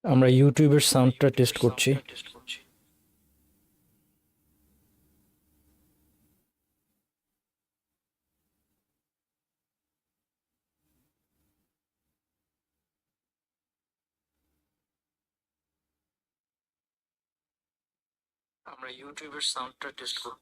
আমরা ইউটিউবের সাউন্ডটা টেস্ট করছি। আমরা ইউটিউবের সাউন্ডটা টেস্ট করব।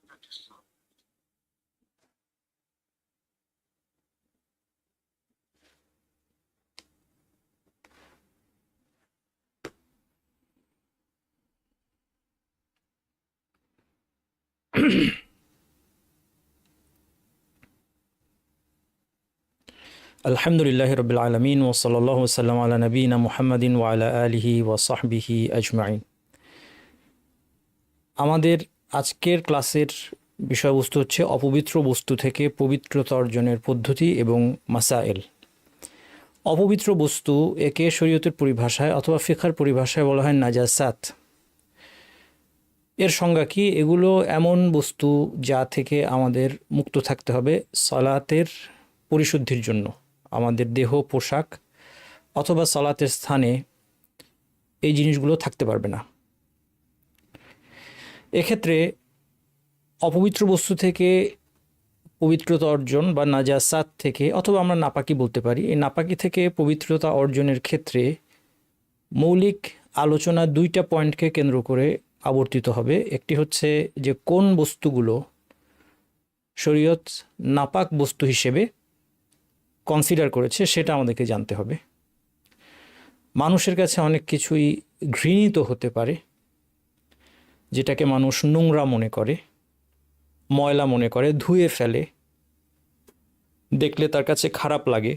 আলহামদুলিল্লাহি রাব্বিল আলামিন ওয়া সাল্লাল্লাহু ওয়াসাল্লাম আলা নবিয়িনা মুহাম্মাদিন ওয়া আলা আলিহি ওয়া সাহবিহি আজমাইন। আমাদের আজকের ক্লাসের বিষয়বস্তু হচ্ছে অপবিত্র বস্তু থেকে পবিত্রতা অর্জনের পদ্ধতি এবং মাসাইল। অপবিত্র বস্তু একে শরীয়তের পরিভাষায় অথবা ফিকহের পরিভাষায় বলা হয় নাজাসাত। এর সংজ্ঞা কি? এগুলো এমন বস্তু যা থেকে আমাদের মুক্ত থাকতে হবে সালাতের পরিশুদ্ধির জন্য। আমাদের দেহ, পোশাক অথবা সালাতের স্থানে এই জিনিসগুলো থাকতে পারবে না। এক্ষেত্রে অপবিত্র বস্তু থেকে পবিত্রতা অর্জন বা নাজাসাত থেকে, অথবা আমরা নাপাকি বলতে পারি, এই নাপাকি থেকে পবিত্রতা অর্জনের ক্ষেত্রে মৌলিক আলোচনা দুইটা পয়েন্টকে কেন্দ্র করে আবর্তিত হবে। একটি হচ্ছে যে কোন বস্তুগুলো শরীয়ত নাপাক বস্তু হিসেবে কনসিডার করেছে সেটা আমাদেরকে জানতে হবে। মানুষের কাছে অনেক কিছুই ঘৃণিত হতে পারে, যেটাকে মানুষ নোংরা মনে করে, ময়লা মনে করে, ধুয়ে ফেলে, দেখলে তার কাছে খারাপ লাগে,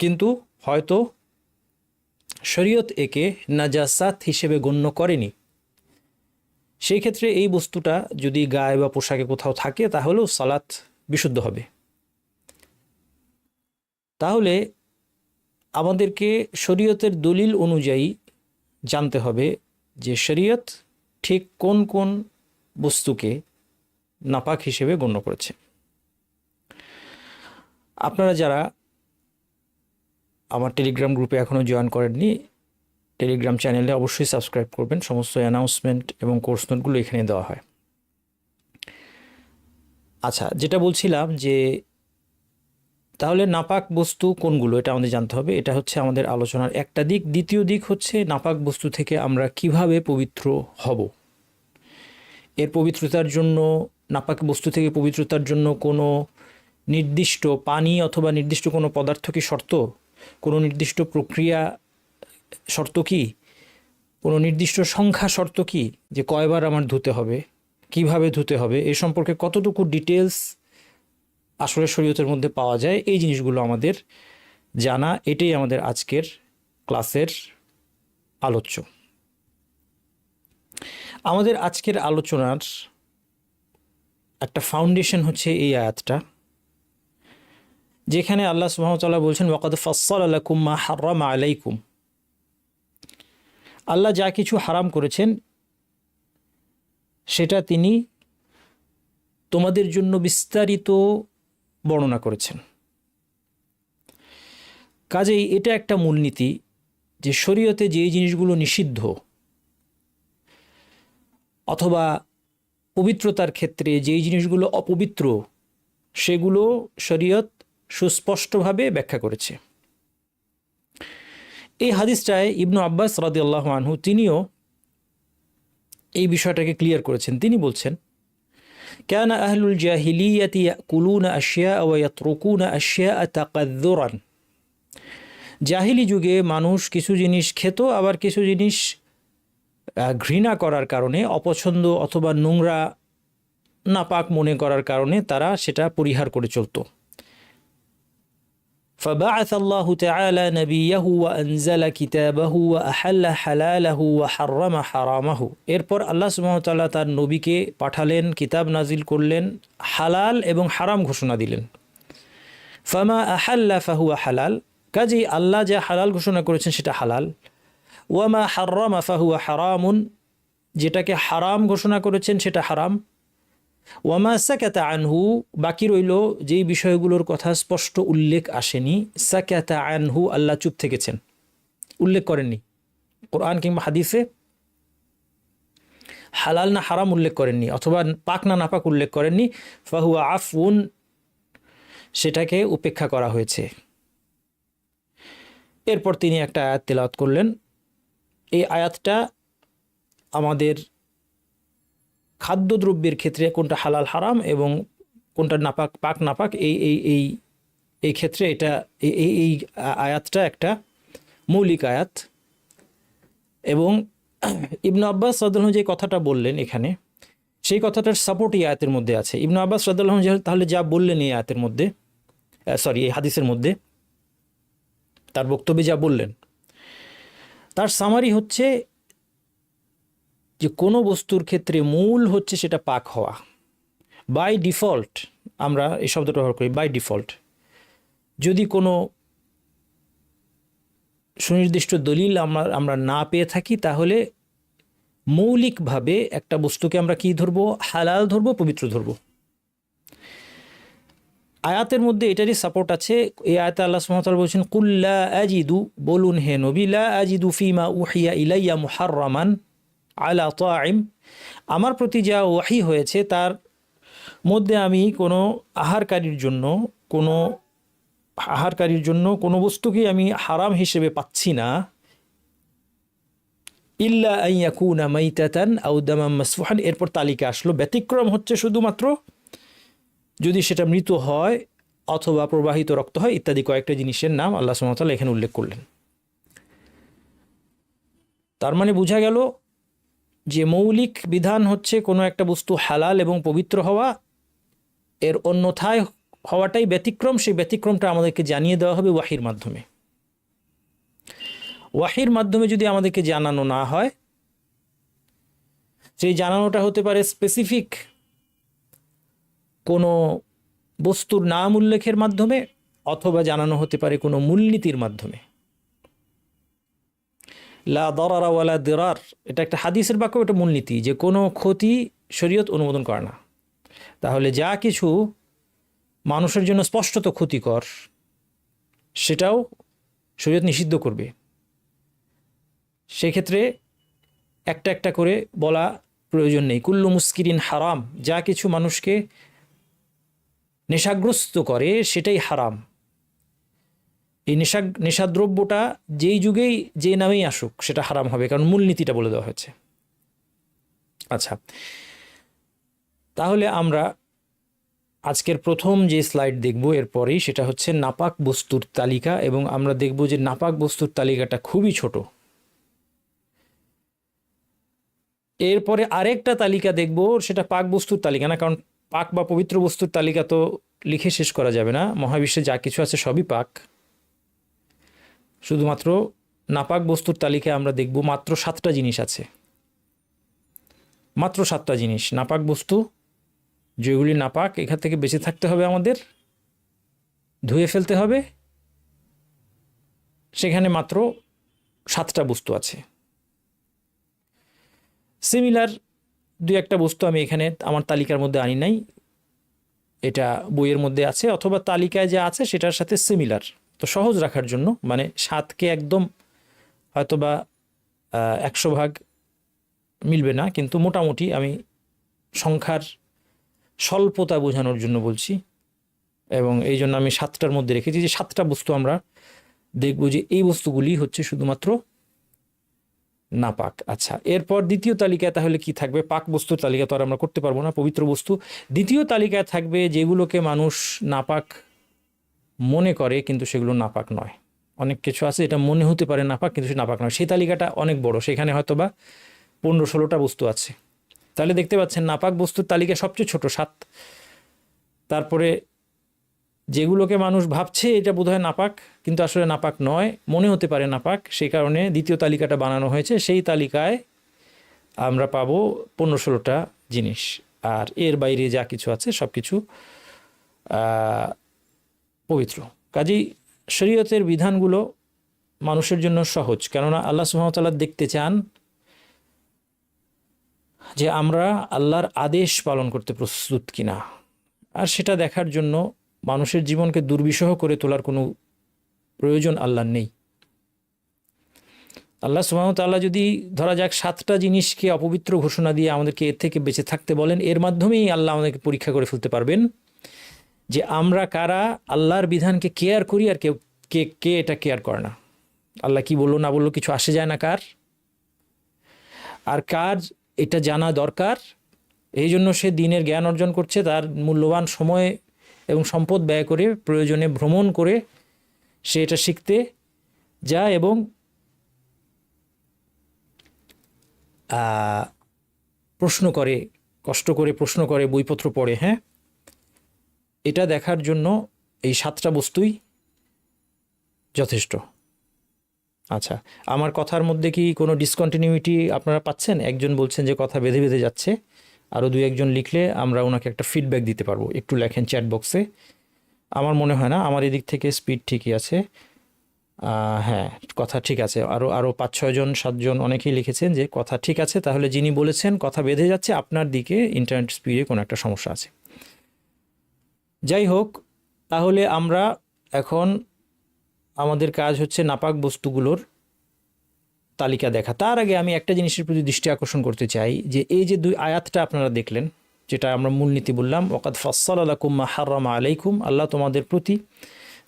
কিন্তু হয়তো শরীয়ত একে নাজাসাত হিসেবে গণ্য করেনি। সেই ক্ষেত্রে এই বস্তুটা যদি গায়ে বা পোশাকে কোথাও থাকে তাহলেও সালাত বিশুদ্ধ হবে। তাহলে আমাদেরকে শরীয়তের দলিল অনুযায়ী জানতে হবে যে শরীয়ত ঠিক কোন কোন বস্তুকে নাপাক হিসেবে গণ্য করেছে। আপনারা যারা আমার টেলিগ্রাম গ্রুপে এখনও জয়েন করেননি, টেলিগ্রাম চ্যানেলে অবশ্যই সাবস্ক্রাইব করবেন। সমস্ত অ্যানাউন্সমেন্ট এবং কোর্স নোটগুলো এখানে দেওয়া হয়। আচ্ছা, যেটা বলছিলাম যে তাহলে নাপাক বস্তু কোনগুলো এটা আমাদের জানতে হবে। এটা হচ্ছে আমাদের আলোচনার একটা দিক। দ্বিতীয় দিক হচ্ছে নাপাক বস্তু থেকে আমরা কিভাবে পবিত্র হব। এর পবিত্রতার জন্য, নাপাক বস্তু থেকে পবিত্রতার জন্য কোনো নির্দিষ্ট পানি অথবা নির্দিষ্ট কোনো পদার্থ কি শর্ত? কোনো নির্দিষ্ট প্রক্রিয়া শর্ত কি? কোনো নির্দিষ্ট সংখ্যা শর্ত কি? যে কয়বার আমার ধুতে হবে, কিভাবে ধুতে হবে, এ সম্পর্কে কতটুকু ডিটেলস আসলে শরীয়তের মধ্যে পাওয়া যায়, এই জিনিসগুলো আমাদের জানা। এটাই আমাদের আজকের ক্লাসের আলোচ্য। আমাদের আজকের আলোচনার একটা ফাউন্ডেশন হচ্ছে এই আয়াতটা, যেখানে আল্লাহ সুবহানাহু ওয়া তাআলা বলছেন ওয়াকাদ ফাসসালা লাকুম মা হাররামা আলাইকুম। আল্লাহ যা কিছু হারাম করেছেন সেটা তিনি তোমাদের জন্য বিস্তারিত বর্ণনা করেছেন। কাজেই এটা একটা মূলনীতি যে শরীয়তে যেই জিনিসগুলো নিষিদ্ধ অথবা পবিত্রতার ক্ষেত্রে যেই জিনিসগুলো অপবিত্র সেগুলো শরীয়ত সুস্পষ্টভাবে ব্যাখ্যা করেছে। এই হাদিসটায় ইবনু আব্বাস রাদিয়াল্লাহু আনহু তিনিও এই বিষয়টাকে ক্লিয়ার করেছেন। তিনি বলছেন কানা আহলুল জাহিলিয়াতি ইয়াকুলুনা আশিয়া ওয়া ইয়াতরুকুনা আশিয়া তাকাদ্দুরান। জাহিলি যুগে মানুষ কিছু জিনিস খেত, আবার কিছু জিনিস ঘৃণা করার কারণে, অপছন্দ অথবা নোংরা নাপাক মনে করার কারণে তারা সেটা পরিহার করে চলত। فبعث الله تعالى نبيه وأنزل كتابه وأحل حلاله وحرم حرامه। এরপর আল্লাহ সুবহানাহু ওয়া তাআলা তার নবীকে পাঠালেন, কিতাব নাজিল করলেন, হালাল এবং হারাম ঘোষণা দিলেন। ফামা আহাল্লা ফাহুয়া হালাল, কাজেই আল্লাহ যা হালাল ঘোষণা করেছেন সেটা হালাল। ওয়ামা হাররামা ফাহুয়া হারামুন, যেটাকে হারাম ঘোষণা করেছেন সেটা হারাম। ওয়ামা সাকাতা আনহু, বাকি রইল যেই বিষয়গুলোর কথা স্পষ্ট উল্লেখ আসেনি, সাকাতা আনহু, আল্লাহ চুপ থেকেছেন, উল্লেখ করেননি, কোরআন কিংবা হাদিসে হালাল না হারাম উল্লেখ করেননি, অথবা পাক না নাপাক উল্লেখ করেননি, ফাহুয়া আফউন, সেটাকে উপেক্ষা করা হয়েছে। এরপর তিনি একটা আয়াত তেলাওয়াত করলেন। এই আয়াতটা আমাদের খাদ্যদ্রব্যের ক্ষেত্রে কোনটা হালাল হারাম এবং কোনটা নাপাক পাক নাপাক এই এই এই এই ক্ষেত্রে এটা এই আয়াতটা একটা মৌলিক আয়াত। এবং ইবনু আব্বাস রাদিয়াল্লাহু আনহু যে কথাটা বললেন এখানে, সেই কথাটার সাপোর্ট এই আয়াতের মধ্যে আছে। ইবনু আব্বাস রাদিয়াল্লাহু আনহু তাহলে যা বললেন এই আয়াতের মধ্যে, এই হাদিসের মধ্যে, তার বক্তব্যে যা বললেন, তার সামারি হচ্ছে যে কোনো বস্তুর ক্ষেত্রে মূল হচ্ছে সেটা পাক হওয়া। বাই ডিফল্ট, আমরা এই শব্দটা ব্যবহার করি, বাই ডিফল্ট। যদি কোনো সুনির্দিষ্ট দলিল আমরা না পেয়ে থাকি, তাহলে মৌলিকভাবে একটা বস্তুকে আমরা কি ধরবো? হালাল ধরবো, পবিত্র ধরবো। আয়াতের মধ্যে এটারই সাপোর্ট আছে। এই আয়াতে আল্লাহ সুবহানাহু ওয়া তাআলা বলছেন, কুল লা আজিদু, বলুন হে নবী, লা আজিদু ফিমা উহিয়া ইলাইয়া মুহাররামান আলা তাইম, আমার প্রতি যা ওয়াহি হয়েছে তার মধ্যে আমি কোনো আহারকারীর জন্য কোনো বস্তুকে আমি হারাম হিসেবে পাচ্ছি না, ইল্লা আন ইয়াকুনা মাইতাতান আও দামান মাসফুহান। এরপর তালিকা আসলো, ব্যতিক্রম হচ্ছে শুধুমাত্র যদি সেটা মৃত হয় অথবা প্রবাহিত রক্ত হয়, ইত্যাদি কয়েকটা জিনিসের নাম আল্লাহ সুবহানাহু ওয়া তাআলা এখানে উল্লেখ করলেন। তার মানে বোঝা গেল যে মৌলিক বিধান হচ্ছে কোনো একটা বস্তু হালাল এবং পবিত্র হওয়া, এর অন্যথায় হওয়াটাই ব্যতিক্রম। সেই ব্যতিক্রমটা আমাদেরকে জানিয়ে দেওয়া হবে ওয়াহির মাধ্যমে। ওয়াহির মাধ্যমে যদি আমাদেরকে জানানো না হয়, সেই জানানোটা হতে পারে স্পেসিফিক কোনো বস্তুর নাম উল্লেখের মাধ্যমে, অথবা জানানো হতে পারে কোনো মূলনীতির মাধ্যমে। লা দারারা ওয়ালা দিরার, এটা একটা হাদিসের বাক্য, এটা মূলনীতি, যে কোনো ক্ষতি শরীয়ত অনুমোদন করে না। তাহলে যা কিছু মানুষের জন্য স্পষ্টত ক্ষতিকর, সেটাও শরীয়ত নিষিদ্ধ করবে। সেক্ষেত্রে একটা একটা করে বলা প্রয়োজন নেই। কুল্লু মুস্কিরিন হারাম, যা কিছু মানুষকে নেশাগ্রস্ত করে সেটাই হারাম। এই নেশাদ্রব্যটা যেই যুগেই যে নামেই আসুক সেটা হারাম হবে, কারণ মূলনীতিটা বলে দেওয়া হয়েছে। আচ্ছা, তাহলে আমরা আজকের প্রথম যে স্লাইড দেখব এরপরেই, সেটা হচ্ছে নাপাক বস্তুর তালিকা, এবং আমরা দেখব যে নাপাক বস্তুর তালিকাটা খুবই ছোট। এরপরে আরেকটা তালিকা দেখব, সেটা পাক বস্তুর তালিকা না, কারণ পাক বা পবিত্র বস্তুর তালিকা তো লিখে শেষ করা যাবে না। মহাবিশ্বে যা কিছু আছে সবই পাক। শুধুমাত্র নাপাক বস্তুর তালিকায় আমরা দেখব মাত্র 7টা জিনিস আছে। মাত্র 7টা জিনিস নাপাক বস্তু, যেগুলি নাপাক, এখান থেকে বেঁচে থাকতে হবে, আমাদের ধুয়ে ফেলতে হবে। সেখানে মাত্র 7টা বস্তু আছে। সিমিলার 2-1টা বস্তু আমি এখানে আমার তালিকার মধ্যে আনি নাই, এটা বইয়ের মধ্যে আছে, অথবা তালিকায় যা আছে সেটার সাথে সিমিলার, তো সহজ রাখার জন্য, মানে 7কে একদম হয়তোবা 100 ভাগ মিলবে না, কিন্তু মোটামুটি আমি সংখ্যার স্বল্পতা বোঝানোর জন্য বলছি, এবং এই জন্য আমি 7টার মধ্যে রেখেছি যে 7টা বস্তু আমরা দেখব যে এই বস্তুগুলি হচ্ছে শুধুমাত্র নাপাক। আচ্ছা, এরপর দ্বিতীয় তালিকায় তাহলে কি থাকবে? পাক বস্তুর তালিকা তো আর আমরা করতে পারবো না, পবিত্র বস্তু। দ্বিতীয় তালিকায় থাকবে যেগুলোকে মানুষ নাপাক মনে করে কিন্তু সেগুলো নাপাক নয়। অনেক কিছু আছে এটা মনে হতে পারে নাপাক, কিন্তু সে নাপাক নয়। সেই তালিকাটা অনেক বড়, সেখানে হয়তো বা 15-16টা বস্তু আছে। তাহলে দেখতে পাচ্ছেন নাপাক বস্তুর তালিকা সবচেয়ে ছোট, 7। তারপরে যেগুলোকে মানুষ ভাবছে এটা বোধহয় নাপাক, কিন্তু আসলে নাপাক নয়, মনে হতে পারে নাপাক, সেই কারণে দ্বিতীয় তালিকাটা বানানো হয়েছে। সেই তালিকায় আমরা পাবো 15-16টা জিনিস, আর এর বাইরে যা কিছু আছে সব কিছু পবিত্র। কাজেই শরীয়তের বিধানগুলো মানুষের জন্য সহজ, কেননা আল্লাহ সুবহানাহু ওয়া তাআলা দেখতে চান যে আমরা আল্লাহর আদেশ পালন করতে প্রস্তুত কিনা, আর সেটা দেখার জন্য মানুষের জীবনকে দুর্বিষহ করে তোলার কোনো প্রয়োজন আল্লাহর নেই। আল্লাহ সুবহানাহু ওয়া তাআলা যদি ধরা যাক 7টা জিনিসকে অপবিত্র ঘোষণা দিয়ে আমাদেরকে এর থেকে বেঁচে থাকতে বলেন, এর মাধ্যমেই আল্লাহ আমাদেরকে পরীক্ষা করে ফেলতে পারবেন যে আমরা কারা আল্লাহর বিধানকে কেয়ার করি আর কেউ কে কে এটা কেয়ার করে না। আল্লাহ কি বললো না বললো কিছু আসে যায় না কার, আর কার এটা জানা দরকার। এই জন্য সে দিনের জ্ঞান অর্জন করছে, তার মূল্যবান সময় এবং সম্পদ ব্যয় করে, প্রয়োজনে ভ্রমণ করে সে এটা শিখতে যায় এবং প্রশ্ন করে, কষ্ট করে প্রশ্ন করে, বইপত্র পড়ে। হ্যাঁ, এটা দেখার জন্য এই 7টা বস্তুই যথেষ্ট। আচ্ছা, আমার কথার মধ্যে কি কোনো ডিসকন্টিনিউটি আপনারা পাচ্ছেন? একজন বলছেন যে কথা বেঁধে বেঁধে যাচ্ছে, আরও 2-1জন লিখলে আমরা ওনাকে একটা ফিডব্যাক দিতে পারবো। একটু লেখেন চ্যাট বক্সে। আমার মনে হয় না, আমার এদিক থেকে স্পিড ঠিকই আছে। হ্যাঁ, কথা ঠিক আছে। আরও 5-6জন 7জন অনেকেই লিখেছেন যে কথা ঠিক আছে। তাহলে যিনি বলেছেন কথা বেঁধে যাচ্ছে, আপনার দিকে ইন্টারনেট স্পিডে কোনো একটা সমস্যা আছে। যাই হোক, তাহলে আমরা এখন আমাদের কাজ হচ্ছে নাপাক বস্তুগুলোর তালিকা দেখা। তার আগে আমি একটা জিনিসের প্রতি দৃষ্টি আকর্ষণ করতে চাই যে এই যে 2 আয়াতটা আপনারা দেখলেন, যেটা আমরা মূলনীতি বললাম, ওয়াকাদ ফাসসালা লাকুম মা হাররামা আলাইকুম, আল্লাহ তোমাদের প্রতি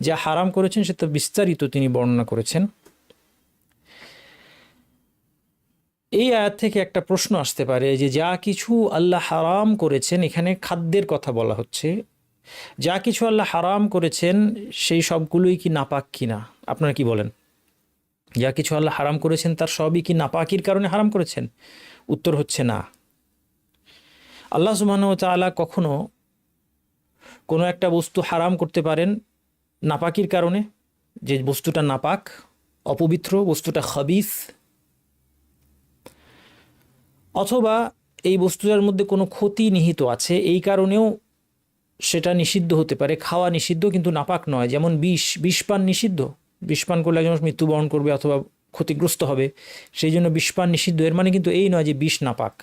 যা হারাম করেছেন সেটা বিস্তারিত তিনি বর্ণনা করেছেন। এই আয়াত থেকে একটা প্রশ্ন আসতে পারে যে যা কিছু আল্লাহ হারাম করেছেন, এখানে খাদ্যের কথা বলা হচ্ছে, যা কিছু আল্লাহ হারাম করেছেন সেই সবগুলোই কি নাপাক কিনা? আপনারা কি বলেন? যা কিছু আল্লাহ হারাম করেছেন তার সবই কি নাপাকির কারণে হারাম করেছেন? উত্তর হচ্ছে না। আল্লাহ সুবহানাহু ওয়া তাআলা কখনো কোনো একটা বস্তু হারাম করতে পারেন নাপাকির কারণে, যে বস্তুটা নাপাক, অপবিত্র, বস্তুটা খাবিস, অথবা এই বস্তুটার মধ্যে কোনো ক্ষতি নিহিত আছে, এই কারণেও সেটা নিষিদ্ধ হতে পারে। খাওয়া নিষিদ্ধ কিন্তু নাপাক নয়। যেমন বিষ পান নিষিদ্ধ, বিষ পান করলে একজন মৃত্যুবরণ করবে অথবা ক্ষতিগ্রস্ত হবে, সেই জন্য বিষ পান নিষিদ্ধ। এর মানে কিন্তু এই নয় যে বিষ নাপাক।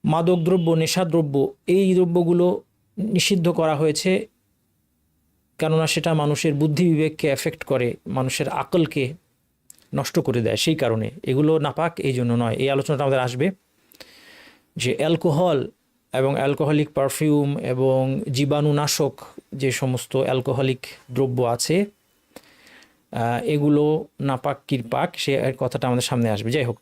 মাদক দ্রব্য, নেশাদ্রব্য, এই দ্রব্যগুলো নিষিদ্ধ করা হয়েছে কেননা সেটা মানুষের বুদ্ধি বিবেককে এফেক্ট করে, মানুষের আকলকে নষ্ট করে দেয়, সেই কারণে এগুলো নাপাক, এই জন্য নয়। এই আলোচনাটা আমাদের আসবে যে অ্যালকোহল এবং অ্যালকোহলিক পারফিউম এবং জীবাণুনাশক যে সমস্ত অ্যালকোহলিক দ্রব্য আছে এগুলো নাপাক কিরপাক, সে কথাটা আমাদের সামনে আসবে। যাই হোক,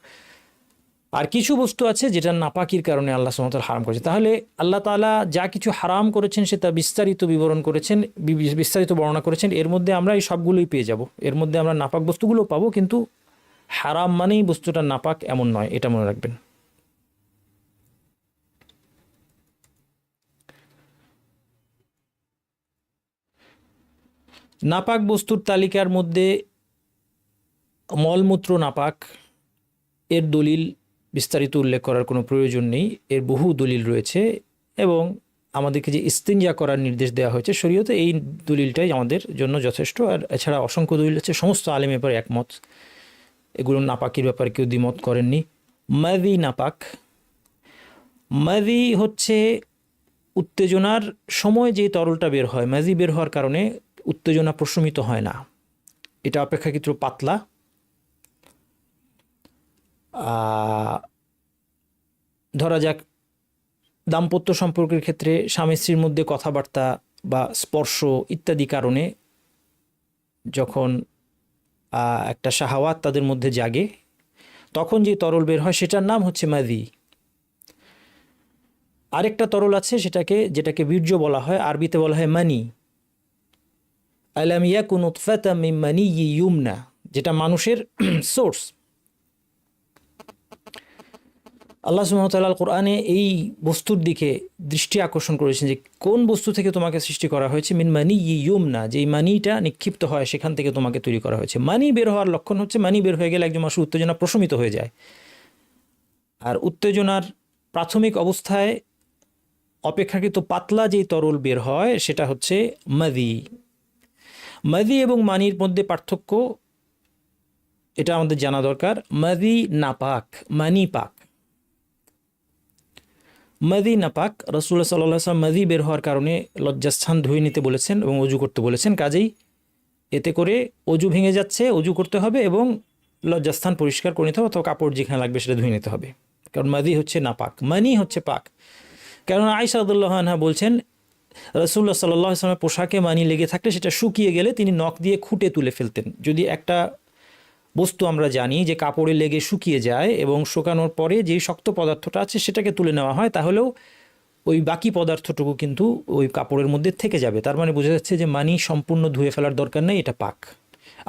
আর কিছু বস্তু আছে যেটা নাপাকির কারণে আল্লাহ সুবহানাহু ওয়া তাআলা হারাম করেছেন। তাহলে আল্লাহ তাআলা যা কিছু হারাম করেছেন সেটা বিস্তারিত বিবরণ করেছেন, বিস্তারিত বর্ণনা করেছেন। এর মধ্যে আমরা এই সবগুলোই পেয়ে যাব। এর মধ্যে আমরা নাপাক বস্তুগুলো পাবো, কিন্তু হারাম মানেই বস্তুটা নাপাক এমন নয়, এটা মনে রাখবেন। নাপাক বস্তুর তালিকার মধ্যে মলমূত্র নাপাক, এর দলিল বিস্তারিত উল্লেখ করার কোনো প্রয়োজন নেই, এর বহু দলিল রয়েছে। এবং আমাদেরকে যে ইস্তিনজা করার নির্দেশ দেওয়া হয়েছে শরীয়তে, এই দলিলটাই আমাদের জন্য যথেষ্ট। আর এছাড়া অসংখ্য দলিল আছে, সমস্ত আলেম ব্যাপারে একমত, এগুলো নাপাকির ব্যাপারে কেউ দ্বিমত করেননি। মাদি নাপাক। মাদি হচ্ছে উত্তেজনার সময় যে তরলটা বের হয়, মাদি বের হওয়ার কারণে উত্তেজনা প্রশমিত হয় না, এটা অপেক্ষাকৃত পাতলা। ধরা যাক দাম্পত্য সম্পর্কের ক্ষেত্রে স্বামী স্ত্রীর মধ্যে কথাবার্তা বা স্পর্শ ইত্যাদি কারণে যখন একটা শাহাওয়াত তাদের মধ্যে জাগে, তখন যে তরল বের হয় সেটার নাম হচ্ছে মাদি। আরেকটা তরল আছে যেটাকে বীর্য বলা হয়, আরবিতে বলা হয় মানি। আলাম ইয়াকুন নুতফাতাম মিন মানিয়্যিন ইউমনা, যেটা মানুষের সোর্স। আল্লাহ সুবহানাহু ওয়া তাআলা কোরআনে এই বস্তুর দিকে দৃষ্টি আকর্ষণ করেছেন যে কোন বস্তু থেকে তোমাকে সৃষ্টি করা হয়েছে, মিন মানিয়্যিন ইউমনা, যেই মানিটা নিক্ষিপ্ত হয় সেখান থেকে তোমাকে তৈরি করা হয়েছে। মানি বের হওয়ার লক্ষণ হচ্ছে, মানি বের হয়ে গেলে একজন মানুষের উত্তেজনা প্রশমিত হয়ে যায়। আর উত্তেজনার প্রাথমিক অবস্থায় অপেক্ষাকৃত পাতলা যেই তরল বের হয় সেটা হচ্ছে মাদি। মাদি এবং মানির মধ্যে পার্থক্য, এটা আমাদের জানা দরকার। মাদি নাপাক, মানি পাক। মাদি নাপাক, রাসূলুল্লাহ সাল্লাল্লাহু আলাইহি ওয়াসাল্লাম মাদি বের হওয়ার কারণে লজ্জাস্থান ধুয়ে নিতে বলেছেন এবং অজু করতে বলেছেন। কাজেই এতে করে অজু ভেঙে যাচ্ছে, অজু করতে হবে এবং লজ্জাস্থান পরিষ্কার করে নিতে হবে, অথবা কাপড় যেখানে লাগবে সেটা ধুয়ে নিতে হবে, কারণ মাদি হচ্ছে নাপাক, মানি হচ্ছে পাক। কারণ আয়েশা রাদিয়াল্লাহু আনহা বলছেন রাসূলুল্লাহ সাল্লাল্লাহু আলাইহি ওয়াসাল্লামের পোশাকে মানি লেগে থাকলে সেটা শুকিয়ে গেলে তিনি নখ দিয়ে খুঁটে তুলে ফেলতেন। যদি একটা বস্তু আমরা জানি যে কাপড়ে লেগে শুকিয়ে যায় এবং শুকানোর পরে যে শক্ত পদার্থটা আছে সেটাকে তুলে নেওয়া হয়, তাহলেও ওই বাকি পদার্থটুকু কিন্তু ওই কাপড়ের মধ্যে থেকে যাবে। তার মানে বোঝা যাচ্ছে যে মানি সম্পূর্ণ ধুয়ে ফেলার দরকার নেই, এটা পাক।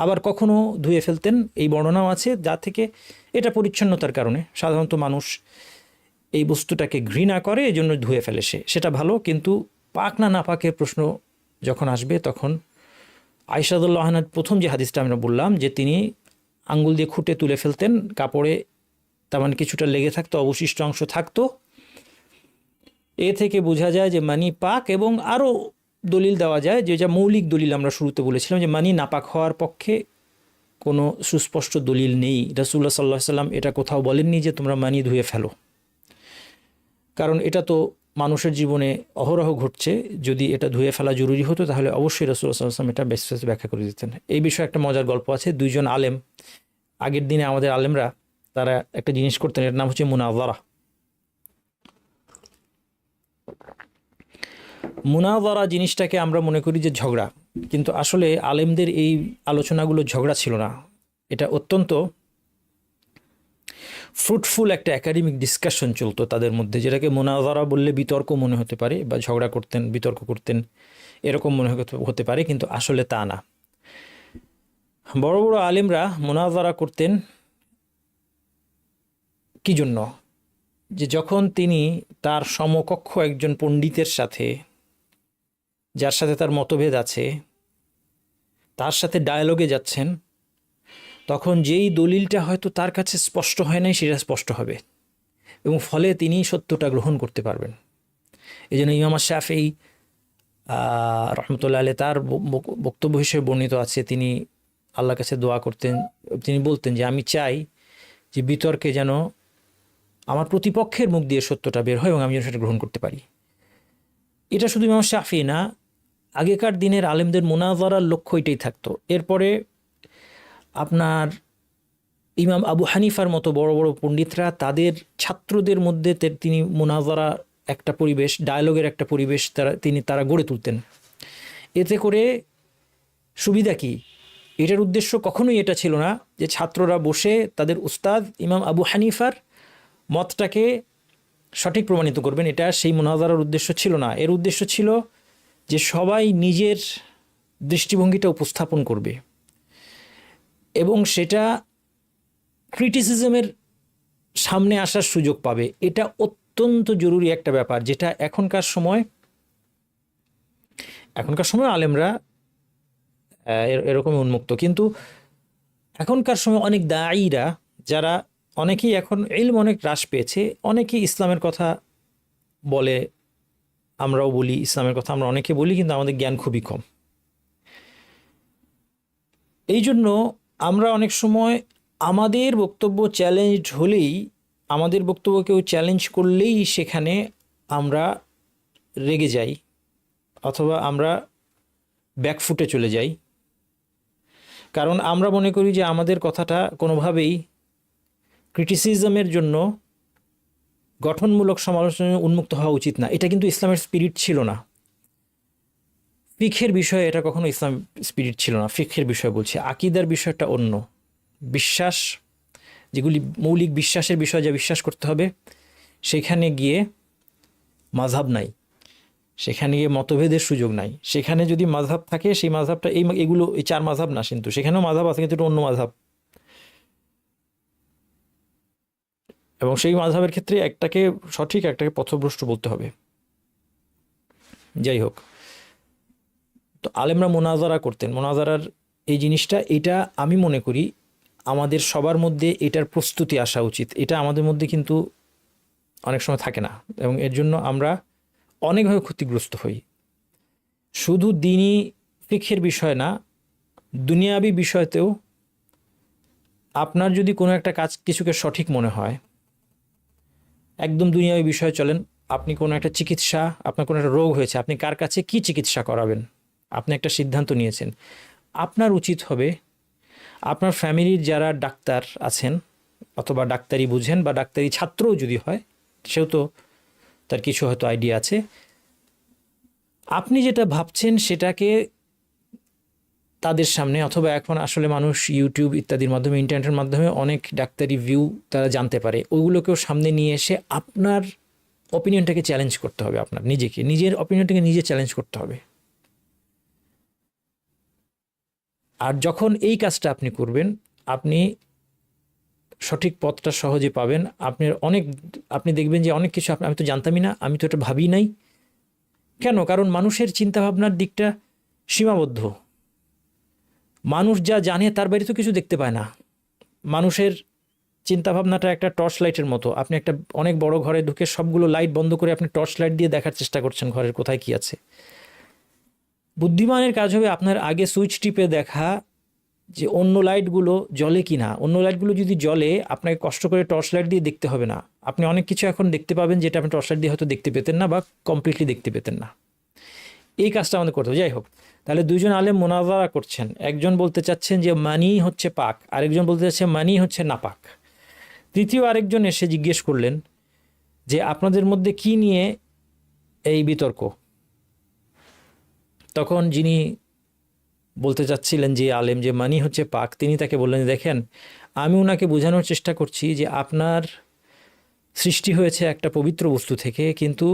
আবার কখনো ধুয়ে ফেলতেন, এই বর্ণনাও আছে, যা থেকে এটা পরিচ্ছন্নতার কারণে সাধারণত মানুষ এই বস্তুটাকে ঘৃণা করে, এই জন্য ধুয়ে ফেলে সেটা ভালো। কিন্তু পাক না নাপাকের প্রশ্ন যখন আসবে তখন আয়েশা রাদিয়াল্লাহু আনহার প্রথম যে হাদিসটা আমরা বললাম যে তিনি আঙ্গুল দিয়ে খুঁটে তুলে ফেলতেন কাপড়ে, তার মানে কিছুটা লেগে থাকতো, অবশিষ্ট অংশ থাকতো। এ থেকে বোঝা যায় যে মানি পাক। এবং আরও দলিল দেওয়া যায়, যে যা মৌলিক দলিল আমরা শুরুতে বলেছিলাম যে মানি নাপাক হওয়ার পক্ষে কোনো সুস্পষ্ট দলিল নেই। রাসূলুল্লাহ সাল্লাল্লাহু আলাইহি ওয়াসাল্লাম এটা কোথাও বলেননি যে তোমরা মানি ধুয়ে ফেলো, কারণ এটা তো মানুষের জীবনে অহরহ ঘটছে। যদি এটা ধুয়ে ফেলা জরুরি হতো তাহলে অবশ্যই রাসূলুল্লাহ সাল্লাল্লাহু আলাইহি ওয়াসাল্লাম এটা বেশ ব্যাখ্যা করে দিতেন। এই বিষয়ে একটা মজার গল্প আছে। দুইজন আলেম, আগের দিনে আমাদের আলেমরা তারা একটা জিনিস করতেন, এর নাম হচ্ছে মুনাযারা। মুনাযারা জিনিসটাকে আমরা মনে করি যে ঝগড়া, কিন্তু আসলে আলেমদের এই আলোচনাগুলো ঝগড়া ছিল না। এটা অত্যন্ত ফ্রুটফুল একটা একাডেমিক ডিসকাশন চলতো তাদের মধ্যে, যেটাকে মুনাযারা বললে বিতর্ক মনে হতে পারে, বা ঝগড়া করতেন, বিতর্ক করতেন, এরকম মনে হতে পারে, কিন্তু আসলে তা না। বড় বড় আলেমরা মুনাযারা করতেন কি জন্য? যে যখন তিনি তার সমকক্ষ একজন পণ্ডিতের সাথে, যার সাথে তার মতভেদ আছে, তার সাথে ডায়ালগে যাচ্ছেন, তখন যেই দলিলটা হয়তো তার কাছে স্পষ্ট হয় নাই সেটা স্পষ্ট হবে, এবং ফলে তিনি সত্যটা গ্রহণ করতে পারবেন। এই জন্য ইমাম শাফিঈ রহমতুল্লাহ আলাইহি তার বক্তব্য হিসেবে বর্ণিত আছে, তিনি আল্লাহর কাছে দোয়া করতেন, তিনি বলতেন যে আমি চাই যে বিতর্কে যেন আমার প্রতিপক্ষের মুখ দিয়ে সত্যটা বের হয় এবং আমি যেন সেটা গ্রহণ করতে পারি। এটা শুধু ইমাম শাফিঈ না, আগেকার দিনের আলেমদের মুনাযারার লক্ষ্য এটাই থাকতো। এরপরে আপনার ইমাম আবু হানিফার মতো বড় বড় পণ্ডিতরা তাদের ছাত্রদের মধ্যে তিনি মুনাযারা একটা পরিবেশ, ডায়ালগের একটা পরিবেশ তারা গড়ে তুলতেন। এতে করে সুবিধা কি? এটার উদ্দেশ্য কখনোই এটা ছিল না যে ছাত্ররা বসে তাদের উস্তাদ ইমাম আবু হানিফার মতটাকে সঠিক প্রমাণিত করবেন, এটা সেই মুনাযারার উদ্দেশ্য ছিল না। এর উদ্দেশ্য ছিল যে সবাই নিজের দৃষ্টিভঙ্গিটা উপস্থাপন করবে এবং সেটা ক্রিটিসিজমের সামনে আসার সুযোগ পাবে। এটা অত্যন্ত জরুরি একটা ব্যাপার, যেটা এখনকার সময় আলেমরা এরকমই উন্মুক্ত। কিন্তু এখনকার সময় অনেক দায়ীরা, যারা অনেকেই এখন ইলম অনেক হ্রাস পেয়েছে, অনেকেই ইসলামের কথা বলে, আমরাও বলি ইসলামের কথা, আমরা অনেকে বলি, কিন্তু আমাদের জ্ঞান খুবই কম। এই জন্য আমরা অনেক সময় আমাদের বক্তব্য চ্যালেঞ্জড হলেই, আমাদের বক্তব্য কেউ চ্যালেঞ্জ করলেই সেখানে আমরা রেগে যাই, অথবা আমরা ব্যাকফুটে চলে যাই, কারণ আমরা মনে করি যে আমাদের কথাটা কোনোভাবেই ক্রিটিসিজমের জন্য, গঠনমূলক সমালোচনায় উন্মুক্ত হওয়া উচিত না। এটা কিন্তু ইসলামের স্পিরিট ছিল না। ফিকহের বিষয়ে এটা কখনো ইসলাম স্পিরিট ছিল না। ফিকহের বিষয় বলছি, আকীদার বিষয়টা অন্য। বিশ্বাস, যেগুলি মৌলিক বিশ্বাসের বিষয়, যা বিশ্বাস করতে হবে, সেখানে গিয়ে মাযহাব নাই, সেখানে গিয়ে মতভেদের সুযোগ নাই। সেখানে যদি মাযহাব থাকে, সেই মাযহাবটা এগুলো এই চার মাযহাব না, কিন্তু সেখানেও মাযহাব আছে, কিন্তু এটা অন্য মাযহাব, এবং সেই মাযহাবের ক্ষেত্রে একটাকে সঠিক, একটাকে পথভ্রষ্ট বলতে হবে। যাই হোক, তো আলেমরা মুনাযারা করতেন। মুনাযারার এই জিনিসটা, এটা আমি মনে করি আমাদের সবার মধ্যে এটার প্রস্তুতি আসা উচিত। এটা আমাদের মধ্যে কিন্তু অনেক সময় থাকে না, এবং এর জন্য আমরা অনেকভাবে ক্ষতিগ্রস্ত হই। শুধু দ্বীনি ফিকহের বিষয় না, দুনিয়াবি বিষয়তেও আপনার যদি কোনো একটা কিছুকে সঠিক মনে হয়, একদম দুনিয়াবি বিষয়ে চলেন, আপনি কোনো একটা চিকিৎসা, আপনার কোনো একটা রোগ হয়েছে, আপনি কার কাছে কি চিকিৎসা করাবেন, আপনি একটা সিদ্ধান্ত নিয়েছেন, আপনার উচিত হবে আপনার ফ্যামিলির যারা ডাক্তার আছেন অথবা ডাক্তারি বুঝেন বা ডাক্তারি ছাত্রও যদি হয়, সেও তো তার কিছু হয়তো আইডিয়া আছে, আপনি যেটা ভাবছেন সেটাকে তাদের সামনে, অথবা এখন আসলে মানুষ ইউটিউব ইত্যাদির মাধ্যমে, ইন্টারনেটের মাধ্যমে অনেক ডাক্তারি ভিউ তারা জানতে পারে, ওইগুলোকেও সামনে নিয়ে এসে আপনার অপিনিয়নটাকে চ্যালেঞ্জ করতে হবে। আপনার নিজের অপিনিয়নটাকে নিজে চ্যালেঞ্জ করতে হবে। আর যখন এই কাজটা আপনি করবেন, আপনি সঠিক পথটা সহজে পাবেন। আপনি দেখবেন যে অনেক কিছু আমি তো জানতামই না, আমি তো এটা ভাবি নাই। কেন? কারণ মানুষের চিন্তাভাবনার দিকটা সীমাবদ্ধ। মানুষ যা জানে তার বাইরে তো কিছু দেখতে পায় না। মানুষের চিন্তাভাবনাটা একটা টর্চ লাইটের মতো। আপনি একটা অনেক বড় ঘরে ঢুকে সবগুলো লাইট বন্ধ করে আপনি টর্চ লাইট দিয়ে দেখার চেষ্টা করছেন ঘরের কোথায় কি আছে। বুদ্ধিমানের কাজ হবে আপনার আগে সুইচ টিপে দেখা যে অন্য লাইটগুলো জ্বলে কি না। অন্য লাইটগুলো যদি জ্বলে, আপনাকে কষ্ট করে টর্চ লাইট দিয়ে দেখতে হবে না। আপনি অনেক কিছু এখন দেখতে পাবেন যেটা আপনি টর্চ লাইট দিয়ে হয়তো দেখতে পেতেন না বা কমপ্লিটলি দেখতে পেতেন না। এই কাজটা আমাদের করতে হবে। যাই হোক, তাহলে দুইজন আলেম মোনাজারা করছেন। একজন বলতে চাচ্ছেন যে মানি হচ্ছে পাক, আরেকজন বলতে চাচ্ছে মানি হচ্ছে নাপাক। তৃতীয় আরেকজন এসে জিজ্ঞেস করলেন যে আপনাদের মধ্যে কি নিয়ে এই বিতর্ক। তখন যিনি বলতে চাচ্ছিলেন যে আলেম যে মানি হচ্ছে পাক, তিনি তাকে বললেন, দেখেন আমি ওনাকে বোঝানোর চেষ্টা করছি যে আপনার সৃষ্টি হয়েছে একটা পবিত্র বস্তু থেকে, কিন্তু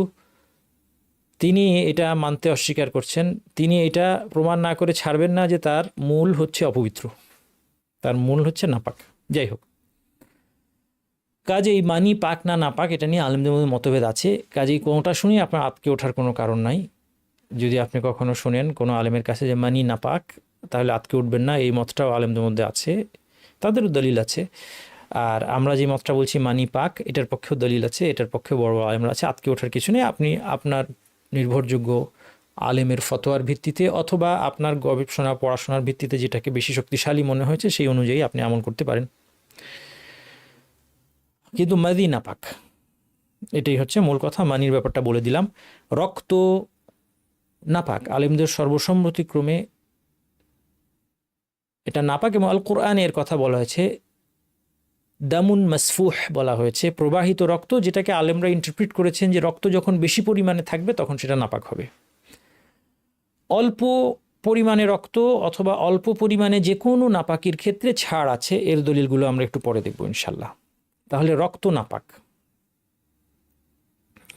তিনি এটা মানতে অস্বীকার করছেন। তিনি এটা প্রমাণ না করে ছাড়বেন না যে তার মূল হচ্ছে অপবিত্র, তার মূল হচ্ছে নাপাক। যাই হোক, কাজেই মানি পাক না নাপাক এটা নিয়ে আলেমদের মধ্যে মতভেদ আছে। কাজেই কোনোটা শুনে আপনার আটকে ওঠার কোনো কারণ নাই। যদি আপনি কখনো শুনেন কোনো আলেমের কাছে যে মানি নাপাক, তাহলে আটকে উঠবেন না। এই মতটাও আলেমদের মধ্যে আছে, তাদেরও দলিল আছে। আর আমরা যে মতটা বলছি মানি পাক, এটার পক্ষেও দলিল আছে, এটার পক্ষেও বড় বড় আলেমরা আছে। আটকে ওঠার কিছু নেই। আপনি আপনার নির্ভরযোগ্য আলেমের ফতোয়ার ভিত্তিতে অথবা আপনার গবেষণা পড়াশোনার ভিত্তিতে যেটাকে বেশি শক্তিশালী মনে হয়েছে সেই অনুযায়ী আপনি আমল করতে পারেন। কিন্তু মাদি নাপাক, এটাই হচ্ছে মূল কথা। মানির ব্যাপারটা বলে দিলাম। রক্ত নাপাক, আলেমদের সর্বসম্মতিক্রমে এটা নাপাক। এবং আল কোরআনে এর কথা বলা হয়েছে দামুন মাসফুহ বলা হয়েছে, প্রবাহিত রক্ত, যেটাকে আলেমরা ইন্টারপ্রিট করেছেন যে রক্ত যখন বেশি পরিমাণে থাকবে তখন সেটা নাপাক হবে। অল্প পরিমাণে রক্ত অথবা অল্প পরিমাণে যে কোনো নাপাকির ক্ষেত্রে ছাড় আছে, এর দলিলগুলো আমরা একটু পরে দেখব ইনশাল্লাহ। তাহলে রক্ত নাপাক,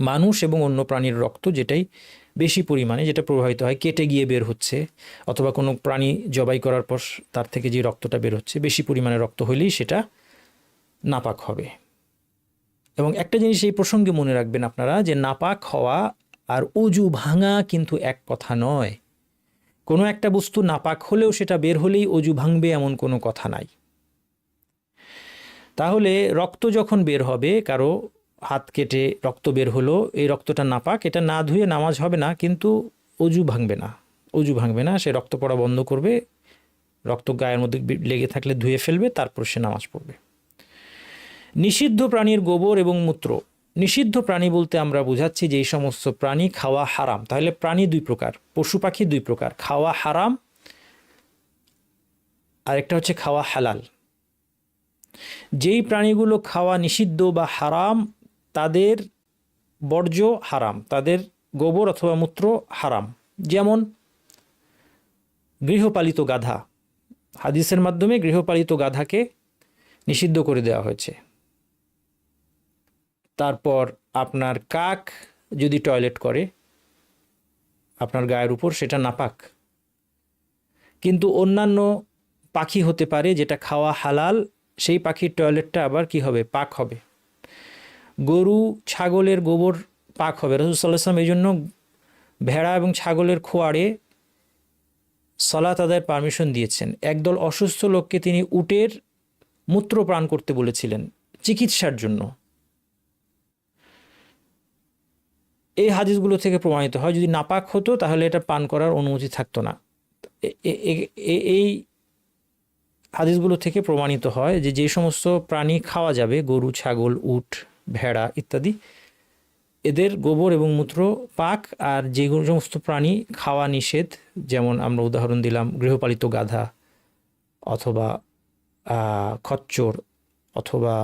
মানুষ এবং অন্য প্রাণীর রক্ত যেটাই বেশি পরিমাণে, যেটা প্রবাহিত হয়, কেটে গিয়ে বের হচ্ছে অথবা কোনো প্রাণী জবাই করার পর তার থেকে যে রক্তটা বের হচ্ছে, বেশি পরিমাণে রক্ত হলেই সেটা নাপাক হবে। এবং একটা জিনিস এই প্রসঙ্গে মনে রাখবেন আপনারা, যে নাপাক হওয়া আর অজু ভাঙা কিন্তু এক কথা নয়। কোনো একটা বস্তু নাপাক হলেও সেটা বের হলেই অজু ভাঙবে এমন কোনো কথা নাই। তাহলে রক্ত যখন বের হবে, কারো হাত কেটে রক্ত বের হলো, এই রক্তটা নাপাক, এটা না ধুয়ে নামাজ হবে না, কিন্তু অজু ভাঙবে না। অজু ভাঙবে না, সে রক্ত পড়া বন্ধ করবে, রক্ত গায়ের মধ্যে লেগে থাকলে ধুয়ে ফেলবে, তারপর সে নামাজ পড়বে। নিষিদ্ধ প্রাণীর গোবর এবং মূত্র। নিষিদ্ধ প্রাণী বলতে আমরা বোঝাচ্ছি যে এই সমস্ত প্রাণী খাওয়া হারাম। তাহলে প্রাণী দুই প্রকার, পশু পাখি দুই প্রকার, খাওয়া হারাম আর একটা হচ্ছে খাওয়া হালাল। যেই প্রাণীগুলো খাওয়া নিষিদ্ধ বা হারাম, তাদের বর্জ্য হারাম, তাদের গোবর অথবা মূত্র হারাম। যেমন গৃহপালিত গাধা, হাদিসের মাধ্যমে গৃহপালিত গাধাকে নিষিদ্ধ করে দেওয়া হয়েছে। তারপর আপনার কাক যদি টয়লেট করে আপনার গায়ের উপর, সেটা নাপাক। কিন্তু অন্যান্য পাখি হতে পারে যেটা খাওয়া হালাল, সেই পাখির টয়লেটটা আবার কি হবে? পাক হবে। গরু ছাগলের গোবর পাক হবে। রাসূল সাল্লাল্লাহু আলাইহি ওয়াসাল্লাম এই জন্য ভেড়া এবং ছাগলের খোয়াড়ে সালাত আদায়ের পারমিশন দিয়েছেন। একদল অসুস্থ লোককে তিনি উটের মূত্র পান করতে বলেছিলেন চিকিৎসার জন্য। এই হাদিসগুলো থেকে প্রমাণিত হয় যদি নাপাক হতো তাহলে এটা পান করার অনুমতি থাকতো না। এই হাদিসগুলো থেকে প্রমাণিত হয় যে যে সমস্ত প্রাণী খাওয়া যাবে, গরু ছাগল উট ভেড়া ইত্যাদি, এদের গোবর এবং মূত্র পাক। আর যে সমস্ত প্রাণী খাওয়া নিষেধ, যেমন আমরা উদাহরণ দিলাম গৃহপালিত গাধা অথবা খচ্চর, অথবা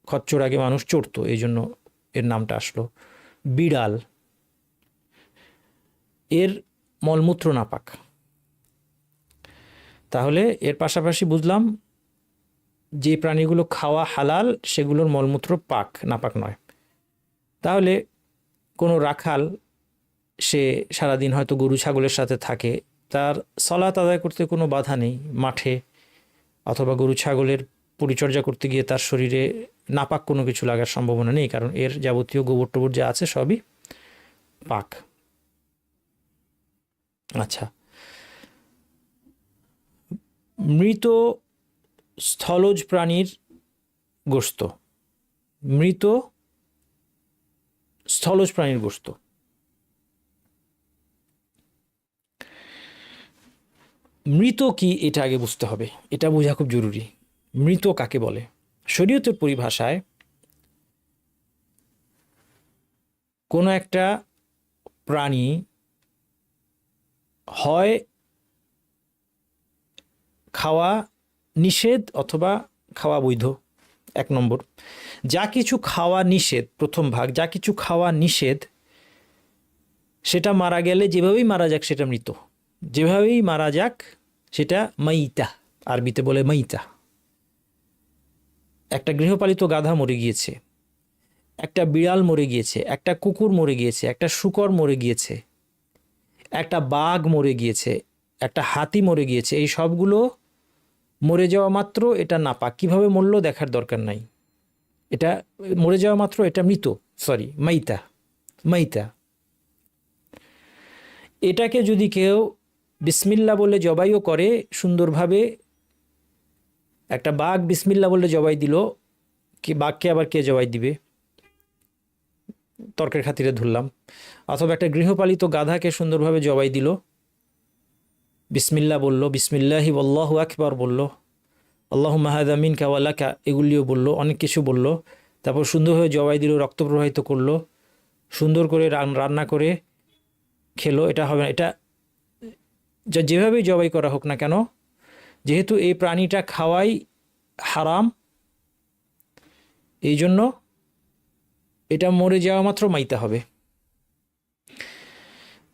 খচ্চর আগে মানুষ চড়তো এই জন্য এর নামটা আসলো। বিড়াল, এর মলমূত্র নাপাক। তাহলে এর পাশাপাশি বুঝলাম যে প্রাণীগুলো খাওয়া হালাল সেগুলোর মলমূত্র পাক, নাপাক নয়। তাহলে কোনো রাখাল, সে সারাদিন হয়তো গরু ছাগলের সাথে থাকে, তার সালাত আদায় করতে কোনো বাধা নেই। মাঠে অথবা গরু ছাগলের পরিচর্যা করতে গিয়ে তার শরীরে নাপাক কোনো কিছু লাগার সম্ভাবনা নেই, কারণ এর যাবতীয় গোবর টোবর যা আছে সবই পাক। আচ্ছা, মৃত স্থলজ প্রাণীর গোশত, মৃত স্থলজ প্রাণীর গোশত, মৃত কি এটা আগে বুঝতে হবে, এটা বোঝা খুব জরুরি। মৃত কাকে বলে? শরীয়তের পরিভাষায় কোনো একটা প্রাণী হয় খাওয়া নিষেধ অথবা খাওয়া বৈধ। 1 নম্বর, যা কিছু খাওয়া নিষেধ, প্রথম ভাগ, যা কিছু খাওয়া নিষেধ সেটা মারা গেলে যেভাবেই মারা যাক সেটা মৃত, যেভাবেই মারা যাক সেটা মাইতা, আরবিতে বলে মাইতা। একটা গৃহপালিত গাধা মরে গিয়েছে, একটা বিড়াল মরে গিয়েছে, একটা কুকুর মরে গিয়েছে, একটা শূকর মরে গিয়েছে, একটা বাঘ মরে গিয়েছে, একটা হাতি মরে গিয়েছে, এই সবগুলো মরে যাওয়া মাত্র এটা নাপাক। কিভাবে মরল দেখার দরকার নাই, এটা মরে যাওয়া মাত্র এটা মৃত, সরি মাইতা, মাইতা। এটাকে যদি কেউ বিসমিল্লা বলে জবাইও করে সুন্দরভাবে, একটা বাঘ বিসমিল্লা বলে জবাই দিল, কি বাঘকে আবার কে জবাই দিবে, তর্কের খাতিরে ধরলাম। অথবা একটা গৃহপালিত গাধাকে সুন্দরভাবে জবাই দিল, বিসমিল্লা বলল, বিসমিল্লাহি আল্লাহু আকবার বলল, আল্লাহুম্মা হাযা মিনকা ওয়া লাকা, এগুলিও বলল, অনেক কিছু বলল। তারপর সুন্দরভাবে জবাই দিল, রক্ত প্রবাহিত করলো, সুন্দর করে রান্না করে খেলো। এটা হবে না। এটা যেভাবেই জবাই করা হোক না কেন, যেহেতু এই প্রাণীটা খাওয়াই হারাম, এই জন্য এটা মরে যাওয়া মাত্র মাইতে হবে।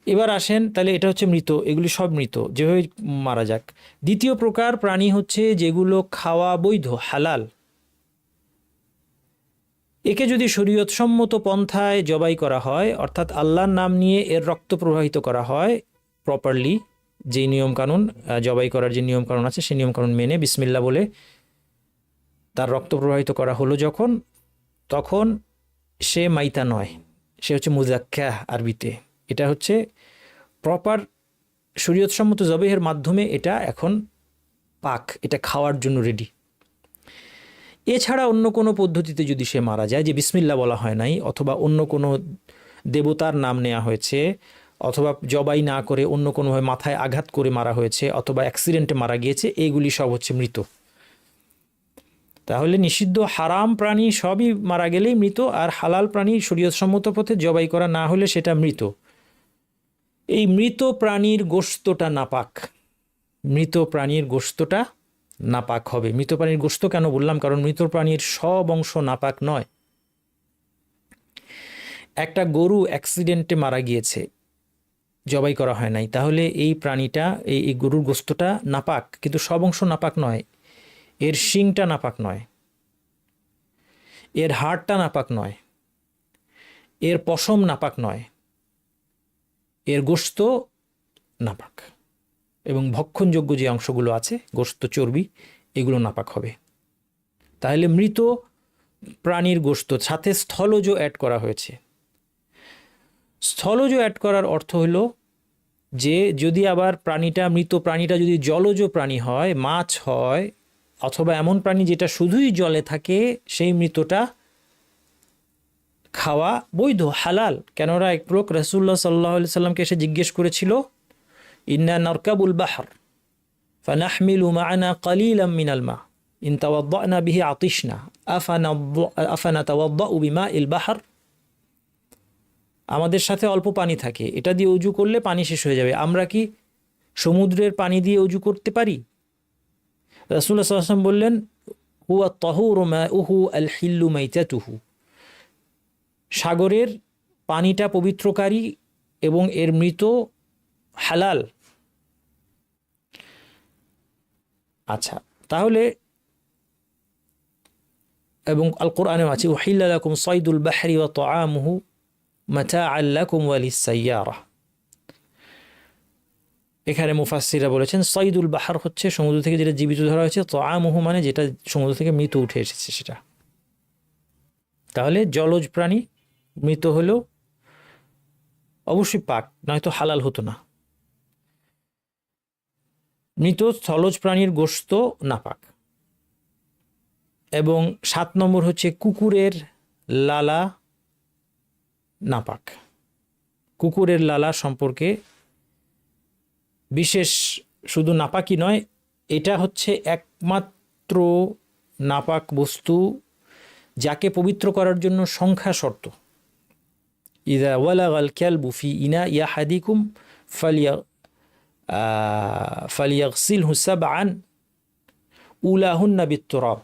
এবার আসেন, তাহলে এটা হচ্ছে মৃত, এগুলি সব মৃত যেভাবে মারা যাক। দ্বিতীয় প্রকার প্রাণী হচ্ছে যেগুলো খাওয়া বৈধ, হালাল। একে যদি শরীয়তসম্মত পন্থায় জবাই করা হয়, অর্থাৎ আল্লাহর নাম নিয়ে এর রক্ত প্রবাহিত করা হয় প্রপারলি, যে নিয়মকানুন জবাই করার যে নিয়মকানুন আছে সেই নিয়মকানুন মেনে বিসমিল্লাহ বলে তার রক্ত প্রবাহিত করা হলো যখন, তখন সে মাইতা নয়, সে হচ্ছে মুজাক্কাহ আরবিতে। এটা হচ্ছে প্রপার শরীয়তসম্মত জবাইয়ের মাধ্যমে এটা এখন পাক, এটা খাওয়ার জন্য রেডি। এছাড়া অন্য কোনো পদ্ধতিতে যদি সে মারা যায়, যে বিসমিল্লাহ বলা হয় নাই, অথবা অন্য কোনো দেবতার নাম নেওয়া হয়েছে, অথবা জবাই না করে অন্য কোনোভাবে মাথায় আঘাত করে মারা হয়েছে, অথবা অ্যাক্সিডেন্টে মারা গিয়েছে, এইগুলি সব হচ্ছে মৃত। তাহলে নিষিদ্ধ হারাম প্রাণী সবই মারা গেলেই মৃত, আর হালাল প্রাণী শরীয়তসম্মত পথে জবাই করা না হলে সেটা মৃত। এই মৃত প্রাণীর গোশতটা নাপাক, মৃত প্রাণীর গোশতটা নাপাক হবে। মৃত প্রাণীর গোশত কেন বললাম? কারণ মৃত প্রাণীর সব অংশ নাপাক নয়। একটা গরু অ্যাক্সিডেন্টে মারা গিয়েছে, জবাই করা হয় নাই, তাহলে এই প্রাণীটা, এই গরুর গোশতটা নাপাক, কিন্তু সব অংশ নাপাক নয়। এর শিংটা নাপাক নয়, এর হাড়টা নাপাক নয়, এর পশম নাপাক নয়, এর গোশত নাপাক, এবং ভক্ষণযোগ্য যে অংশগুলো আছে, গোশত, চর্বি, এগুলো নাপাক হবে। তাহলে মৃত প্রাণীর গোশত সাথে স্থলজ অ্যাড করা হয়েছে। স্থলজ অ্যাড করার অর্থ হলো যে যদি আবার প্রাণীটা, মৃত প্রাণীটা যদি জলজ প্রাণী হয়, মাছ হয়, অথবা এমন প্রাণী যেটা শুধুই জলে থাকে, সেই মৃতটা খাওয়া বৈধ, হালাল। কেননা এক লোক রাসূলুল্লাহ সাল্লাল্লাহু আলাইহি সাল্লামকে এসে জিজ্ঞেস করেছিল, ইন্না নারকাবুল বাহর ফানাহমিলু মা'ানা কালিলাম মিনাল মা ইন তাওয়াদ্দানা বিহি আতিশনা আফানাতাওয়াদ্দাউ বিমাইল বাহর। আমাদের সাথে অল্প পানি থাকে, এটা দিয়ে অজু করলে পানি শেষ হয়ে যাবে, আমরা কি সমুদ্রের পানি দিয়ে অজু করতে পারি? রাসূলুল্লাহ সাল্লাল্লাহু আলাইহি ওয়াসাল্লাম বললেন, হুয়া তাহুরু মাউহু আল হিল্লু মাইতাতুহু, সাগরের পানিটা পবিত্রকারী এবং এর মৃত হালাল। আচ্ছা, তাহলে এবং আল কোরআনেও আছে, উহিল্লা লাকুম সাইদুল বাহরি ওয়া তাআমুহু মাতাআন লাকুম ওয়া লিস-সাইয়ারা। এখানে মুফাসসিররা বলেছেন সাইদুল বাহর হচ্ছে সমুদ্র থেকে যেটা জীবিত ধরা হয়েছে, তাআমুহু মানে যেটা সমুদ্র থেকে মৃত উঠে এসেছে সেটা। তাহলে জলজ প্রাণী মৃত হলেও অবশ্যই পাক, নয়তো হালাল হতো না। মৃত স্থলজ প্রাণীর গোশত নাপাক। এবং 7 নম্বর হচ্ছে কুকুরের লালা নাপাক। কুকুরের লালা সম্পর্কে বিশেষ শুধু নাপাকই নয়, এটা হচ্ছে একমাত্র নাপাক বস্তু যাকে পবিত্র করার জন্য সংখ্যা শর্ত। ইযা ওয়ালাগাল কালবু ফি ইনাই আহাদিকুম ফালিয়াগসিলহু সাবআন উলাহুন্না বিত্তুরাব।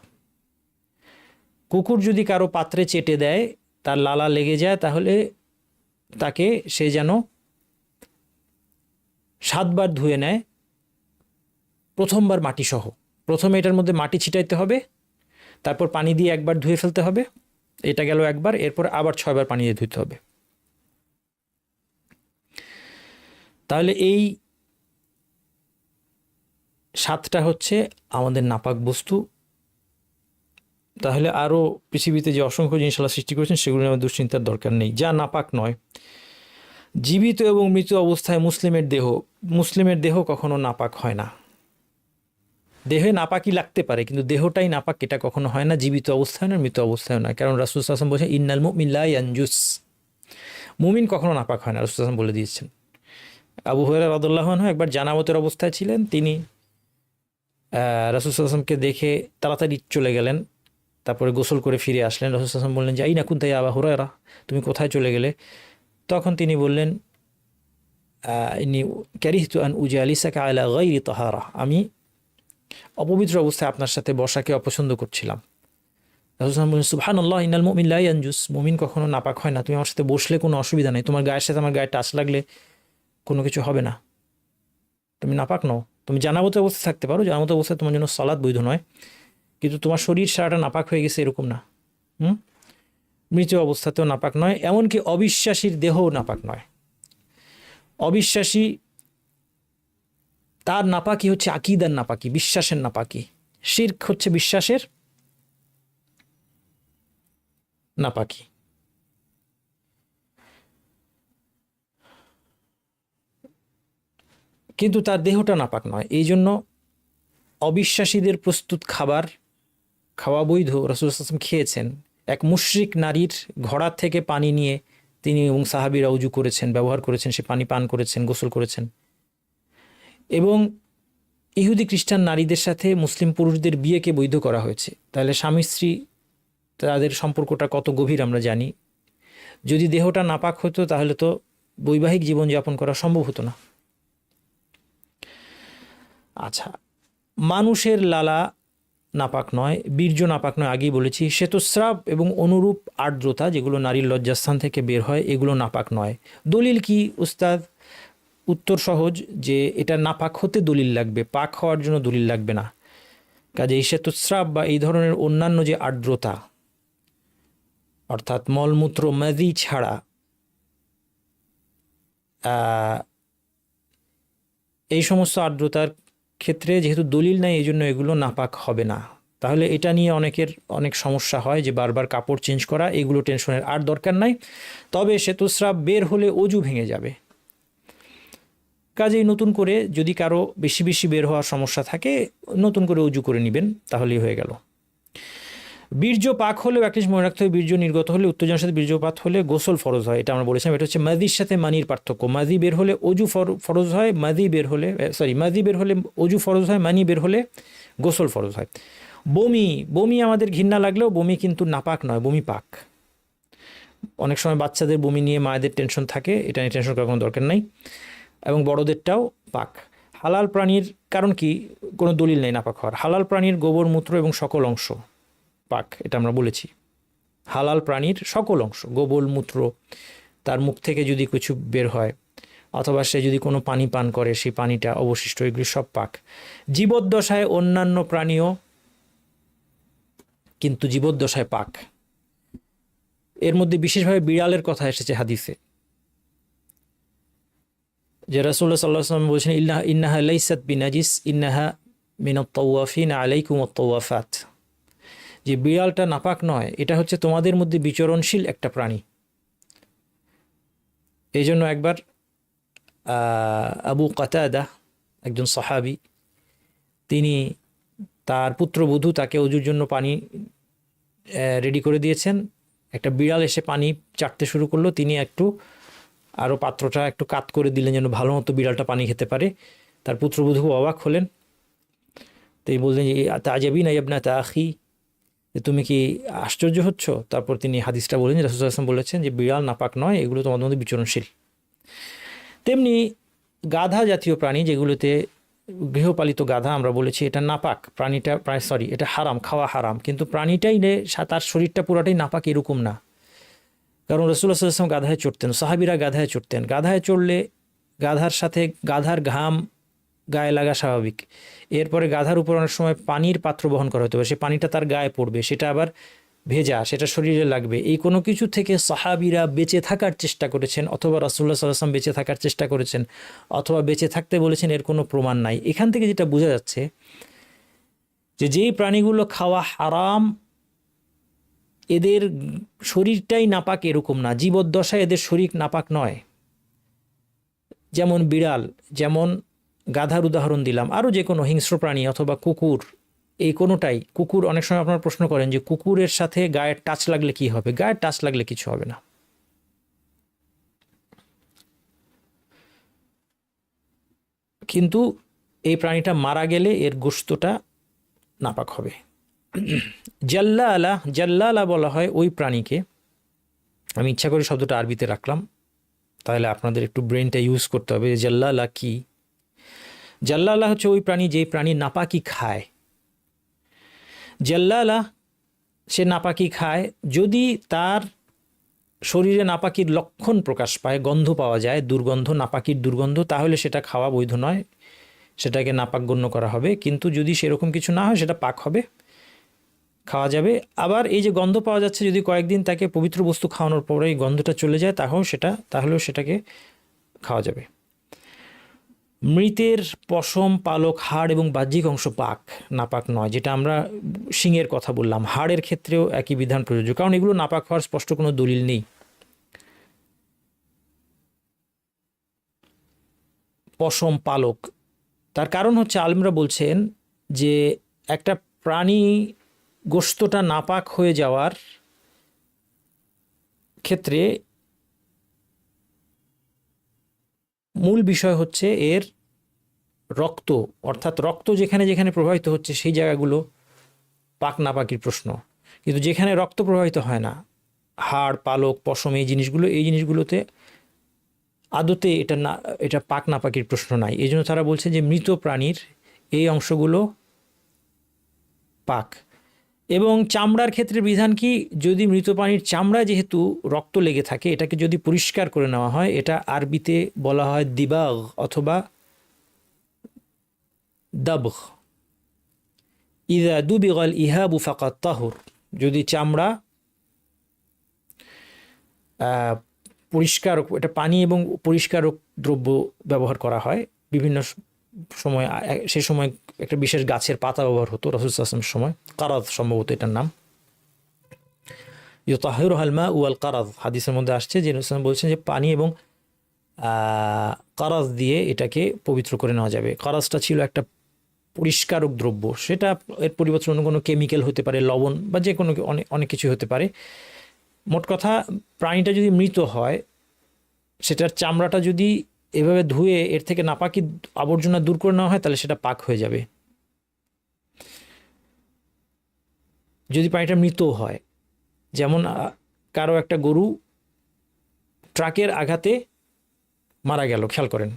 কুকুর যদি কারো পাত্রে চেটে দেয়, তার লালা লেগে যায়, তাহলে তাকে সে যেন 7 বার ধুয়ে নেয়, প্রথমবার মাটি সহ। প্রথমে এটার মধ্যে মাটি ছিটাইতে হবে, তারপর পানি দিয়ে একবার ধুয়ে ফেলতে হবে, এটা গেল একবার, এরপর আবার 6 বার পানি দিয়ে ধুতে হবে। তাহলে এই 7টা হচ্ছে আমাদের নাপাক বস্তু। তাহলে আরও পৃথিবীতে যে অসংখ্য জিনিস আল্লাহ সৃষ্টি করেছেন সেগুলো নিয়ে আমার দুশ্চিন্তার দরকার নেই, যা নাপাক নয়। জীবিত এবং মৃত অবস্থায় মুসলিমের দেহ কখনো নাপাক হয় না। দেহে নাপাকই লাগতে পারে, কিন্তু দেহটাই নাপাক এটা কখনো হয় না, জীবিত অবস্থায় না, মৃত অবস্থায় না। কারণ রাসূল সাল্লাল্লাহু আলাইহি ওয়াসাল্লাম বলেছেন, ইন্নাল মুমিন লা ইয়ানজুস, মুমিন কখনো নাপাক হয় না, রাসূল সাল্লাল্লাহু আলাইহি ওয়াসাল্লাম বলে দিয়েছেন। আবু হুরায়রা রাদিয়াল্লাহু আনহু একবার জানামতের অবস্থায় ছিলেন, তিনি রাসূল সাল্লাল্লাহু আলাইহি ওয়াসাল্লামকে দেখে তাড়াতাড়ি চলে গেলেন, তারপরে গোসল করে ফিরে আসলেন। রাসূল সাল্লাল্লাহু আলাইহি ওয়াসাল্লাম বললেন যে, আইনা কুনতা ইয়া আবা হুরায়রা, তুমি কোথায় চলে গেলে? তখন তিনি বললেন, ইন্নী কারিহতু আন উজালিসাকা আলা গায়রি তাহারা, আমি অপবিত্র অবস্থায় আপনার সাথে বসাকে অপছন্দ করছিলাম। রাসূল সাল্লাল্লাহু আলাইহি ওয়াসাল্লাম বললেন, সুবহানাল্লাহ, ইন্নাল মুমিন লা ইয়ানজুস, মুমিন কখনো নাপাক হয় না। তুমি আমার সাথে বসলে কোনো অসুবিধা নেই, তোমার গায়ের সাথে আমার গায়ে টাচ লাগলে কোনো কিছু হবে না, তুমি নাপাক নও। তুমি জানাবত অবস্থায় থাকতে পারো, জানাবত অবস্থায় তোমার জন্য সালাত বৈধ নয়, কিন্তু তোমার শরীর সারাটা নাপাক হয়ে গেছে এরকম না। মৃত অবস্থাতেও নাপাক নয়, এমনকি অবিশ্বাসীর দেহও নাপাক নয়। অবিশ্বাসী, তার নাপাকি হচ্ছে আকীদার নাপাকি, বিশ্বাসের নাপাকি। শিরক হচ্ছে বিশ্বাসের নাপাকি। কিন্তু তার দেহটা নাপাক নয়। এই জন্য অবিশ্বাসীদের প্রস্তুত খাওয়া বৈধ। রাসূল সাল্লাল্লাহু আলাইহি ওয়াসাল্লাম খেয়েছেন। এক মুশরিক নারীর ঘড়া থেকে পানি নিয়ে তিনি এবং সাহাবীরা উজু করেছেন, ব্যবহার করেছেন, সে পানি পান করেছেন, গোসল করেছেন। এবং ইহুদি খ্রিস্টান নারীদের সাথে মুসলিম পুরুষদের বিয়েকে বৈধ করা হয়েছে। তাহলে স্বামী স্ত্রী তাদের সম্পর্কটা কত গভীর আমরা জানি। যদি দেহটা নাপাক হতো তাহলে তো বৈবাহিক জীবনযাপন করা সম্ভব হতো না। আচ্ছা, মানুষের লালা নাপাক নয়, বীর্য নাপাক নয়, আগেই বলেছি। শ্বেতস্রাব এবং অনুরূপ আর্দ্রতা যেগুলো নারীর লজ্জাস্থান থেকে বের হয়, এগুলো নাপাক নয়। দলিল কি উস্তাদ? উত্তর সহজ, যে এটা নাপাক হতে দলিল লাগবে, পাক হওয়ার জন্য দলিল লাগবে না। কাজে এই শ্বেতস্রাব বা এই ধরনের অন্যান্য যে আর্দ্রতা, অর্থাৎ মলমূত্র মাদি ছাড়া এই সমস্ত আর্দ্রতার ক্ষেত্রে যেহেতু দলিল নাই, এই জন্য এগুলো নাপাক হবে না। তাহলে এটা নিয়ে অনেক সমস্যা হয়, যে বারবার কাপড় চেঞ্জ করা, এগুলো টেনশনের আর দরকার নাই। তবে শ্বেতস্রাব বের হলে অজু ভেঙে যাবে। কাজেই নতুন করে যদি কারো বেশি বেশি বের হওয়ার সমস্যা থাকে, নতুন করে অজু করে নেবেন, তাহলেই হয়ে গেল। বীর্য পাক হলেও একটা জিনিস মনে রাখতে হবে, বীর্য নির্গত হলে, উত্তেজনার সাথে বীর্যপাত হলে গোসল ফরজ হয়। এটা আমরা বলেছিলাম। এটা হচ্ছে মাদির সাথে মানির পার্থক্য। মাদি বের হলে অজু ফরজ হয়, মাদি বের হলে অজু ফরজ হয়, মানি বের হলে গোসল ফরজ হয়। বমি আমাদের ঘৃণা লাগলেও বমি কিন্তু নাপাক নয়, বমি পাক। অনেক সময় বাচ্চাদের বমি নিয়ে মায়েদের টেনশন থাকে, এটা নিয়ে টেনশন করার কোনো দরকার নাই, এবং বড়দেরটাও পাক। হালাল প্রাণীর কারণ কি, কোনো দলিল নেই নাপাক হওয়ার। হালাল প্রাণীর গোবর মূত্র এবং সকল অংশ পাক, এটা আমরা বলেছি। হালাল প্রাণীর সকল অংশ, গোবর মূত্র, তার মুখ থেকে যদি কিছু বের হয় অথবা সে যদি কোনো পানি পান করে সেই পানিটা অবশিষ্ট, এগুলি সব পাক। জীবদ্দশায় অন্যান্য প্রাণীও কিন্তু জীবদ্দশায় পাক। এর মধ্যে বিশেষভাবে বিড়ালের কথা এসেছে হাদিসে, যে রাসূলুল্লাহ সাল্লাল্লাহু আলাইহি ওয়াসাল্লাম বলেছেন ইন্নাহা লাইসাত বিনাজিস ইন্নাহা মিনাত তাওয়াফিন আলাইকুমুত তাওয়াফাত, যে বিড়ালটা নাপাক নয়, এটা হচ্ছে তোমাদের মধ্যে বিচরণশীল একটা প্রাণী। এই জন্য একবার আবু কাতাদা, একজন সাহাবী, তিনি তার পুত্রবধূ তাকে অজুর জন্য পানি রেডি করে দিয়েছেন, একটা বিড়াল এসে পানি চাটতে শুরু করলো, তিনি একটু আরও পাত্রটা একটু কাত করে দিলেন যেন ভালো মতো বিড়ালটা পানি খেতে পারে। তার পুত্রবধূ অবাক হলেন, তিনি বললেন যে তাজাবিনা ইবনা আখি, যে তুমি কি আশ্চর্য হচ্ছ? তারপর তিনি হাদিসটা বলেন, রাসূলুল্লাহ সাল্লাল্লাহু আলাইহি ওয়াসাল্লাম বলেছেন যে বিড়াল নাপাক নয়, এগুলো তোমাদের মধ্যে বিচরণশীল। তেমনি গাধা জাতীয় প্রাণী, যেগুলোতে গৃহপালিত গাধা আমরা বলেছি এটা নাপাক, প্রাণীটা সরি এটা হারাম, খাওয়া হারাম, কিন্তু প্রাণীটাই তার শরীরটা পুরাটাই নাপাক এরকম না। কারণ রাসূলুল্লাহ সাল্লাল্লাহু আলাইহি ওয়াসাল্লাম গাধায় চড়তেন, সাহাবীরা গাধায় চড়তেন। গাধায় চড়লে গাধার সাথে গাধার ঘাম গায়ে লাগা স্বাভাবিক। এরপরে গাধার উপর অনেক সময় পানির পাত্র বহন করা হতে পারে, সে পানিটা তার গায়ে পড়বে, সেটা আবার ভেজা, সেটা শরীরে লাগবে। এই কোনো কিছু থেকে সাহাবীরা বেঁচে থাকার চেষ্টা করেছেন, অথবা রাসূলুল্লাহ সাল্লাল্লাহু আলাইহি ওয়াসাল্লাম বেঁচে থাকার চেষ্টা করেছেন, অথবা বেঁচে থাকতে বলেছেন, এর কোনো প্রমাণ নাই। এখান থেকে যেটা বোঝা যাচ্ছে যে যেই প্রাণীগুলো খাওয়া হারাম এদের শরীরটাই নাপাক এরকম না, জীবদ্দশায় এদের শরীর নাপাক নয়। যেমন বিড়াল, যেমন গাধার উদাহরণ দিলাম, আরও যে কোনো হিংস্র প্রাণী অথবা কুকুর, এই কোনোটাই। কুকুর, অনেক সময় আপনারা প্রশ্ন করেন যে কুকুরের সাথে গায়ের টাচ লাগলে কি হবে? গায়ের টাচ লাগলে কিছু হবে না। কিন্তু এই প্রাণীটা মারা গেলে এর গোশতটা নাপাক হবে। জাল্লালা বলা হয় ওই প্রাণীকে, আমি ইচ্ছা করে শব্দটা আরবিতে রাখলাম, তাহলে আপনাদের একটু ব্রেনটা ইউজ করতে হবে। জাল্লালা কি? জাল্লালা হচ্ছে ওই প্রাণী যেই প্রাণী নাপাকি খায়। জাল্লালা সে নাপাকি খায় যদি তার শরীরে নাপাকির লক্ষণ প্রকাশ পায়, গন্ধ পাওয়া যায়, দুর্গন্ধ, নাপাকির দুর্গন্ধ, তাহলে সেটা খাওয়া বৈধ নয়, সেটাকে নাপাক গণ্য করা হবে। কিন্তু যদি সেরকম কিছু না হয় সেটা পাক হবে, খাওয়া যাবে। আবার এই যে গন্ধ পাওয়া যাচ্ছে, যদি কয়েকদিন তাকে পবিত্র বস্তু খাওয়ানোর পরে এই গন্ধটা চলে যায়, তাহলেও সেটাকে খাওয়া যাবে। মৃতের পশম, পালক, হাড় এবং বাহ্যিক অংশ পাক, নাপাক নয়। যেটা আমরা শিংয়ের কথা বললাম, হাড়ের ক্ষেত্রেও একই বিধান প্রযোজ্য, কারণ এগুলো নাপাক হওয়ার স্পষ্ট কোনো দলিল নেই। পশম, পালক, তার কারণ হচ্ছে আলেমরা বলছেন যে একটা প্রাণী গোশতটা নাপাক হয়ে যাওয়ার ক্ষেত্রে মূল বিষয় হচ্ছে এর রক্ত, অর্থাৎ রক্ত যেখানে যেখানে প্রবাহিত হচ্ছে সেই জায়গাগুলো পাক নাপাকির প্রশ্ন। কিন্তু যেখানে রক্ত প্রবাহিত হয় না, হাড়, পালক, পশম, এই জিনিসগুলোতে আদতে এটা পাক নাপাকির প্রশ্ন নাই। এই জন্য তারা বলছে যে মৃত প্রাণীর এই অংশগুলো পাক। এবং চামড়ার ক্ষেত্রে বিধান কি? যদি মৃত প্রাণীর চামড়ায় যেহেতু রক্ত লেগে থাকে, এটাকে যদি পরিষ্কার করে নেওয়া হয়, এটা আরবিতে বলা হয় দিবাগ অথবা দাবগ। ইযা দুবিগাল ইহাবু ফাকাত তাহুর, যদি চামড়া পরিষ্কার, এটা পানি এবং পরিষ্কারক দ্রব্য ব্যবহার করা হয় বিভিন্ন সময়। সে সময় একটা বিশেষ গাছের পাতা ব্যবহার হতো রাসূল সাল্লাল্লাহু আলাইহি ওয়াসাল্লামের সময়, কারাদ সম্ভবত এটার নাম, ইউতাহিরুহাল মা ওয়াল কারাদ। হাদিসের মধ্যে আসছে যে রাসূল বলছেন যে পানি এবং কারাজ দিয়ে এটাকে পবিত্র করে নেওয়া যাবে। কারাজটা ছিল একটা পরিষ্কারক দ্রব্য, সেটা এর পরিবর্তে অন্য কোনো কেমিক্যাল হতে পারে, লবণ বা যে কোনো অনেক কিছু হতে পারে। মোট কথা, প্রাণীটা যদি মৃত হয়, সেটার চামড়াটা যদি এভাবে ধুয়ে এর থেকে নাপাকি আবর্জনা দূর করে নেওয়া হয়, তাহলে সেটা পাক হয়ে যাবে। যদি প্রাণীটা মৃত হয়, যেমন কারো একটা গরু ট্রাকের আঘাতে মারা গেল, খেয়াল করেন,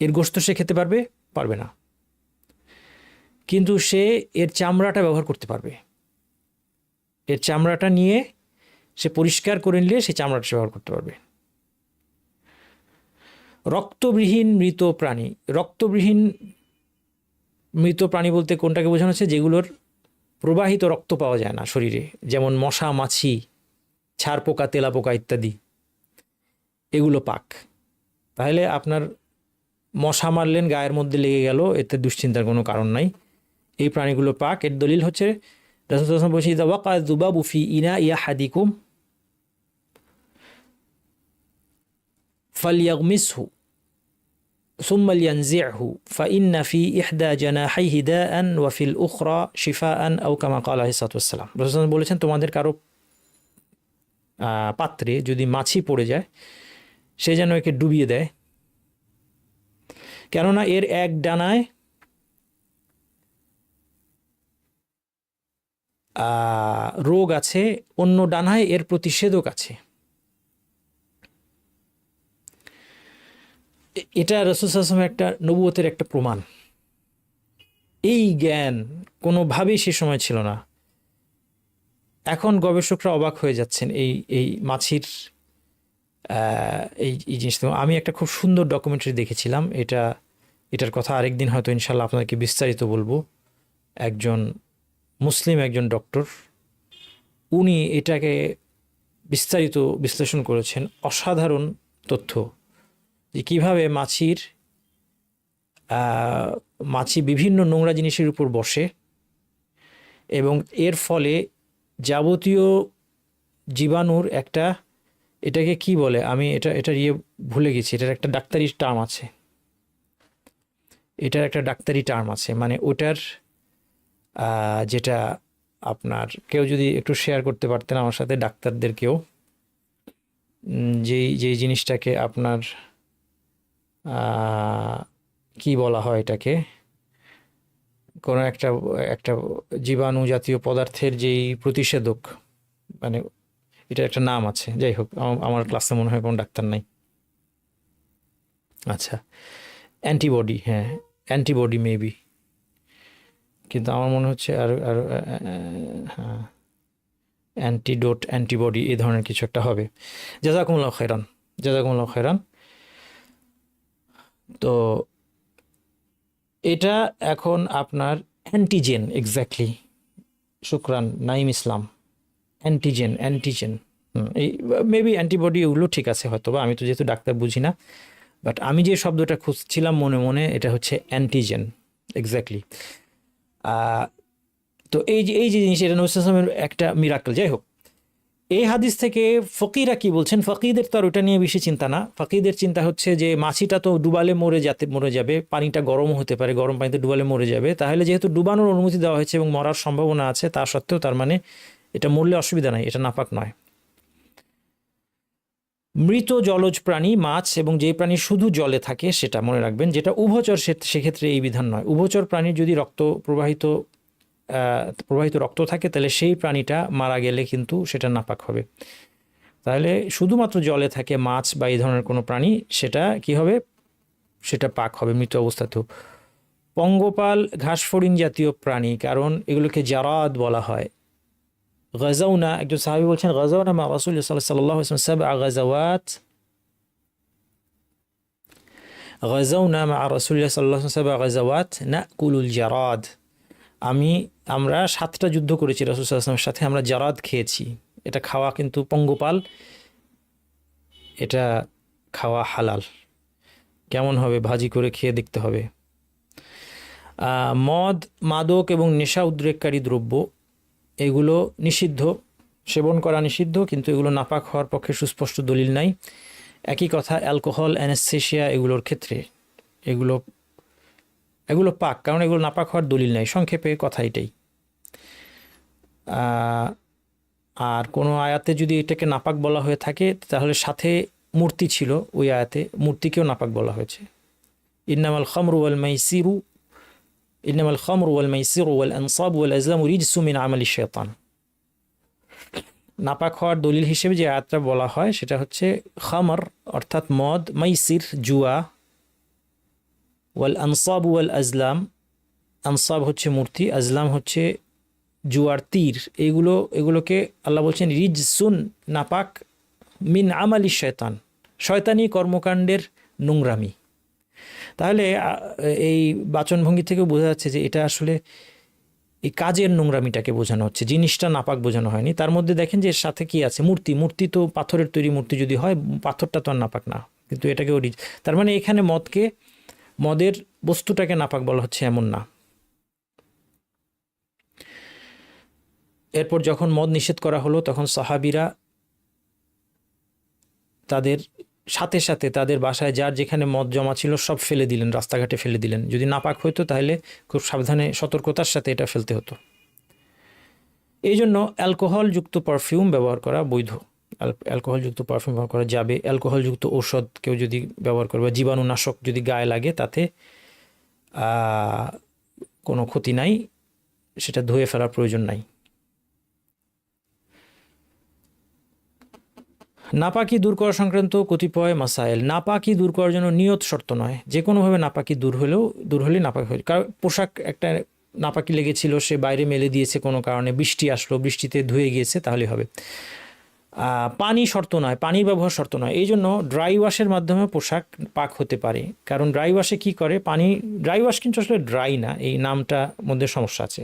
এর গোশত সে খেতে পারবে? পারবে না। কিন্তু সে এর চামড়াটা ব্যবহার করতে পারবে। এর চামড়াটা নিয়ে সে পরিষ্কার করে নিলে সেই চামড়াটা সে ব্যবহার করতে পারবে। রক্তবিহীন মৃত প্রাণী, রক্তবিহীন মৃত প্রাণী বলতে কোনটাকে বোঝানো হচ্ছে? যেগুলোর প্রবাহিত রক্ত পাওয়া যায় না শরীরে, যেমন মশা, মাছি, ছার পোকা, তেলা পোকা ইত্যাদি, এগুলো পাক। তাহলে আপনার মশা মারলেন, গায়ের মধ্যে লেগে গেল, এতে দুশ্চিন্তার কোনো কারণ নাই, এই প্রাণীগুলো পাক। এর দলিল হচ্ছে রাসূল সাল্লাল্লাহু আলাইহি ওয়াসাল্লাম বলেছেন, ইযা ওয়াকা যুবাবু ফি ইনাই আহাদিকুম ফালইয়াগমিসহু সুম্মা লিয়ানজি'হু ফাইন্না ফি ইহদা জানাহিহি দাআন ওয়া ফিল উখরা শিফাআন আও কামা ক্বালা আলাইহিস সালাতু ওয়াস সালাম। রাসূল সাল্লাল্লাহু বলেছেন, তোমাদের কারো পাত্রে যদি মাছি পড়ে যায়, সে যেন একে ডুবিয়ে দেয়, কেননা এর এক ডানায় রোগ আছে, অন্য ডানায় এর প্রতিষেধক আছে। এটা রাসূল সাল্লাল্লাহু আলাইহি ওয়াসাল্লামের একটা নবুয়তের একটা প্রমাণ। এই জ্ঞান কোনোভাবেই সে সময় ছিল না। এখন গবেষকরা অবাক হয়ে যাচ্ছেন এই মাছির এই জিনিস। আমি একটা খুব সুন্দর ডকুমেন্টারি দেখেছিলাম, এটার কথা আরেকদিন হয়তো ইনশাল্লাহ আপনাদেরকে বিস্তারিত বলবো। একজন মুসলিম একজন ডক্টর, উনি এটাকে বিস্তারিত বিশ্লেষণ করেছেন। অসাধারণ তথ্য যে কীভাবে মাছি বিভিন্ন নোংরা জিনিসের উপর বসে এবং এর ফলে যাবতীয় জীবাণুর একটা, এটাকে কি বলে, আমি এটা ভুলে গেছি, এটার একটা ডাক্তারি টার্ম আছে, মানে ওটার যেটা আপনার কেউ যদি একটু শেয়ার করতে পারতেন আমার সাথে, ডাক্তারদেরকেও, যেই জিনিসটাকে আপনার কি বলা হয়, এটাকে কোনো একটা জীবাণু জাতীয় পদার্থের যেই প্রতিষেধক, মানে এটার একটা নাম আছে। যাই হোক, আমার ক্লাসে মনে হয় কোনো ডাক্তার নাই। আচ্ছা, অ্যান্টিবডি, হ্যাঁ অ্যান্টিবডি মেবি, কিন্তু আমার মনে হচ্ছে আর হ্যাঁ অ্যান্টিবডি এই ধরনের কিছু একটা হবে। জাযাকুমুল্লাহু খায়রান। তো এটা এখন আপনার অ্যান্টিজেন, এক্স্যাক্টলি, শুকরান নাইম ইসলাম, অ্যান্টিজেন এই মেবি অ্যান্টিবডি, এগুলো ঠিক আছে হয়তো, বা আমি তো যেহেতু ডাক্তার বুঝি না, বাট আমি যে শব্দটা খুঁজছিলাম মনে মনে, এটা হচ্ছে অ্যান্টিজেন, এক্স্যাক্টলি। তো এই যে জিনিস, এটা নবী সাল্লাল্লাহু আলাইহি ওয়াসাল্লামের একটা মিরাকল। যাই হোক, এই হাদিস থেকে ফকিরা কি বলছেন? ফকিদের তো আর ওটা নিয়ে বেশি চিন্তা না। ফকিদের চিন্তা হচ্ছে যে মাছিটা তো ডুবালে মরে যাবে, পানিটা গরমও হতে পারে, গরম পানিতে ডুবালে মরে যাবে। তাহলে যেহেতু ডুবানোর অনুমতি দেওয়া হয়েছে এবং মরার সম্ভাবনা আছে, তা সত্ত্বেও তার মানে এটা মরলে অসুবিধা নাই, এটা নাপাক নয়। মৃত জলজ প্রাণী, মাছ এবং যে প্রাণী শুধু জলে থাকে, সেটা মনে রাখবেন। যেটা উভচর, সেক্ষেত্রে এই বিধান নয়। উভচর প্রাণীর যদি প্রবাহিত রক্ত থাকে, তাহলে সেই প্রাণীটা মারা গেলে কিন্তু সেটা নাপাক হবে। তাহলে শুধুমাত্র জলে থাকে মাছ বা এই ধরনের কোনো প্রাণী, সেটা কি হবে? সেটা পাক হবে মৃত অবস্থাতেও। পঙ্গপাল, ঘাসফড়িং জাতীয় প্রাণী, কারণ এগুলোকে জারাদ বলা হয়। গাজাউনা, একজন সাহাবী বলছেন, গাজাউনা মা রাসূলিল্লাহ সাল্লাল্লাহু আলাইহি ওয়াসাল্লাম সাবআ গাযাওয়াত, গাজাউনা মা রাসূলিল্লাহ সাল্লাল্লাহু আলাইহি ওয়াসাল্লাম সাবআ গাযাওয়াত নাকুলুল জারাদ। আমরা 7টা যুদ্ধ করেছি রাসূল সাল্লাল্লাহু আলাইহি ওয়াসাল্লামের সাথে, আমরা জারাদ খেয়েছি। এটা খাওয়া কিন্তু পঙ্গপাল, এটা খাওয়া হালাল। কেমন হবে? ভাজি করে খেয়ে দেখতে হবে। মদ, মাদক এবং নেশা উদ্রেককারী দ্রব্য, এগুলো নিষিদ্ধ, সেবন করা নিষিদ্ধ, কিন্তু এগুলো নাপাক হওয়ার পক্ষে সুস্পষ্ট দলিল নাই। একই কথা অ্যালকোহল, অ্যানেস্থেশিয়া, এগুলোর ক্ষেত্রে এগুলো পাক, কারণ এগুলো নাপাক হওয়ার দলিল নাই। সংক্ষেপে কথা এটাই। আর কোনো আয়াতে যদি এটাকে নাপাক বলা হয়ে থাকে, তাহলে সাথে মূর্তি ছিল, ওই আয়াতে মূর্তিকেও নাপাক বলা হয়েছে। ইন্নামাল খামরু ওয়াল মাইসিরু ওয়াল আনসাবু ওয়াল আজলামু রিজসুম মিন আমালিশ শাইতান। নাপাক হওয়ার দলিল হিসেবে যে আয়াতটা বলা হয়, সেটা হচ্ছে খামর অর্থাৎ মদ, মাইসির জুয়া, ওয়াল আনসাব ওয়াল আজলাম, আনসাব হচ্ছে মূর্তি, আজলাম হচ্ছে জুয়ার তীর, এগুলোকে আল্লাহ বলছেন রিজসুন, নাপাক, মিন আমালি শয়তান, শয়তানি কর্মকাণ্ডের নোংরামি। তাহলে এই বাচনভঙ্গি থেকে বোঝা যাচ্ছে যে এটা আসলে এই কাজের নোংরামিটাকে বোঝানো হচ্ছে, জিনিসটা নাপাক বোঝানো হয়নি। তার মধ্যে দেখেন যে এর সাথে কি আছে, মূর্তি তো পাথরের তৈরি মূর্তি যদি হয়, পাথরটা তো আর নাপাক না, কিন্তু এটাকে তার মানে এখানে মদের বস্তুটাকে নাপাক বলা হচ্ছে এমন না। এরপর যখন মদ নিষেধ করা হলো তখন সাহাবীরা তাদের সাথে সাথে তাদের বাসায় যার যেখানে মদ জমা ছিল সব ফেলে দিলেন, রাস্তাঘাটে ফেলে দিলেন। যদি নাপাক হইতো তাহলে খুব সাবধানে সতর্কতার সাথে এটা ফেলতে হতো। এই জন্য অ্যালকোহলযুক্ত পারফিউম ব্যবহার করা বৈধ, অ্যালকোহলযুক্ত পারফিউম ব্যবহার করা যাবে। অ্যালকোহলযুক্ত ঔষধ কেউ যদি ব্যবহার করে বা জীবাণুনাশক যদি গায়ে লাগে তাতে কোনো ক্ষতি নাই, সেটা ধুয়ে ফেলার প্রয়োজন নাই। নাপাকি দূর করা সংক্রান্ত কতিপয় মাসাইল। নাপাকি দূর করার জন্য নিয়ত শর্ত নয়, যে কোনোভাবে নাপাকি দূর হলেই নাপাকি হয়। কারণ পোশাক একটা নাপাকি লেগেছিল, সে বাইরে মেলে দিয়েছে কোনো কারণে, বৃষ্টি আসলো, বৃষ্টিতে ধুয়ে গিয়েছে, তাহলে হবে। পানি শর্ত নয়, পানির ব্যবহার শর্ত নয়। এই জন্য ড্রাই ওয়াশের মাধ্যমে পোশাক পাক হতে পারে। কারণ ড্রাই ওয়াশে কী করে, ড্রাই ওয়াশ কিন্তু আসলে ড্রাই না, এই নামটার মধ্যে সমস্যা আছে।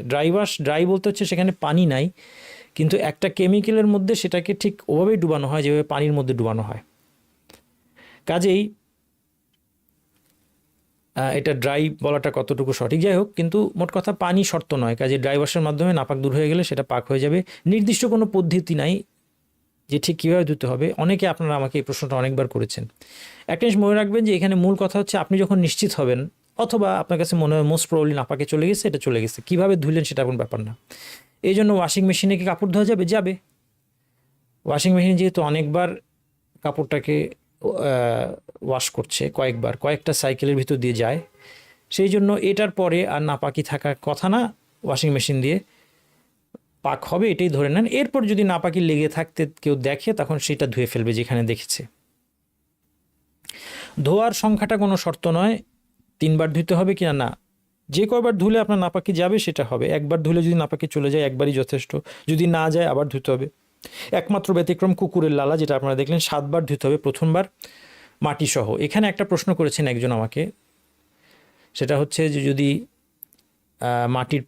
ড্রাই বলতে হচ্ছে সেখানে পানি নাই, কিন্তু একটা কেমিক্যালের মধ্যে সেটাকে ঠিক ওভাবেই ডুবানো হয় যেভাবে পানির মধ্যে ডুবানো হয়। কাজেই এটা ড্রাই বলাটা কতটুকু সঠিক, যাই হোক, কিন্তু মোট কথা পানি শর্ত নয়। কাজে ড্রাই ওয়াশের মাধ্যমে নাপাক দূর হয়ে গেলে সেটা পাক হয়ে যাবে। নির্দিষ্ট কোনো পদ্ধতি নাই যে ঠিক কীভাবে ধুতে হবে। অনেকে আপনারা আমাকে এই প্রশ্নটা অনেকবার করেছেন। একটা জিনিস মনে রাখবেন যে এখানে মূল কথা হচ্ছে আপনি যখন নিশ্চিত হবেন, অথবা আপনার কাছে মনে হয় মোস্ট প্রবলি নাপাকে চলে গেছে, এটা চলে গেছে, কীভাবে ধুলেন সেটা কোনো ব্যাপার না। এই জন্য ওয়াশিং মেশিনে কি কাপড় ধোয়া যাবে? ওয়াশিং মেশিন যেহেতু অনেকবার কাপড়টাকে ওয়াশ করছে, কয়েকটা সাইকেলের ভিতর দিয়ে যায়, সেই জন্য এটার পরে আর নাপাকি থাকার কথা না, ওয়াশিং মেশিন দিয়ে পাক হবে এটাই ধরে নেন। এরপর যদি নাপাকি লেগে থাকতে কেউ দেখে তখন সেটা ধুয়ে ফেলবে যেখানে দেখেছে। ধোয়ার সংখ্যাটা কোনো শর্ত নয়, 3 বার ধুতে হবে কিনা না, যে কয়বার ধুলে আপনার নাপাকি যাবে সেটা হবে। একবার ধুলে যদি নাপাকি চলে যায় একবারই যথেষ্ট, যদি না যায় আবার ধুতে হবে। একমাত্র ব্যতিক্রম কুকুরের লালা, যেটা আপনারা দেখলেন 7 বার ধুতে হবে, প্রথমবার মাটি সহ। এখানে একটা প্রশ্ন করেছেন একজন আমাকে, সেটা হচ্ছে যে মাটির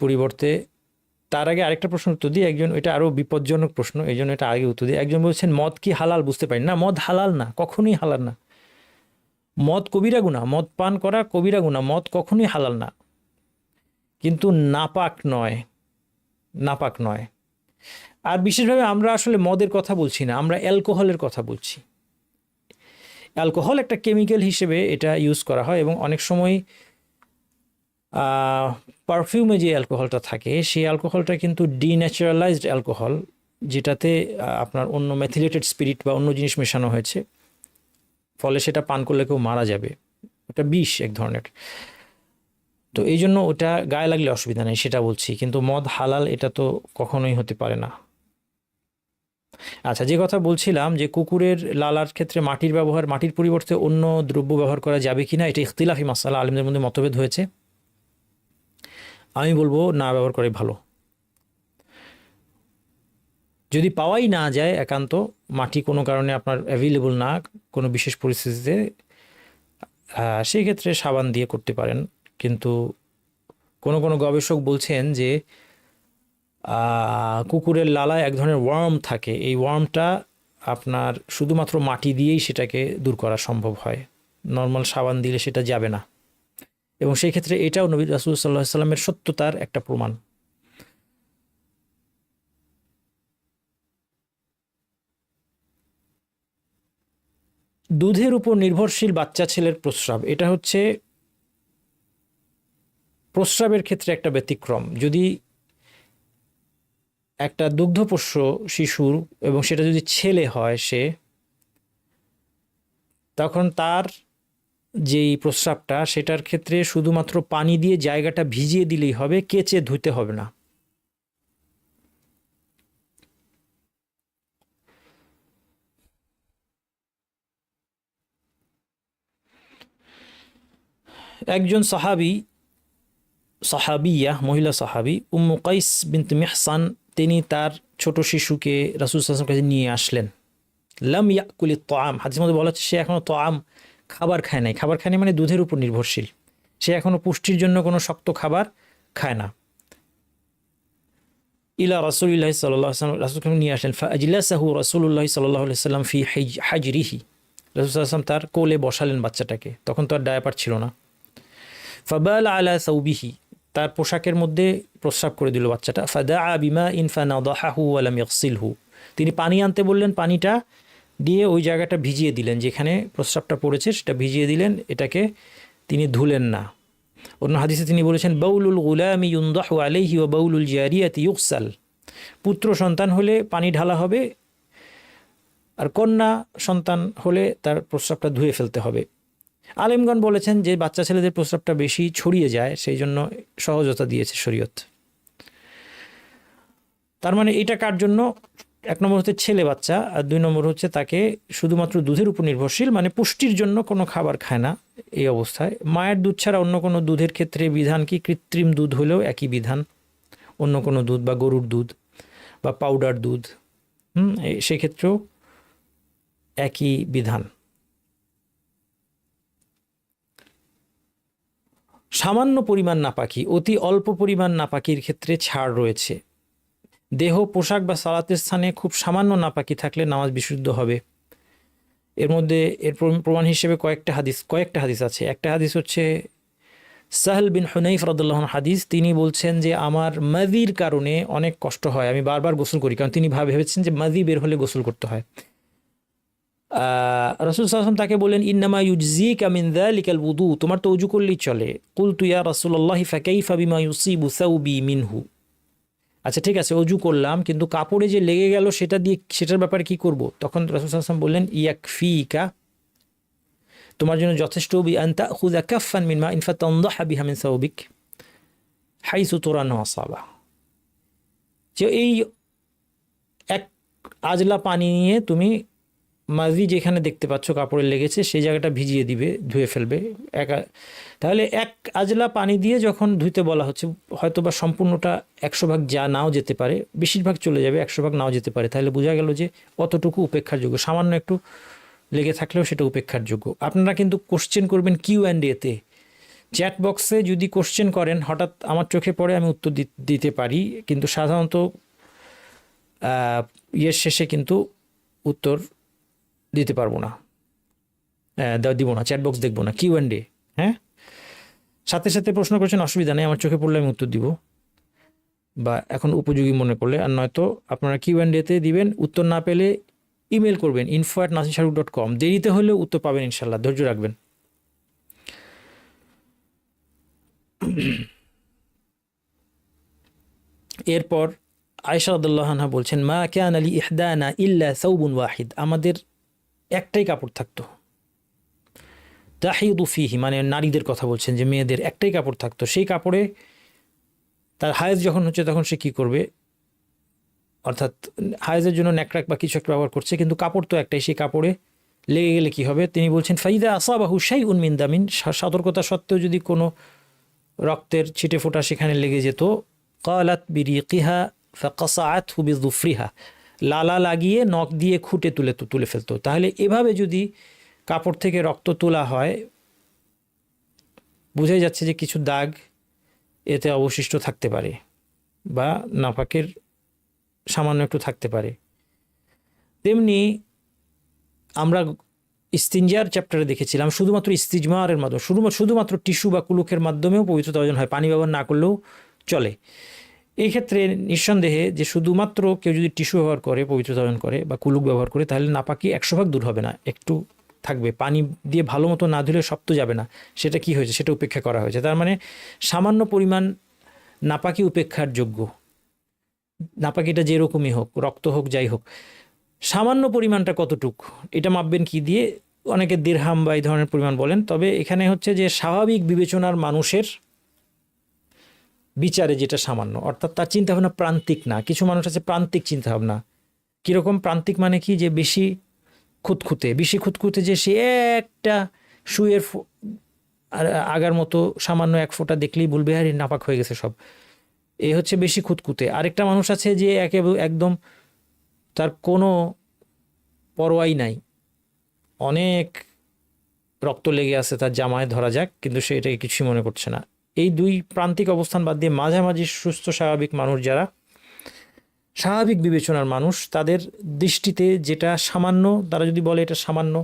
পরিবর্তে তার আগে আরেকটা প্রশ্ন উত্তর দিই। এটা আরও বিপজ্জনক প্রশ্ন, এই জন্য এটা আগে উত্তর দিই। একজন বলছেন মদ কি হালাল, বুঝতে পারি না। মদ হালাল না, কখনোই হালাল না। মদ কবিরা গুনাহ, মদ পান করা কবিরা গুনাহ, মদ কখনোই হালাল না, কিন্তু নাপাক নয়। আর বিশেষভাবে আমরা আসলে মদের কথা বলছি না, আমরা অ্যালকোহলের কথা বলছি। অ্যালকোহল একটা কেমিক্যাল হিসেবে এটা ইউজ করা হয়, এবং অনেক সময় পারফিউমে যে অ্যালকোহলটা থাকে সেই অ্যালকোহলটা কিন্তু ডিন্যাচারালাইজড অ্যালকোহল, যেটাতে আপনার অন্য মেথিলেটেড স্পিরিট বা অন্য জিনিস মেশানো হয়েছে, ফলে সেটা পান করলে কেউ মারা যাবে। ওটা বিষ এক ধরনের। তো এই জন্য ওটা গায়ে লাগলে অসুবিধা নেই সেটা বলছি, কিন্তু মদ হালাল এটা তো কখনোই হতে পারে না। আচ্ছা, যে কথা বলছিলাম যে কুকুরের লালার ক্ষেত্রে মাটির পরিবর্তে অন্য দ্রব্য ব্যবহার করা যাবে কিনা, এটা ইখতিলাফি মাসালা, আলিমদের মধ্যে মতভেদ হয়েছে। আমি বলবো না ব্যবহার করাই ভালো। যদি পাওয়াই না যায়, একান্ত মাটি কোনো কারণে আপনার অ্যাভেলেবল না কোনো বিশেষ পরিস্থিতিতে, সেই ক্ষেত্রে সাবান দিয়ে করতে পারেন। কিন্তু কোনো গবেষক বলছেন যে কুকুরের লালায় এক ধরনের ওয়ার্ম থাকে, এই ওয়ার্মটা আপনার শুধুমাত্র মাটি দিয়েই সেটাকে দূর করা সম্ভব হয়, নর্মাল সাবান দিলে সেটা যাবে না। এবং সেই ক্ষেত্রে এটাও নবী রাসূল সাল্লাল্লাহু আলাইহি সাল্লামের সত্যতার একটা প্রমাণ। দুধের উপর নির্ভরশীল বাচ্চা ছেলের প্রস্রাব, এটা হচ্ছে প্রস্রাবের ক্ষেত্রে একটা ব্যতিক্রম। যদি একটা দুগ্ধপোষ্য শিশুর, এবং সেটা যদি ছেলে হয়, তখন তার যেই প্রস্রাবটা, সেটার ক্ষেত্রে শুধুমাত্র পানি দিয়ে জায়গাটা ভিজিয়ে দিলেই হবে, কেচে ধুতে হবে না। একজন সাহাবিয়া মহিলা সাহাবী উম্মু কাইস বিনত মিহসান, তিনি তার ছোট শিশুকে রাসূল সাল্লাল্লাহু আলাইহি ওয়াসাল্লামের কাছে নিয়ে আসলেন। লাম ইয়াকুলি তাআম, হাদিসের মধ্যে বলা হচ্ছে সে এখনো তাআম খাবার খায় নাই। খাবার খায় নাই মানে দুধের উপর নির্ভরশীল, সে এখনো পুষ্টির জন্য কোনো শক্ত খাবার খায় না। ইলা রাসূলিল্লাহি সাল্লাল্লাহু আলাইহি ওয়াসাল্লাম, রাসূলকে নিয়ে আসলেন। ফাআজলাসাহু রাসূলুল্লাহি সাল্লাল্লাহু আলাইহি ওয়াসাল্লাম ফি হাজরিহি, রাসূল সাল্লাল্লাহু আলাইহি ওয়াসাল্লাম তার কোলে বসালেন বাচ্চাটাকে, তখন তো আর ডায়াপার ছিল না। ফাবালা আলা সাউবিহি, তার পোশাকের মধ্যে প্রস্রাব করে দিল বাচ্চাটা। ফাদাআ বিমাইন ফানাদাহু ওয়া লাম ইয়াগসিলহু, তিনি পানি আনতে বললেন, পানিটা দিয়ে ওই জায়গাটা ভিজিয়ে দিলেন, যেখানে প্রস্রাবটা পড়েছে সেটা ভিজিয়ে দিলেন, এটাকে তিনি ধুলেন না। অন্য হাদিসে তিনি বলেছেন বাউলুল গুলামি ইউনদাহু আলাইহি ওয়া বাউলুল জারিয়াতি ইউগসাল, পুত্র সন্তান হলে পানি ঢালা হবে, আর কন্যা সন্তান হলে তার প্রস্রাবটা ধুয়ে ফেলতে হবে। আলেমগণ বলেছেন যে বাচ্চা ছেলেদের প্রস্রাবটা বেশি ছড়িয়ে যায়, সেই জন্য সহজতা দিয়েছে শরীয়ত। তার মানে এটা কার জন্য? এক নম্বর হচ্ছে ছেলে বাচ্চা, আর দুই নম্বর হচ্ছে তাকে শুধুমাত্র দুধের উপর নির্ভরশীল, মানে পুষ্টির জন্য কোনো খাবার খায় না। এই অবস্থায় মায়ের দুধ ছাড়া অন্য কোনো দুধের ক্ষেত্রে বিধান কি? কৃত্রিম দুধ হলেও একই বিধান, অন্য কোনো দুধ বা গরুর দুধ বা পাউডার দুধ, সেক্ষেত্রেও একই বিধান। সামান্য পরিমাণ নাপাকি, অতি অল্প পরিমাণ নাপাকির ক্ষেত্রে ছাড় রয়েছে। দেহ, পোশাক বা সালাতের স্থানে খুব সামান্য নাপাকি থাকলে নামাজ বিশুদ্ধ হবে। এর মধ্যে এর প্রমাণ হিসেবে কয়েকটা হাদিস আছে। একটা হাদিস হচ্ছে সাহল বিন হুনাইফ রাদিয়াল্লাহু আনহু হাদিস, তিনি বলছেন যে আমার মাযির কারণে অনেক কষ্ট হয়, আমি বারবার গোসল করি, কারণ তিনি ভেবেছেন যে মাযি বের হলে গোসল করতে হয়। রাসূল সাল্লাল্লাহু আলাইহি ওয়াসাল্লাম তাকে বললেন ইন্নামা ইউজজিকা মিন যালিকাল ওযু, তোমার তো ওযু করলেই চলে। কুলতু ইয়া রাসূলুল্লাহ ফাকাইফা বিমা ইউসিবু সাওবি মিনহু, আচ্ছা ঠিক আছে ওযু করলাম, কিন্তু কাপড়ে যে লেগে গেল সেটার ব্যাপারে কি করব? তখন রাসূল সাল্লাল্লাহু আলাইহি ওয়াসাল্লাম বললেন ইয়াকফিকা, তোমার জন্য যথেষ্ট, বি আন তাখুযা কাফফান মিন মাইন ফাতানদাহা বিহা মিন সাওবিক হাইসু তুরান আসাবা, যে এই এক আজলা পানি নিয়ে তুমি মাজি যেখানে দেখতে পাচ্ছ কাপড়ে লেগেছে সেই জায়গাটা ভিজিয়ে দিবে, ধুয়ে ফেলবে। তাহলে এক আজলা পানি দিয়ে যখন ধুইতে বলা হচ্ছে, হয়তো বা সম্পূর্ণটা 100 ভাগ যা নাও যেতে পারে, বেশিরভাগ চলে যাবে, 100 ভাগ নাও যেতে পারে, তাহলে বোঝা গেল যে অতটুকু উপেক্ষার যোগ্য, সামান্য একটু লেগে থাকলেও সেটা উপেক্ষার যোগ্য। আপনারা কিন্তু কোশ্চেন করবেন Q&A-তে, চ্যাট বক্সে যদি কোশ্চেন করেন হঠাৎ আমার চোখে পড়ে, আমি উত্তর দিতে পারি, কিন্তু সাধারণত ইয়ের শেষে কিন্তু উত্তর দিতে পারবো না, দিব না, চ্যাট বক্স দেখবো না, Q&A। হ্যাঁ, সাথে সাথে প্রশ্ন করছেন, অসুবিধা নেই, আমার চোখে পড়লে আমি উত্তর দিব, বা এখন উপযোগী মনে করলে। আর নয়তো আপনারা Q&A-তে দিবেন, উত্তর না পেলে ইমেল করবেন info@nasimsharuq.com, দেরিতে হলেও উত্তর পাবেন ইনশাল্লাহ, ধৈর্য রাখবেন। এরপর আয়েশা রাদিয়াল্লাহু আনহা বলছেন মা কানা লি ইহদানা ইল্লা সাওবুন ওয়াহিদ, আমাদের একটাই কাপড় থাকতো, তাহিদু ফিহি, মানে নারীদের কথা বলছেন, যে মেয়েদের একটাই কাপড় থাকতো, সেই কাপড়ে তার হায়েজ যখন হচ্ছে তখন সে কী করবে, অর্থাৎ হায়েজের জন্য ন্যাকড়া বা কিছু একটা ব্যবহার করছে, কিন্তু কাপড় তো একটাই, সেই কাপড়ে লেগে গেলে কি হবে? তিনি বলছেন ফাইদা আসাবাহু শাইউন মিন দামিন, সতর্কতা সত্ত্বেও যদি কোনো রক্তের ছিটে ফোঁটা সেখানে লেগে যেত, ক্বালাত বিরিকিহা ফাকাসাআতহু বিযুফরিহা, লালা লাগিয়ে নখ দিয়ে খুঁটে তুলে ফেলতো। তাহলে এভাবে যদি কাপড় থেকে রক্ত তোলা হয়, বোঝাই যাচ্ছে যে কিছু দাগ এতে অবশিষ্ট থাকতে পারে, বা নাপাকের সামান্য একটু থাকতে পারে। তেমনি আমরা ইস্তিনজার চ্যাপ্টারে দেখেছিলাম শুধুমাত্র ইস্তিজমারের মাধ্যমে, শুধুমাত্র টিস্যু বা কুলুকের মাধ্যমেও পবিত্রতা অর্জন হয়, পানি ব্যবহার না করলেও চলে। এই ক্ষেত্রে নিঃসন্দেহে যে শুধুমাত্র কেউ যদি টিস্যু ব্যবহার করে, পবিত্রতা অর্জন করে বা কুলুক ব্যবহার করে, তাহলে নাপাকি 100 ভাগ দূর হবে না, একটু থাকবে। পানি দিয়ে ভালো মতো না ধুলে সব তো যাবে না, সেটা কি হয়েছে, সেটা উপেক্ষা করা হয়েছে। তার মানে সামান্য পরিমাণ নাপাকি উপেক্ষার যোগ্য, নাপাকিটা যেরকমই হোক, রক্ত হোক, যাই হোক, সামান্য পরিমাণটা কতটুক, এটা মাপবেন কি দিয়ে? অনেকে দিরহাম বা এই ধরনের পরিমাণ বলেন, তবে এখানে হচ্ছে যে স্বাভাবিক বিবেচনার মানুষের বিচারে যেটা সামান্য, অর্থাৎ তার চিন্তাভাবনা প্রান্তিক না। কিছু মানুষ আছে প্রান্তিক চিন্তাভাবনা। কীরকম প্রান্তিক? মানে কি, যে বেশি খুঁতখুঁতে, যে সে একটা সুইয়ের আর আগার মতো সামান্য এক ফোঁটা দেখলেই বলবে আরে নাপাক হয়ে গেছে সব, এ হচ্ছে বেশি খুঁতখুঁতে। আরেকটা মানুষ আছে যে একদম তার কোনো পরোয়াই নাই, অনেক রক্ত লেগে আছে তার জামায় ধরা যাক, কিন্তু সে এটাকে কিছুই মনে করছে না। এই দুই প্রান্তিক অবস্থান বাদ দিয়ে মাঝামাঝি সুস্থ স্বাভাবিক মানুষ, যারা স্বাভাবিক বিবেচনার মানুষ, তাদের দৃষ্টিতে যেটা সামান্য, তারা যদি বলে এটা সামান্য,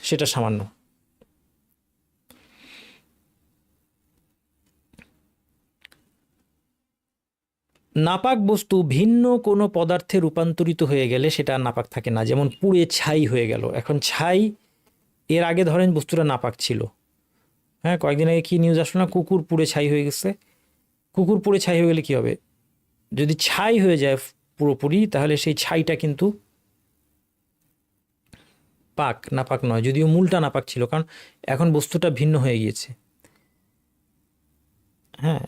সেটা সামান্য। নাপাক বস্তু ভিন্ন কোনো পদার্থে রূপান্তরিত হয়ে গেলে সেটা আর নাপাক থাকে না। যেমন পুড়ে ছাই হয়ে গেল, এখন ছাই, এর আগে ধরেন বস্তুটা নাপাক ছিল, হ্যাঁ, কয়েকদিন আগে কি নিউজ আসলো না, কুকুর পুড়ে ছাই হয়ে গেছে। কুকুর পুড়ে ছাই হয়ে গেলে কি হবে? যদি ছাই হয়ে যায় পুরোপুরি, তাহলে সেই ছাইটা কিন্তু পাক, নাপাক নয়, যদিও মূলটা নাপাক ছিল, কারণ এখন বস্তুটা ভিন্ন হয়ে গিয়েছে। হ্যাঁ,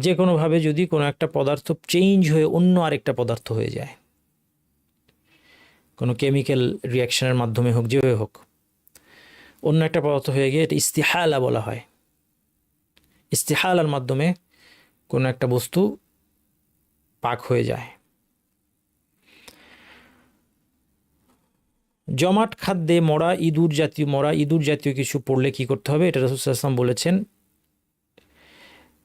যে কোনোভাবে যদি কোনো একটা পদার্থ চেঞ্জ হয়ে অন্য আরেকটা পদার্থ হয়ে যায়, কোনো কেমিক্যাল রিয়াকশনের মাধ্যমে হোক, যেভাবে হোক, অন্য একটা পদার্থ হয়ে গিয়ে এটা ইস্তিহালা বলা হয়। ইস্তিহালার মাধ্যমে কোনো একটা বস্তু পাক হয়ে যায়। জমাট খাদ্যে মরা ইঁদুর জাতীয় কিছু পড়লে কি করতে হবে? এটা রাসূল সাল্লাল্লাহু আলাইহি ওয়াসাল্লাম বলেছেন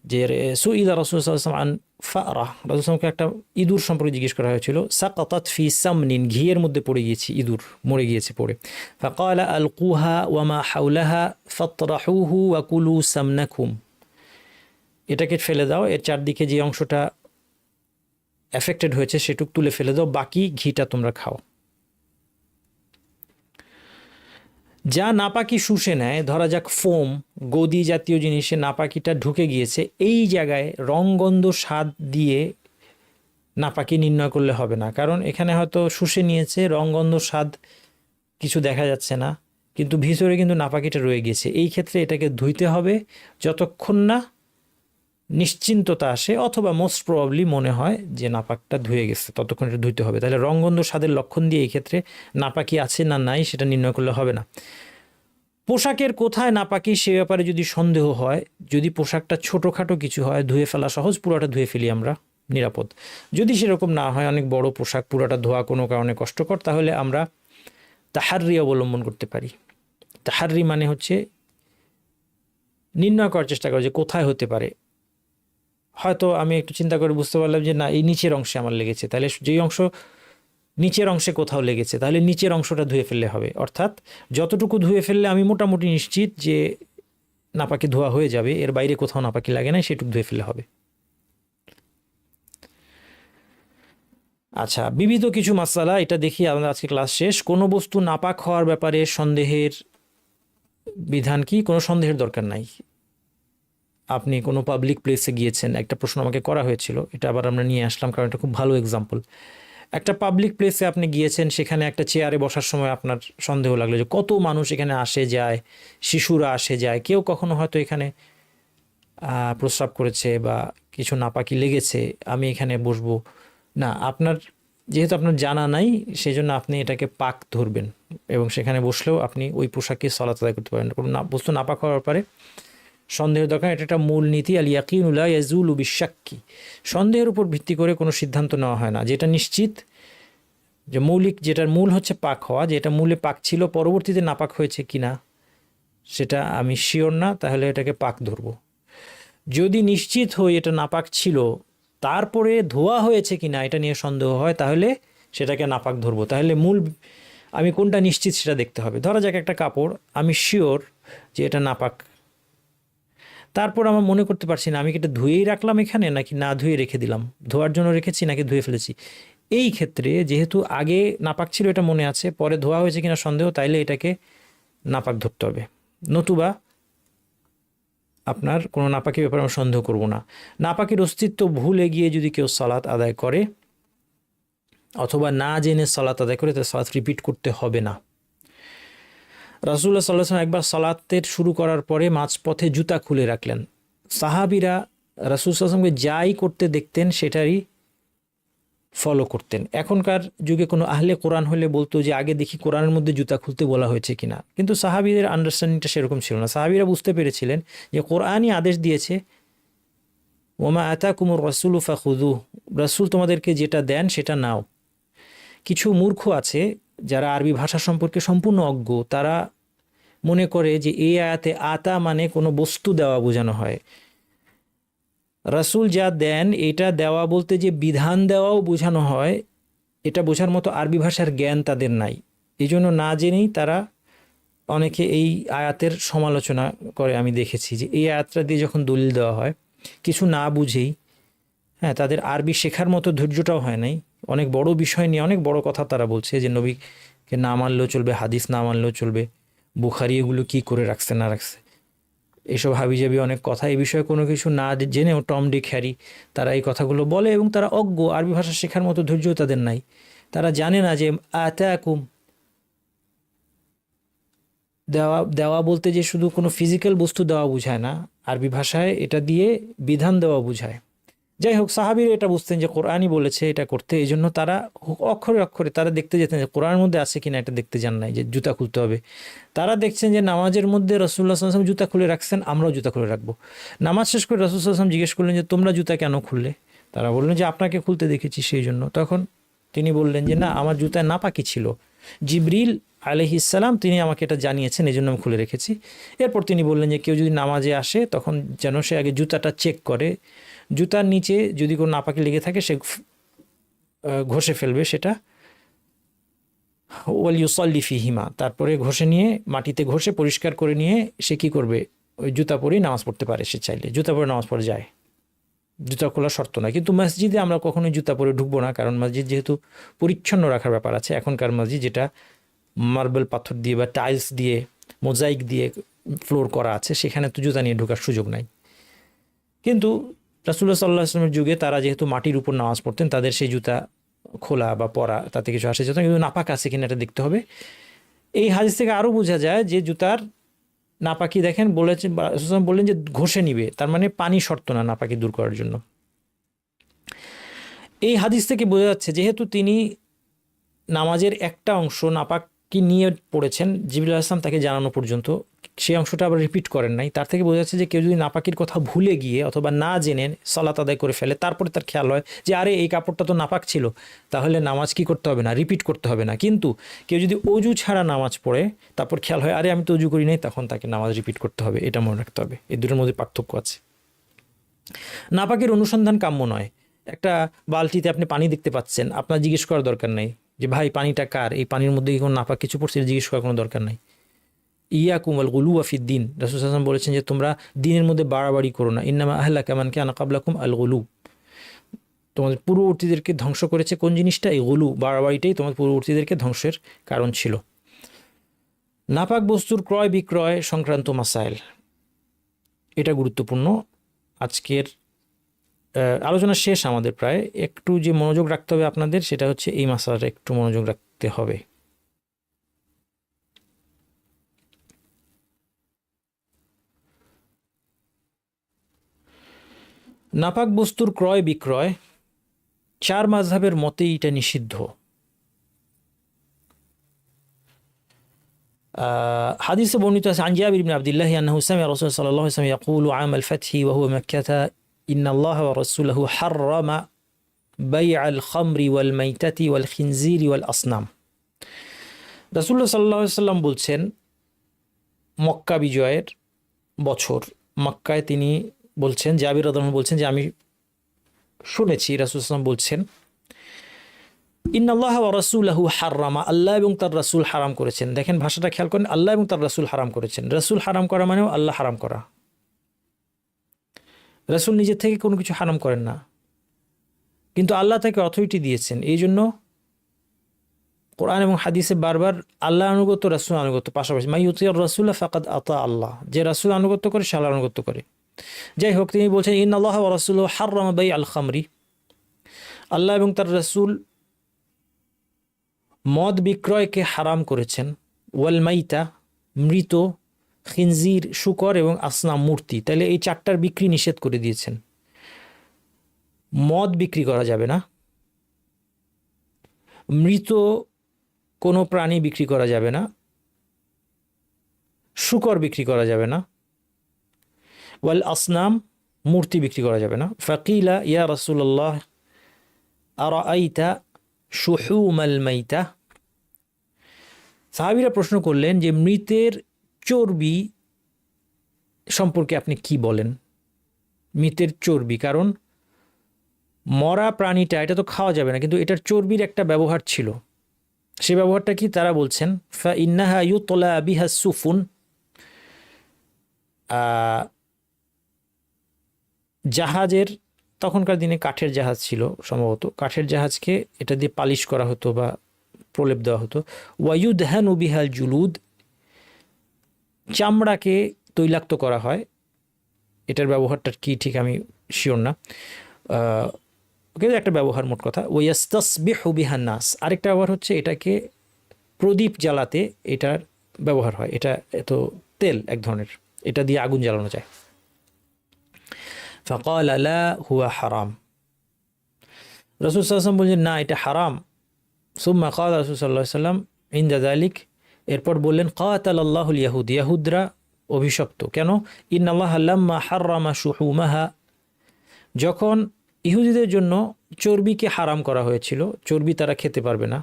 যে সুইলা রাসূল সাল্লাল্লাহু আলাইহি ওয়াসাল্লাম আন ফারা, রাসূল সাল্লাল্লাহু একটা ইঁদুর সম্পর্কে জিজ্ঞেস করা হয়েছিল। সাকাতাত ফি সামনিন, ঘিয়ের মধ্যে পড়ে গিয়েছে, ইঁদুর মরে গিয়েছে পড়ে। ফাকালা আলকুহা ওয়া মা হাওলাহা ফাতরাহুহু ওয়া কুলু সামনাকুম, এটাকে ফেলে দাও, এর চারদিকে যে অংশটা এফেক্টেড হয়েছে সেটুক তুলে ফেলে দাও, বাকি ঘিটা তোমরা খাও। যা নাপাকি শুষে নেয়, ধরা যাক ফোম, গদি জাতীয় জিনিসে নাপাকিটা ঢুকে গিয়েছে, এই জায়গায় রংগন্ধ স্বাদ দিয়ে নাপাকি নির্ণয় করলে হবে না, কারণ এখানে হয়তো শুষে নিয়েছে, রংগন্ধ স্বাদ কিছু দেখা যাচ্ছে না, কিন্তু ভিতরে কিন্তু নাপাকিটা রয়ে গিয়েছে। এই ক্ষেত্রে এটাকে ধুইতে হবে যতক্ষণ না নিশ্চিন্ততা আসে, অথবা মোস্ট প্রবাবলি মনে হয় যে নাপাকটা ধুয়ে গেছে, ততক্ষণ এটা ধুইতে হবে। তাহলে রংগন্ধ স্বাদের লক্ষণ দিয়ে এই ক্ষেত্রে নাপাকি আছে না নাই সেটা নির্ণয় করলে হবে না। পোশাকের কোথায় নাপাকি সে ব্যাপারে যদি সন্দেহ হয়, যদি পোশাকটা ছোটোখাটো কিছু হয়, ধুয়ে ফেলা সহজ, পুরোটা ধুয়ে ফেলি আমরা, নিরাপদ। যদি সেরকম না হয়, অনেক বড় পোশাক, পুরোটা ধোয়া কোনো কারণে কষ্টকর, তাহলে আমরা তাহাররি অবলম্বন করতে পারি। তাহাররি মানে হচ্ছে নির্ণয় করার চেষ্টা করা যে কোথায় হতে পারে। হয়তো আমি একটু চিন্তা করে বুঝতে পারলাম যে না, এই নিচের অংশে আমার লেগেছে, তাহলে যেই অংশ নিচের অংশে কোথাও লেগেছে, তাহলে নিচের অংশটা ধুয়ে ফেললে হবে। অর্থাৎ যতটুকু ধুয়ে ফেললে আমি মোটামুটি নিশ্চিত যে নাপাকি ধোয়া হয়ে যাবে, এর বাইরে কোথাও নাপাকি লাগে না, সেটুকু ধুয়ে ফেললে হবে। আচ্ছা, বিবিধ কিছু মাসালা, এটা দেখি আমাদের আজকে ক্লাস শেষ। কোনো বস্তু নাপাক হওয়ার ব্যাপারে সন্দেহের বিধান কি? কোনো সন্দেহের দরকার নাই। আপনি কোনো পাবলিক প্লেসে গিয়েছেন, একটা প্রশ্ন আমাকে করা হয়েছিল, এটা আবার আমরা নিয়ে আসলাম কারণ এটা খুব ভালো এক্সাম্পল। একটা পাবলিক প্লেসে আপনি গিয়েছেন, সেখানে একটা চেয়ারে বসার সময় আপনার সন্দেহ লাগলো যে কত মানুষ এখানে আসে যায়, শিশুরা আসে যায়, কেউ কখনো হয়তো এখানে প্রস্রাব করেছে বা কিছু নাপাকি লেগেছে, আমি এখানে বসবো না। আপনার যেহেতু আপনার জানা নাই, সেই জন্য আপনি এটাকে পাক ধরবেন এবং সেখানে বসলেও আপনি ওই পোশাকে সালাত আদায় করতে পারেন। কোনো বস্তু নাপাক হওয়ার ব্যাপারে সন্দেহের দরকার, এটা একটা মূল নীতি। আল ইয়াকিনু লা ইয়াজুলু বিশাক্কি, সন্দেহের উপর ভিত্তি করে কোনো সিদ্ধান্ত নেওয়া হয় না। যেটা নিশ্চিত, যে মৌলিক, যেটার মূল হচ্ছে পাক হওয়া, যেটা মূলে পাক ছিল পরবর্তীতে নাপাক হয়েছে কিনা সেটা আমি শিওর না, তাহলে এটাকে পাক ধরবো। যদি নিশ্চিত হই এটা নাপাক ছিল, তারপরে ধোয়া হয়েছে কিনা এটা নিয়ে সন্দেহ হয়, তাহলে সেটাকে নাপাক ধরবো। তাহলে মূল আমি কোনটা নিশ্চিত সেটা দেখতে হবে। ধরা যাক একটা কাপড়, আমি শিওর যে এটা নাপাক, তারপর আমার মনে করতে পারছি না আমি কি এটা ধুয়েই রাখলাম এখানে নাকি না ধুয়ে রেখে দিলাম, ধোয়ার জন্য রেখেছি নাকি ধুয়ে ফেলেছি। এই ক্ষেত্রে যেহেতু আগে নাপাক ছিল এটা মনে আছে, পরে ধোয়া হয়েছে কিনা সন্দেহ, তাইলে এটাকে নাপাক ধরতে হবে। নতুবা আপনার কোনো নাপাকির ব্যাপারে আমরা সন্দেহ করব না। নাপাকির অস্তিত্ব ভুলে গিয়ে যদি কেউ সালাত আদায় করে অথবা না জেনে সালাত আদায় করে, তার সালাত রিপিট করতে হবে না। রাসূলুল্লাহ সাল্লাল্লাহু আলাইহি ওয়াসাল্লাম একবার সালাতের শুরু করার পরে মাঝপথে জুতা খুলে রাখলেন। সাহাবীরা রাসূল সাল্লাল্লাহু আলাইহি ওয়াসাল্লামকে যাই করতে দেখতেন সেটারই ফলো করতেন। এখনকার যুগে কোনো আহলে কোরআন হলে বলতো যে আগে দেখি কোরআনের মধ্যে জুতা খুলতে বলা হয়েছে কিনা, কিন্তু সাহাবীদের আন্ডারস্ট্যান্ডিংটা সেরকম ছিল না। সাহাবীরা বুঝতে পেরেছিলেন যে কোরআনই আদেশ দিয়েছে, ওমা আতাকুমুর রাসূলু ফাখুযুহ, রাসূল তোমাদেরকে যেটা দেন সেটা নাও। কিছু মূর্খ আছে যারা আরবি ভাষা সম্পর্কে সম্পূর্ণ অজ্ঞ, তারা মনে করে যে এই আয়াতে আতা মানে কোনো বস্তু দেওয়া বোঝানো হয়। রাসূল যা দেন এটা দেওয়া বলতে যে বিধান দেওয়াও বোঝানো হয়, এটা বোঝার মতো আরবি ভাষার জ্ঞান তাদের নাই। এই জন্য না জেনেই তারা অনেকে এই আয়াতের সমালোচনা করে। আমি দেখেছি যে এই আয়াতটা দিয়ে যখন দলিল দেওয়া হয় কিছু না বুঝেই, হ্যাঁ, তাদের আরবি শেখার মতো ধৈর্যটাও হয় নাই, অনেক বড় বিষয় নিয়ে অনেক বড় কথা তারা বলছে যে নবীকে না মানলেও চলবে, হাদিস না মানলেও চলবে, বুখারি এগুলো কী করে রাখছে না রাখছে, এসব হাবিজাবি অনেক কথা। এই বিষয়ে কোনো কিছু না জেনেও টম ডিক হ্যারি তারা এই কথাগুলো বলে, এবং তারা অজ্ঞ, আরবি ভাষা শেখার মতো ধৈর্য তাদের নাই। তারা জানে না যে আতাকুম দেওয়া দেওয়া বলতে যে শুধু কোনো ফিজিক্যাল বস্তু দেওয়া বোঝায় না, আরবি ভাষায় এটা দিয়ে বিধান দেওয়া বোঝায়। যাই হোক, সাহাবীরা এটা বুঝতেন যে কোরআনই বলেছে এটা করতে, এই জন্য তারা অক্ষরে অক্ষরে তারা দেখতে যেতেন যে কোরআনের মধ্যে আছে কিনা, এটা দেখতে যান নাই যে জুতা খুলতে হবে। তারা দেখছেন যে নামাজের মধ্যে রাসূলুল্লাহ সাল্লাল্লাহু আলাইহি ওয়াসাল্লাম জুতা খুলে রাখছেন, আমরাও জুতা খুলে রাখবো। নামাজ শেষ করে রাসূল সাল্লাল্লাহু আলাইহি ওয়াসাল্লাম জিজ্ঞেস করলেন যে তোমরা জুতা কেন খুললে? তারা বললেন যে আপনাকে খুলতে দেখেছি সেই জন্য। তখন তিনি বললেন যে না, আমার জুতায় নাপাকি ছিল, জিবরিল আলাইহিস সালাম তিনি আমাকে এটা জানিয়েছেন, এই জন্য আমি খুলে রেখেছি। এরপর তিনি বললেন যে কেউ যদি নামাজে আসে তখন যেন সে আগে জুতাটা চেক করে, জুতার নিচে যদি কোনো নাপাকি লেগে থাকে সে ঘষে ফেলবে সেটা, ওয়াল ইউসাল্লি ফিহিমা, তারপরে ঘষে নিয়ে মাটিতে ঘষে পরিষ্কার করে নিয়ে সে কী করবে, ওই জুতা পরেই নামাজ পড়তে পারে। সে চাইলে জুতা পরে নামাজ পড়ে যায়, জুতা খোলা শর্ত নয়। কিন্তু মসজিদে আমরা কখনোই জুতা পরে ঢুকবো না, কারণ মসজিদ যেহেতু পরিচ্ছন্ন রাখার ব্যাপার আছে। এখনকার মসজিদ যেটা মার্বেল পাথর দিয়ে বা টাইলস দিয়ে মোজাইক দিয়ে ফ্লোর করা আছে, সেখানে তো জুতা নিয়ে ঢোকার সুযোগ নাই। কিন্তু রাসূলুল্লাহ সাল্লাল্লাহু আলাইহি ওয়াসাল্লামের যুগে তারা যেহেতু মাটির উপর নামাজ পড়তেন, তাদের সেই জুতা খোলা বা পরা তাতে কিছু আসে যেত না, কিন্তু নাপাক আছে কিনা এটা দেখতে হবে। এই হাদিস থেকে আরও বোঝা যায় যে জুতার নাপাকি, দেখেন বলেছেন, রাসূলুল্লাহ সাল্লাল্লাহু আলাইহি ওয়াসাল্লাম বললেন যে ঘষে নিবে, তার মানে পানি শর্ত না নাপাকি দূর করার জন্য। এই হাদিস থেকে বোঝা যাচ্ছে যেহেতু তিনি নামাজের একটা অংশ নাপাকি নিয়ে পড়েছেন, জিবরিল আলাইহিস সালাম তাকে জানানো পর্যন্ত সেই অংশটা আবার রিপিট করেন নাই, তার থেকে বোঝা যাচ্ছে যে কেউ যদি নাপাকির কথা ভুলে গিয়ে অথবা না জেনে সালাত আদায় করে ফেলে, তারপরে তার খেয়াল হয় যে আরে এই কাপড়টা তো নাপাক ছিল, তাহলে নামাজ কি করতে হবে না, রিপিট করতে হবে না। কিন্তু কেউ যদি অজু ছাড়া নামাজ পড়ে তারপর খেয়াল হয় আরে আমি তো অজু করি নাই, তখন তাকে নামাজ রিপিট করতে হবে। এটা মনে রাখতে হবে, এই দুটোর মধ্যে পার্থক্য আছে। নাপাকের অনুসন্ধান কাম্য নয়। একটা বালতিতে আপনি পানি দেখতে পাচ্ছেন, আপনার জিজ্ঞেস করার দরকার নেই যে ভাই পানিটা কার, এই পানির মধ্যে কি কোনো নাপাক কিছু পড়ছে, জিজ্ঞেস করার কোনো দরকার নাই। ইয়াকুম আল গুলুওয়া ফিদ্দিন, রাসূল সাল্লাল্লাহু আলাইহি ওয়াসাল্লাম বলেছেন যে তোমরা দিনের মধ্যে বাড়াবাড়ি করো না। ইন্নামা আহলাকা মান কানা ক্বাবলাকুম আল গুলু, তোমাদের পূর্ববর্তীদেরকে ধ্বংস করেছে কোন জিনিসটা, এই গুলু, বাড়াবাড়িটাই তোমাদের পূর্ববর্তীদেরকে ধ্বংসের কারণ ছিল। নাপাক বস্তুর ক্রয় বিক্রয় সংক্রান্ত মাসাইল, এটা গুরুত্বপূর্ণ। আজকের আলোচনা শেষ আমাদের প্রায়, একটু যে মনোযোগ রাখতে হবে আপনাদের সেটা হচ্ছে এই মাসালাটা একটু মনোযোগ রাখতে হবে। নাপাক বস্তুর ক্রয় বিক্রয় চার মাযহাবের মতেই এটা নিষিদ্ধ। হাদিসে বর্ণিত আছে আন জাবির ইবনে আব্দুল্লাহ আন্নাহু সামি'a রাসূলুল্লাহ সাল্লাল্লাহু আলাইহি ওয়াসাল্লাম ইয়াকুলু আম আল-ফাথহি ওয়া হুয়া মাক্কাহ ইন্নাল্লাহা ওয়া রাসূলুহু হাররামা বাই'আল খামরি ওয়াল মাইতাতি ওয়াল খিনজিরি ওয়াল আসনাম। রাসূলুল্লাহ সাল্লাল্লাহু আলাইহি ওয়াসাল্লাম বলছেন, মক্কা বিজয়ের বছর মক্কায় তিনি বলছেন, জাবির রাদিয়াল্লাহু আনহু বলছেন যে আমি শুনেছি রাসূল সাল্লাল্লাহু আলাইহি ওয়াসাল্লাম বলছেন, ইন্নাল্লাহা ওয়া রাসূলুহু হাররামা, আল্লাহ এবং তার রাসূল হারাম করেছেন। দেখেন ভাষাটা খেয়াল করেন, আল্লাহ এবং তার রাসূল হারাম করেছেন। রাসূল হারাম করা মানেও আল্লাহ হারাম করা। রাসূল নিজের থেকে কোনো কিছু হারাম করেন না, কিন্তু আল্লাহ তাকে অথরিটি দিয়েছেন। এই জন্য কোরআন এবং হাদিসে বারবার আল্লাহ আনুগত্য রাসূল আনুগত্য পাশাপাশি, মাই ইউতির রাসূলা ফাকাদ আতা আল্লাহ, যে রাসূল আনুগত্য করে সে আল্লাহ আনুগত্য করে। যাই হোক, তিনি বলছেন ইন্নাল্লাহা ওয়া রাসূলুহু হাররামা বাই'আল খামরি, আল্লাহ এবং তার রাসূল মদ বিক্রয়কে হারাম করেছেন। ওয়াল মাইতা, মৃত, খিনজির শূকর এবং আসনাম মূর্তি, তাহলে এই চারটার বিক্রি নিষেধ করে দিয়েছেন। মদ বিক্রি করা যাবে না, মৃত কোনো প্রাণী বিক্রি করা যাবে না, শূকর বিক্রি করা যাবে না, ওয়াল আসনাম মূর্তি বিক্রি করা যাবে না। ফাকিলা ইয়া রাসূলুল্লাহ আরাআইতা শুহুমাল মাইতা, সাহাবীরা প্রশ্ন করলেন যে মৃতের চর্বি সম্পর্কে আপনি কি বলেন? মৃতের চর্বি, কারণ মরা প্রাণীটা এটা তো খাওয়া যাবে না, কিন্তু এটার চর্বির একটা ব্যবহার ছিল। সে ব্যবহারটা কি? তারা বলছেন ফা ইন্নাহা ইউতলা বিহা সুফুন, জাহাজের, তখনকার দিনে কাঠের জাহাজ ছিল সম্ভবত, কাঠের জাহাজকে এটা দিয়ে পালিশ করা হতো বা প্রলেপ দেওয়া হতো। ওয়ায়ুদহানু বিহাল জুলুদ, চামড়াকে তৈলাক্ত করা হয়। এটার ব্যবহারটা কি ঠিক আমি শিওর না, ওকে একটা ব্যবহার মোট কথা। ওয়াস্তাসবিহু বিহান নাস, আরেকটা ব্যবহার হচ্ছে এটাকে প্রদীপ জ্বালাতে এটার ব্যবহার হয়। এটা এত তেল এক ধরনের, এটা দিয়ে আগুন জ্বালানো যায়। ফাকালা লা হুয়া হারাম, রাসূল সাল্লাল্লাহু আলাইহি ওয়াসাল্লাম বললেন না এটা হারাম। সুম্মা ক্বালা রাসূল সাল্লাল্লাহু আলাইহি ওয়াসাল্লাম ইনদা যালিক, এরপর বললেন কাতালাল্লাহুল ইয়াহুদ, ইয়াহুদরা অভিশপ্ত। কেন? ইন্নাল্লাহা লাম্মা হাররামা শুহুমাহা, যখন ইহুদিদের জন্য চর্বিকে হারাম করা হয়েছিল, চর্বি তারা খেতে পারবে না,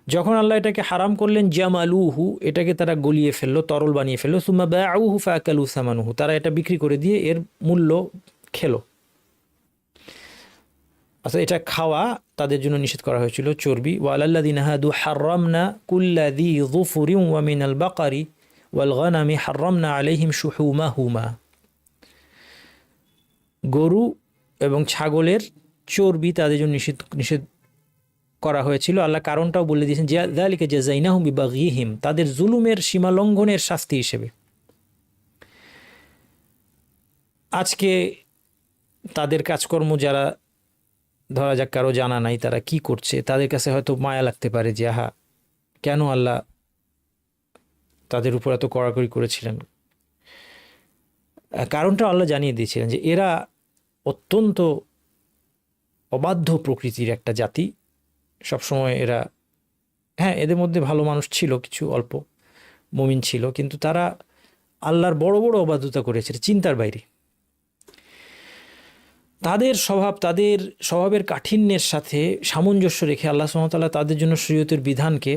যখন আল্লাহ এটাকে হারাম করলেন, জামালুহু, এটাকে তারা গলিয়ে ফেললো, তরল বানিয়ে ফেললো। সুম্মা বাউহু ফাআকালু সামানুহু, তারা এটা বিক্রি করে দিয়ে এর মূল্য খেলো। আচ্ছা, এটা খাওয়া তাদের জন্য নিষেধ করা হয়েছিল চর্বি। ওয়ালাল্লাযিনা হাদু হাররামনা কুল্লা যী যুফুরিন ওয়া মিনাল বাকারি ওয়াল গানামি হাররামনা আলাইহিম শুহুমাহুমা, গরু এবং ছাগলের চর্বি তাদের জন্য নিষেধ করা হয়েছিল। আল্লাহ কারণটাও বলে দিয়েছেন, যালিকা জাযাইনাহুম বিবাগীহিম, তাদের জুলুমের সীমালঙ্ঘনের শাস্তি হিসেবে। আজকে তাদের কাজকর্ম যারা, ধরা যাক কারো জানা নাই তারা কি করছে, তাদের কাছে হয়তো মায়া লাগতে পারে যে আহা, কেন আল্লাহ তাদের উপর এত কড়াকড়ি করেছিলেন। কারণটা আল্লাহ জানিয়ে দিয়েছিলেন যে এরা অত্যন্ত অবাধ্য প্রকৃতির একটা জাতি। সবসময় এরা, হ্যাঁ এদের মধ্যে ভালো মানুষ ছিল, কিছু অল্প মুমিন ছিল, কিন্তু তারা আল্লাহর বড় বড় অবাধ্যতা করেছে চিন্তার বাইরে। তাদের স্বভাবের কাঠিন্যের সাথে সামঞ্জস্য রেখে আল্লাহ সুবহানাহু ওয়া তাআলা তাদের জন্য শরীয়তের বিধানকে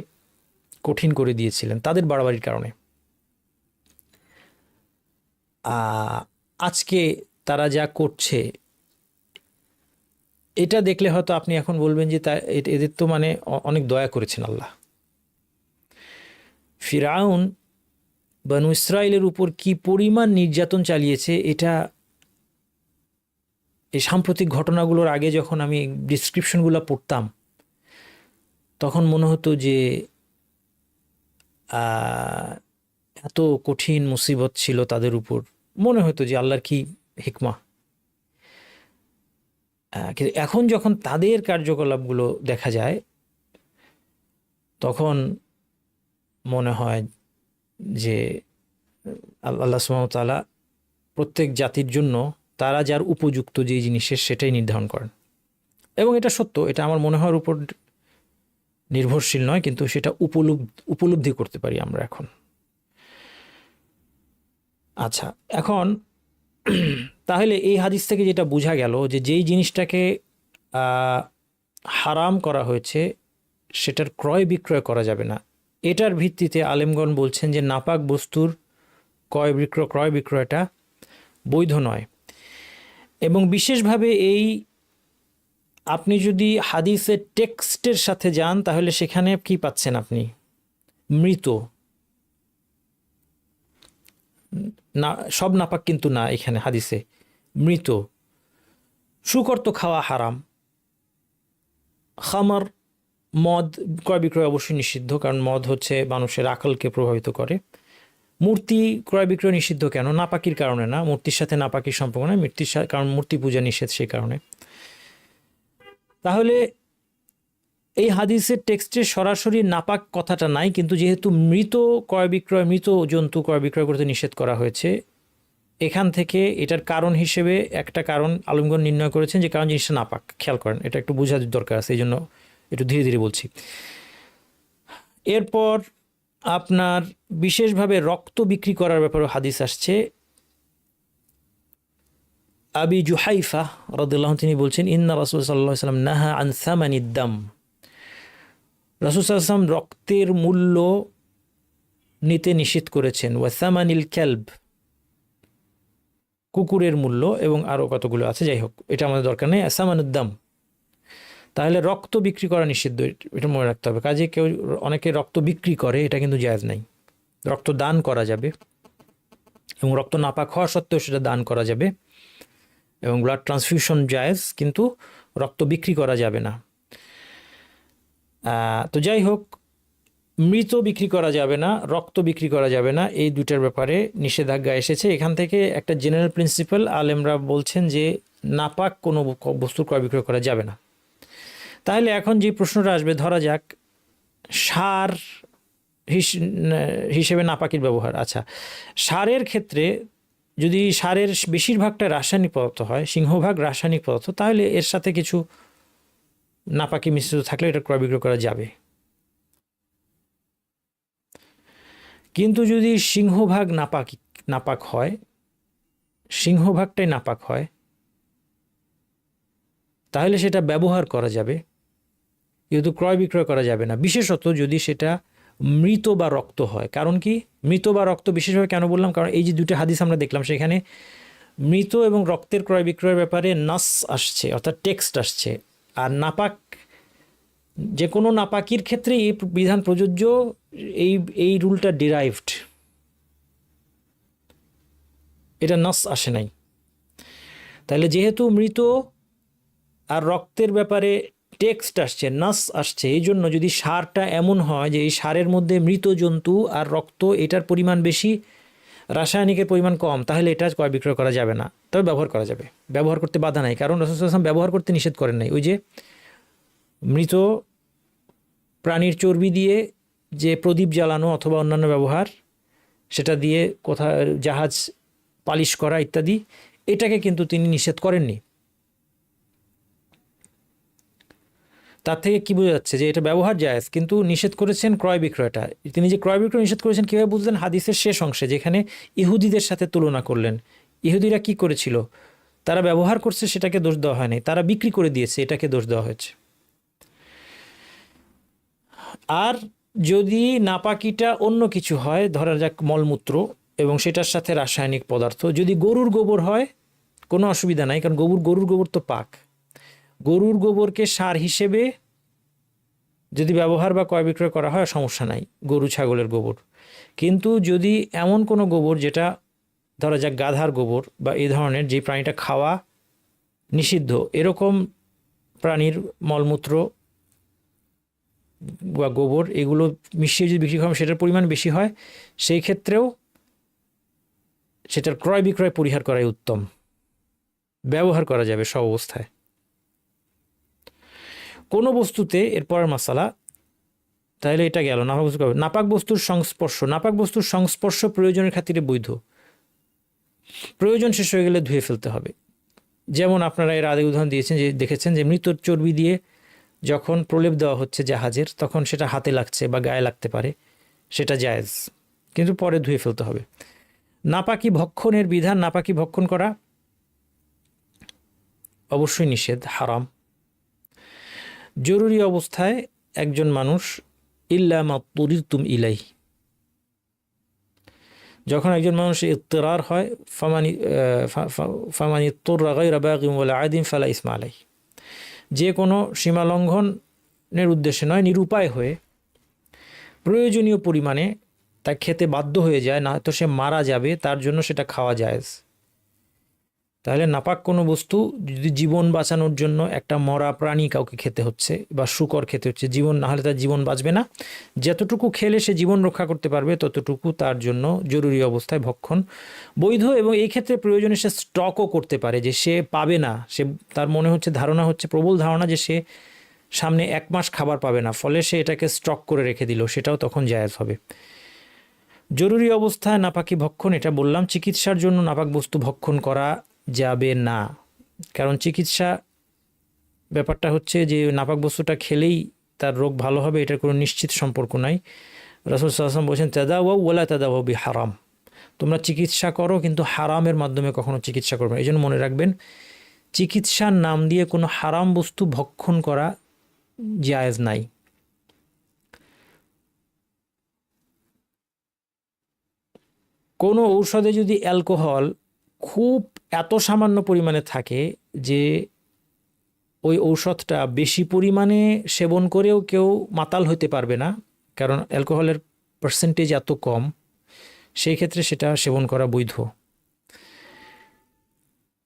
কঠিন করে দিয়েছিলেন তাদের বাড়াবাড়ির কারণে। আজকে তারা যা করছে এটা দেখলে হয়তো আপনি এখন বলবেন যে এদের তো মানে অনেক দয়া করেছেন আল্লাহ। ফিরআউন বনু ইসরাইলের উপর কি পরিমাণ নির্যাতন চালিয়েছে, এটা এই সাম্প্রতিক ঘটনাগুলোর আগে যখন আমি ডিসক্রিপশনগুলো পড়তাম তখন মনে হতো যে এত কঠিন মুসিবত ছিল তাদের উপর, মনে হতো যে আল্লাহর কি হিকমা। কিন্তু এখন যখন তাদের কার্যকলাপগুলো দেখা যায় তখন মনে হয় যে আল্লাহ সুবহানাহু ওয়া তাআলা প্রত্যেক জাতির জন্য তারা যার উপযুক্ত যে জিনিসের সেটাই নির্ধারণ করেন, এবং এটা সত্য, এটা আমার মনে হওয়ার উপর নির্ভরশীল নয়, কিন্তু সেটা উপলব্ধি করতে পারি আমরা এখন। আচ্ছা, এখন তাহলে এই হাদিস থেকে যেটা বোঝা গেল যে যেই জিনিসটাকে হারাম করা হয়েছে সেটার ক্রয় বিক্রয় করা যাবে না। এটার ভিত্তিতে আলেমগণ বলছেন যে নাপাক বস্তুর ক্রয় বিক্রয়টা বৈধ নয়। এবং বিশেষভাবে আপনি যদি হাদিসের টেক্সটের সাথে যান তাহলে সেখানে কি পাচ্ছেন আপনি? মৃত, না সব নাপাক কিন্তু না, এখানে হাদিসে মৃত। শূকর তো খাওয়া হারাম। খামার, মদ ক্রয় বিক্রয় অবশ্যই নিষিদ্ধ, কারণ মদ হচ্ছে মানুষের আকলকে প্রভাবিত করে। মূর্তি ক্রয় বিক্রয় নিষিদ্ধ কেন? নাপাকির কারণে না, মূর্তির সাথে নাপাকির সম্পর্ক নয়, কারণ মূর্তি পূজা নিষেধ সেই কারণে। তাহলে এই হাদিসের টেক্সটে সরাসরি নাপাক কথাটা নাই, কিন্তু যেহেতু মৃত জন্তু ক্রয় বিক্রয় করতে নিষেধ করা হয়েছে, এখান থেকে এটার কারণ হিসেবে একটা কারণ আলেমগণ নির্ণয় করেছেন যে কারণ জিনিসটা নাপাক। খেয়াল করেন, এটা একটু বোঝার দরকার আছে, এই জন্য একটু ধীরে ধীরে বলছি। এরপর আপনার বিশেষভাবে রক্ত বিক্রি করার ব্যাপারে হাদিস আসছে। আবি জুহাইফা রাদিয়াল্লাহু তিনি বলছেন, ইন্না রাসূল সাল্লাল্লাহু আলাইহি ওয়াসাল্লাম নাহা আন সামানিদ দাম। রাসূল সাল্লাল্লাহু আলাইহি ওয়াসাল্লাম রক্তের মূল্য নিতে নিষেধ করেছেন। ওয়া সামানিল কালব, কুকুরের মূল্য, এবং আরও কতগুলো আছে, যাই হোক এটা আমাদের দরকার নেই। সামানুদ দাম, তাহলে রক্ত বিক্রি করা নিষিদ্ধ, এটা মনে রাখতে হবে। কাজে কেউ অনেকে রক্ত বিক্রি করে, এটা কিন্তু জায়েজ নাই। রক্ত দান করা যাবে এবং রক্ত নাপাক হওয়া সত্ত্বেও সেটা দান করা যাবে, এবং ব্লাড ট্রান্সফিউশন জায়েজ, কিন্তু রক্ত বিক্রি করা যাবে না। তো যাই হোক, মৃত বিক্রি করা যাবে না, রক্ত বিক্রি করা যাবে না, এই দুটার ব্যাপারে নিষেধাজ্ঞা এসেছে। এখান থেকে একটা জেনারেল প্রিন্সিপাল আলেমরা বলছেন যে নাপাক কোনো বস্তুর ক্রয় বিক্রয় করা যাবে না। তাহলে এখন যে প্রশ্নটা আসবে, ধরা যাক সার হিসেবে নাপাকির ব্যবহার। আচ্ছা, সারের ক্ষেত্রে যদি সারের বেশিরভাগটা রাসায়নিক পদার্থ হয়, সিংহভাগ রাসায়নিক পদার্থ, তাহলে এর সাথে কিছু নাপাকি মিশ্রিত থাকলে এটা ক্রয় বিক্রয় করা যাবে। কিন্তু যদি সিংহভাগ নাপাক হয়, সিংহভাগটাই নাপাক হয়, তাহলে সেটা ব্যবহার করা যাবে, কিন্তু ক্রয় বিক্রয় করা যাবে না। বিশেষত যদি সেটা মৃত বা রক্ত হয়। কারণ কি মৃত বা রক্ত বিশেষভাবে কেন বললাম? কারণ এই যে দুটো হাদিস আমরা দেখলাম, সেখানে মৃত এবং রক্তের ক্রয় বিক্রয়ের ব্যাপারে নাস আসছে, অর্থাৎ টেক্সট আসছে। আর নাপাক, যে কোনো নাপাকির ক্ষেত্রে এই বিধান প্রযোজ্য, এই রুলটা ডিরাইভড, এটা নাস আসে নাই। তাহলে যেহেতু মৃত আর রক্তের ব্যাপারে টেক্সট আসছে, নাস আসছে, এই জন্য যদি সারটা এমন হয় যে এই সারের মধ্যে মৃত জন্তু আর রক্ত, এটার পরিমাণ বেশি, রাসায়নিকের পরিমাণ কম, তাহলে এটা ক্রয় বিক্রয় করা যাবে না। তবে ব্যবহার করা যাবে, ব্যবহার করতে বাধা নাই, কারণ রাসূল সাল্লাল্লাহু আলাইহি ওয়াসাল্লাম ব্যবহার করতে নিষেধ করেন নাই। ওই যে মৃত প্রাণীর চর্বি দিয়ে যে প্রদীপ জ্বালানো অথবা অন্যান্য ব্যবহার, সেটা দিয়ে কোথাও জাহাজ পালিশ করা ইত্যাদি, এটাকে কিন্তু তিনি নিষেধ করেননি। তার থেকে কি বোঝা যাচ্ছে যে এটা ব্যবহার জায়েজ, কিন্তু নিষেধ করেছেন ক্রয় বিক্রয়টা। তিনি যে ক্রয় বিক্রয় নিষেধ করেছেন কীভাবে বুঝলেন? হাদিসের শেষ অংশে, যেখানে ইহুদিদের সাথে তুলনা করলেন। ইহুদিরা কি করেছিল? তারা ব্যবহার করছে, সেটাকে দোষ দেওয়া হয়নি, তারা বিক্রি করে দিয়েছে, এটাকে দোষ দেওয়া হয়েছে। আর যদি নাপাকিটা অন্য কিছু হয়, ধরা যাক মলমূত্র এবং সেটার সাথে রাসায়নিক পদার্থ, যদি গরুর গোবর হয় কোনো অসুবিধা নাই, কারণ গরুর গোবর তো পাক। গরুর গোবরকে সার হিসেবে যদি ব্যবহার বা ক্রয় বিক্রয় করা হয় সমস্যা নাই, গরু ছাগলের গোবর। কিন্তু যদি এমন কোনো গোবর, যেটা ধরা যাক গাধার গোবর বা এই ধরনের, যে প্রাণীটা খাওয়া নিষিদ্ধ, এরকম প্রাণীর মলমূত্র বা গোবর, এগুলো মিশিয়ে যদি বিক্রি করা, সেটার পরিমাণ বেশি হয়, সেই ক্ষেত্রেও সেটার ক্রয় বিক্রয় পরিহার করাই উত্তম। ব্যবহার করা যাবে সব অবস্থায়। কোনো বস্তুতে, এরপরের মাসালা, তাহলে এটা গেল নাপাক বস্তু। নাপাক বস্তুর সংস্পর্শ, নাপাক বস্তুর সংস্পর্শ প্রয়োজনের খাতিরে বৈধ। প্রয়োজন শেষ হয়ে গেলে ধুয়ে ফেলতে হবে। যেমন আপনারা এর আগে উদাহরণ দিয়েছেন, যে দেখেছেন যে মৃতর চর্বি দিয়ে যখন প্রলেপ দেওয়া হচ্ছে জাহাজের, তখন সেটা হাতে লাগছে বা গায়ে লাগতে পারে, সেটা জায়েজ, কিন্তু পরে ধুয়ে ফেলতে হবে। নাপাকি ভক্ষণের বিধান, নাপাকি ভক্ষণ করা অবশ্যই নিষেধ, হারাম। জরুরি অবস্থায় একজন মানুষ ইল্লা মা তুরিতুম ইলাই, যখন একজন মানুষ ইত্তিরার হয়, ফামানি তুররা গায়রা বাগিন ওয়ালা আদিন ফালা ইসমা আলাইহি, যে কোনো সীমা লঙ্ঘনের উদ্দেশ্যে নয়, নিরুপায় হয়ে প্রয়োজনীয় পরিমাণে তা খেতে বাধ্য হয়ে যায়, না তো সে মারা যাবে, তার জন্য সেটা খাওয়া জায়েজ। তাহলে নাপাক কোনো বস্তু যদি জীবন বাঁচানোর জন্য একটা মরা প্রাণী কাউকে খেতে হচ্ছে বা শূকর খেতে হচ্ছে, জীবন না হলে তার জীবন বাঁচবে না, যতটুকু খেলে সে জীবন রক্ষা করতে পারবে ততটুকু তার জন্য জরুরি অবস্থায় ভক্ষণ বৈধ। এবং এই ক্ষেত্রে প্রয়োজনে সে স্টকও করতে পারে, যে সে পাবে না, সে তার মনে হচ্ছে, ধারণা হচ্ছে, প্রবল ধারণা যে সে সামনে 1 মাস খাবার পাবে না, ফলে সে এটাকে স্টক করে রেখে দিল, সেটাও তখন জায়েজ হবে। জরুরি অবস্থায় নাপাকি ভক্ষণ, এটা বললাম। চিকিৎসার জন্য নাপাক বস্তু ভক্ষণ করা যাবে না, কারণ চিকিৎসা ব্যাপারটা হচ্ছে যে নাপাক বস্তুটা খেলেই তার রোগ ভালো হবে এটার কোনো নিশ্চিত সম্পর্ক নাই। রাসূল সাল্লাল্লাহু আলাইহি ওয়াসাল্লাম বলেছেন তাদাওয়াউ ওয়ালা তাদাওয়াউ বিহারাম, তোমরা চিকিৎসা করো কিন্তু হারামের মাধ্যমে কখনো চিকিৎসা করবে না। এই জন্য মনে রাখবেন, চিকিৎসার নাম দিয়ে কোনো হারাম বস্তু ভক্ষণ করা জায়েজ নাই। কোনো ঔষধে যদি অ্যালকোহল খুব এত সামান্য পরিমাণে থাকে যে ওই ঔষধটা বেশি পরিমাণে সেবন করেও কেউ মাতাল হতে পারবে না, কারণ অ্যালকোহলের পার্সেন্টেজ এত কম, সেই ক্ষেত্রে সেটা সেবন করা বৈধ।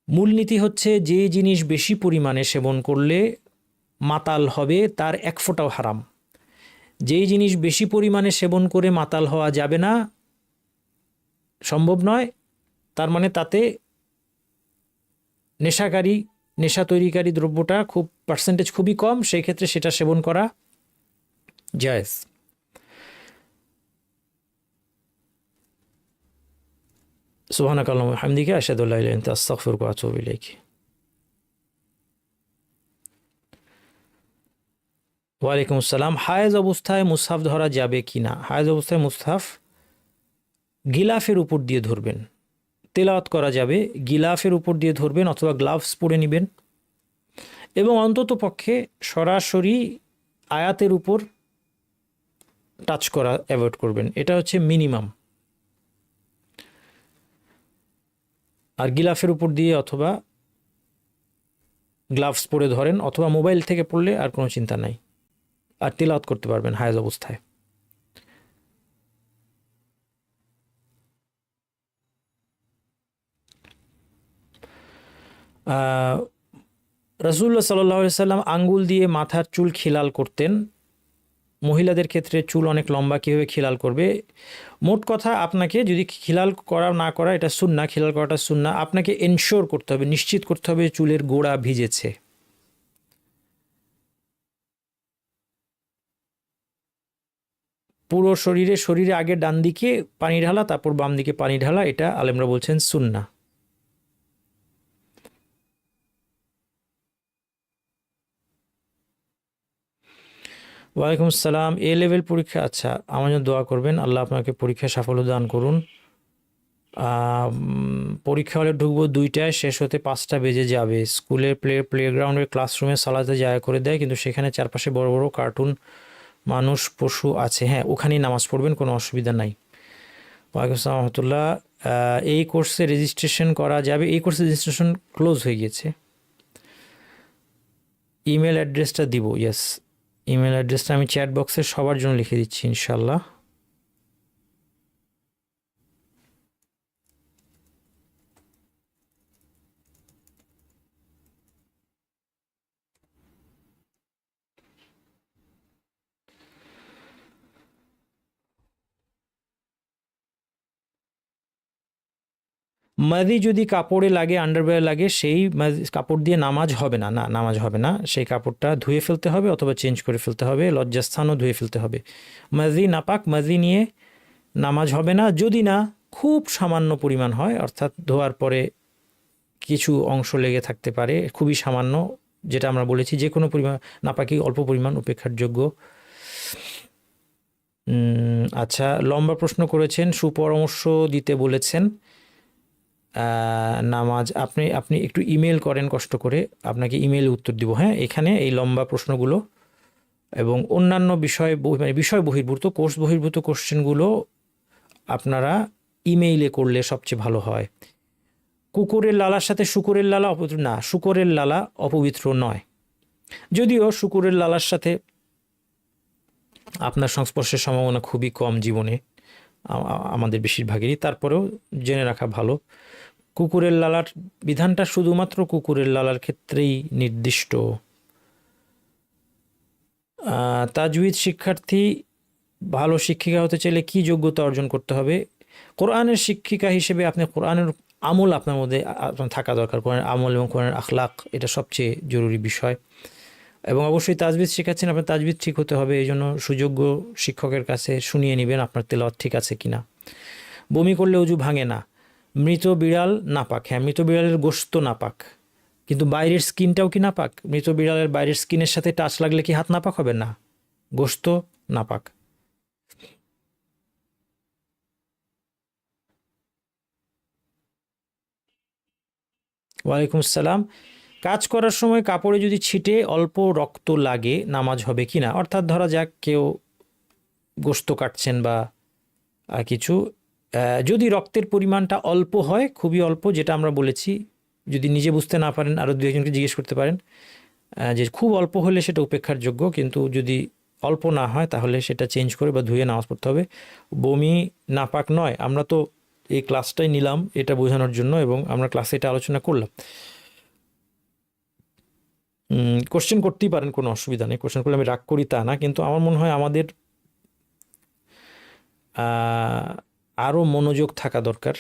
মূলনীতি হচ্ছে যে জিনিস বেশি পরিমাণে সেবন করলে মাতাল হবে তার এক ফোঁটাও হারাম। যেই জিনিস বেশি পরিমাণে সেবন করে মাতাল হওয়া যাবে না, সম্ভব নয়, তার মানে তাতে নেশা তৈরিকারী দ্রব্যটা খুব পার্সেন্টেজ খুবই কম, সেই ক্ষেত্রে সেটা সেবন করা জায়েজ। সুবহানাকাল্লাহুম্মা ওয়া বিহামদিকা আশহাদু আল্লা ইলাহা ইল্লা আনতা আস্তাগফিরুকা ওয়া আতুবু ইলাইক। ওয়ালাইকুম আসসালাম। হায়েজ অবস্থায় মুসহাফ ধরা যাবে কি না? হায়েজ অবস্থায় মুসহাফ গিলাফের উপর দিয়ে ধরবেন, তেলাওয়াত করা যাবে, গিলাফের উপর দিয়ে ধরবেন অথবা গ্লাভস পরে নেবেন এবং অন্তত পক্ষে সরাসরি আয়াতের উপর টাচ করা অ্যাভয়েড করবেন, এটা হচ্ছে মিনিমাম। আর গিলাফের উপর দিয়ে অথবা গ্লাভস পরে ধরেন অথবা মোবাইল থেকে পড়লে আর কোনো চিন্তা নাই, আর তেলাওয়াত করতে পারবেন হায়েজ অবস্থায়। রাসূলুল্লাহ সাল্লাল্লাহু আলাইহি সাল্লাম আঙ্গুল দিয়ে মাথার চুল খিলাল করতেন। মহিলাদের ক্ষেত্রে চুল অনেক লম্বা, কীভাবে খিলাল করবে? মোট কথা, আপনাকে যদি খিলাল করা না করা এটা সুন্নাহ, খিলাল করাটা সুন্নাহ, আপনাকে এনশিওর করতে হবে, নিশ্চিত করতে হবে চুলের গোড়া ভিজেছে। পুরো শরীরে আগে ডান দিকে পানি ঢালা, তারপর বাম দিকে পানি ঢালা, এটা আলেমরা বলছেন সুন্নাহ। ওয়ালাইকুম আসসালাম। এ লেভেল পরীক্ষা, আচ্ছা, আমার জন্য দোয়া করবেন, আল্লাহ আপনাকে পরীক্ষায় সাফল্য দান করুন। পরীক্ষা হলে ঢুকবো 2টায়, শেষ হতে 5টা বেজে যাবে। স্কুলের প্লেগ্রাউন্ডের ক্লাসরুমে সালাতে জায়গা করে দেয়, কিন্তু সেখানে চারপাশে বড় বড় কার্টুন, মানুষ, পশু আছে। হ্যাঁ, ওখানেই নামাজ পড়বেন, কোনো অসুবিধা নাই। ওয়ালাইকুম আসসালাম রহমতুল্লাহ। এই কোর্সে রেজিস্ট্রেশন করা যাবে? এই কোর্সে রেজিস্ট্রেশন ক্লোজ হয়ে গিয়েছে। ইমেল অ্যাড্রেসটা দিব, ইয়েস, ইমেল অ্যাড্রেসটা আমি চ্যাট বক্সে সবার জন্য লিখে দিচ্ছি ইনশাল্লাহ। মাদি যদি কাপড়ে লাগে, আন্ডারওয়্যার লাগে, সেই কাপড় দিয়ে নামাজ হবে না, নামাজ হবে না। সেই কাপড়টা ধুয়ে ফেলতে হবে অথবা চেঞ্জ করে ফেলতে হবে, লজ্জাস্থানও ধুয়ে ফেলতে হবে। মাদি নাপাক, মাদি নিয়ে নামাজ হবে না, যদি না খুব সামান্য পরিমাণ হয়, অর্থাৎ ধোয়ার পরে কিছু অংশ লেগে থাকতে পারে, খুবই সামান্য, যেটা আমরা বলেছি যে কোনো পরিমাণ নাপাকি অল্প পরিমাণ উপেক্ষার যোগ্য। আচ্ছা, লম্বা প্রশ্ন করেছেন, সুপরামর্শ দিতে বলেছেন। নামাজ আপনি একটু ইমেল করেন কষ্ট করে, আপনাকে ইমেইলে উত্তর দিব। হ্যাঁ, এখানে এই লম্বা প্রশ্নগুলো এবং অন্যান্য বিষয় বহির্ভূত, কোর্স বহির্ভূত কোশ্চেনগুলো আপনারা ইমেইলে করলে সবচেয়ে ভালো হয়। কুকুরের লালার সাথে শুকুরের লালা অপবিত্র না, শুকুরের লালা অপবিত্র নয়, যদিও শুকুরের লালার সাথে আপনার সংস্পর্শের সম্ভাবনা খুবই কম জীবনে, আমাদের বেশিরভাগেরই, তারপরেও জেনে রাখা ভালো। কুকুরের লালার বিধানটা শুধুমাত্র কুকুরের লালার ক্ষেত্রেই নির্দিষ্ট। তাজউইদ শিক্ষার্থী ভালো শিক্ষিকা হতে চাইলে কি যোগ্যতা অর্জন করতে হবে? কোরআনের শিক্ষিকা হিসেবে আপনি কোরআনের আমল আপনার মধ্যে থাকা দরকার, কোরআনের আমল এবং কোরআনের আখলাক, এটা সবচেয়ে জরুরি বিষয়। এবং অবশ্যই তাজবিদ শেখাচ্ছেন, আপনার তাজবিদ ঠিক হতে হবে, এই জন্য সুযোগ্য শিক্ষকের কাছে শুনিয়ে নেবেন আপনার তেলাওয়াত ঠিক আছে কিনা। বমি করলে অজু ভাঙে না, মৃত বিড়াল নাপাক। হ্যাঁ, মৃত বিড়ালের গোশত নাপাক, কিন্তু বাইরের স্কিনটাও কি নাপাক? মৃত বিড়ালের বাইরের স্কিনের সাথে টাচ লাগলে কি হাত নাপাক হবে না? গোশত নাপাক। ওয়ালাইকুম আসসালাম। কাজ করার সময় কাপড়ে যদি ছিটে অল্প রক্ত লাগে নামাজ হবে কি না? অর্থাৎ ধরা যাক কেউ গোশত কাটছেন বা কিছু, যদি রক্তের পরিমাণটা অল্প হয়, খুবই অল্প, যেটা আমরা বলেছি, যদি নিজে বুঝতে না পারেন আরও দু একজনকে জিজ্ঞেস করতে পারেন, যে খুব অল্প হলে সেটা উপেক্ষার যোগ্য, কিন্তু যদি অল্প না হয় তাহলে সেটা চেঞ্জ করে বা ধুয়ে নামাজ পড়তে হবে। বমি নাপাক নয়, আমরা তো এই ক্লাসটাই নিলাম এটা বোঝানোর জন্য এবং আমরা ক্লাসে এটা আলোচনা করলাম। কোশ্চেন করতেই পারেন, কোনো অসুবিধা নেই, কোশ্চেন করলে আমি রাগ করি তা না, কিন্তু আমার মনে হয় আমাদের আরও মনোযোগ থাকা দরকার,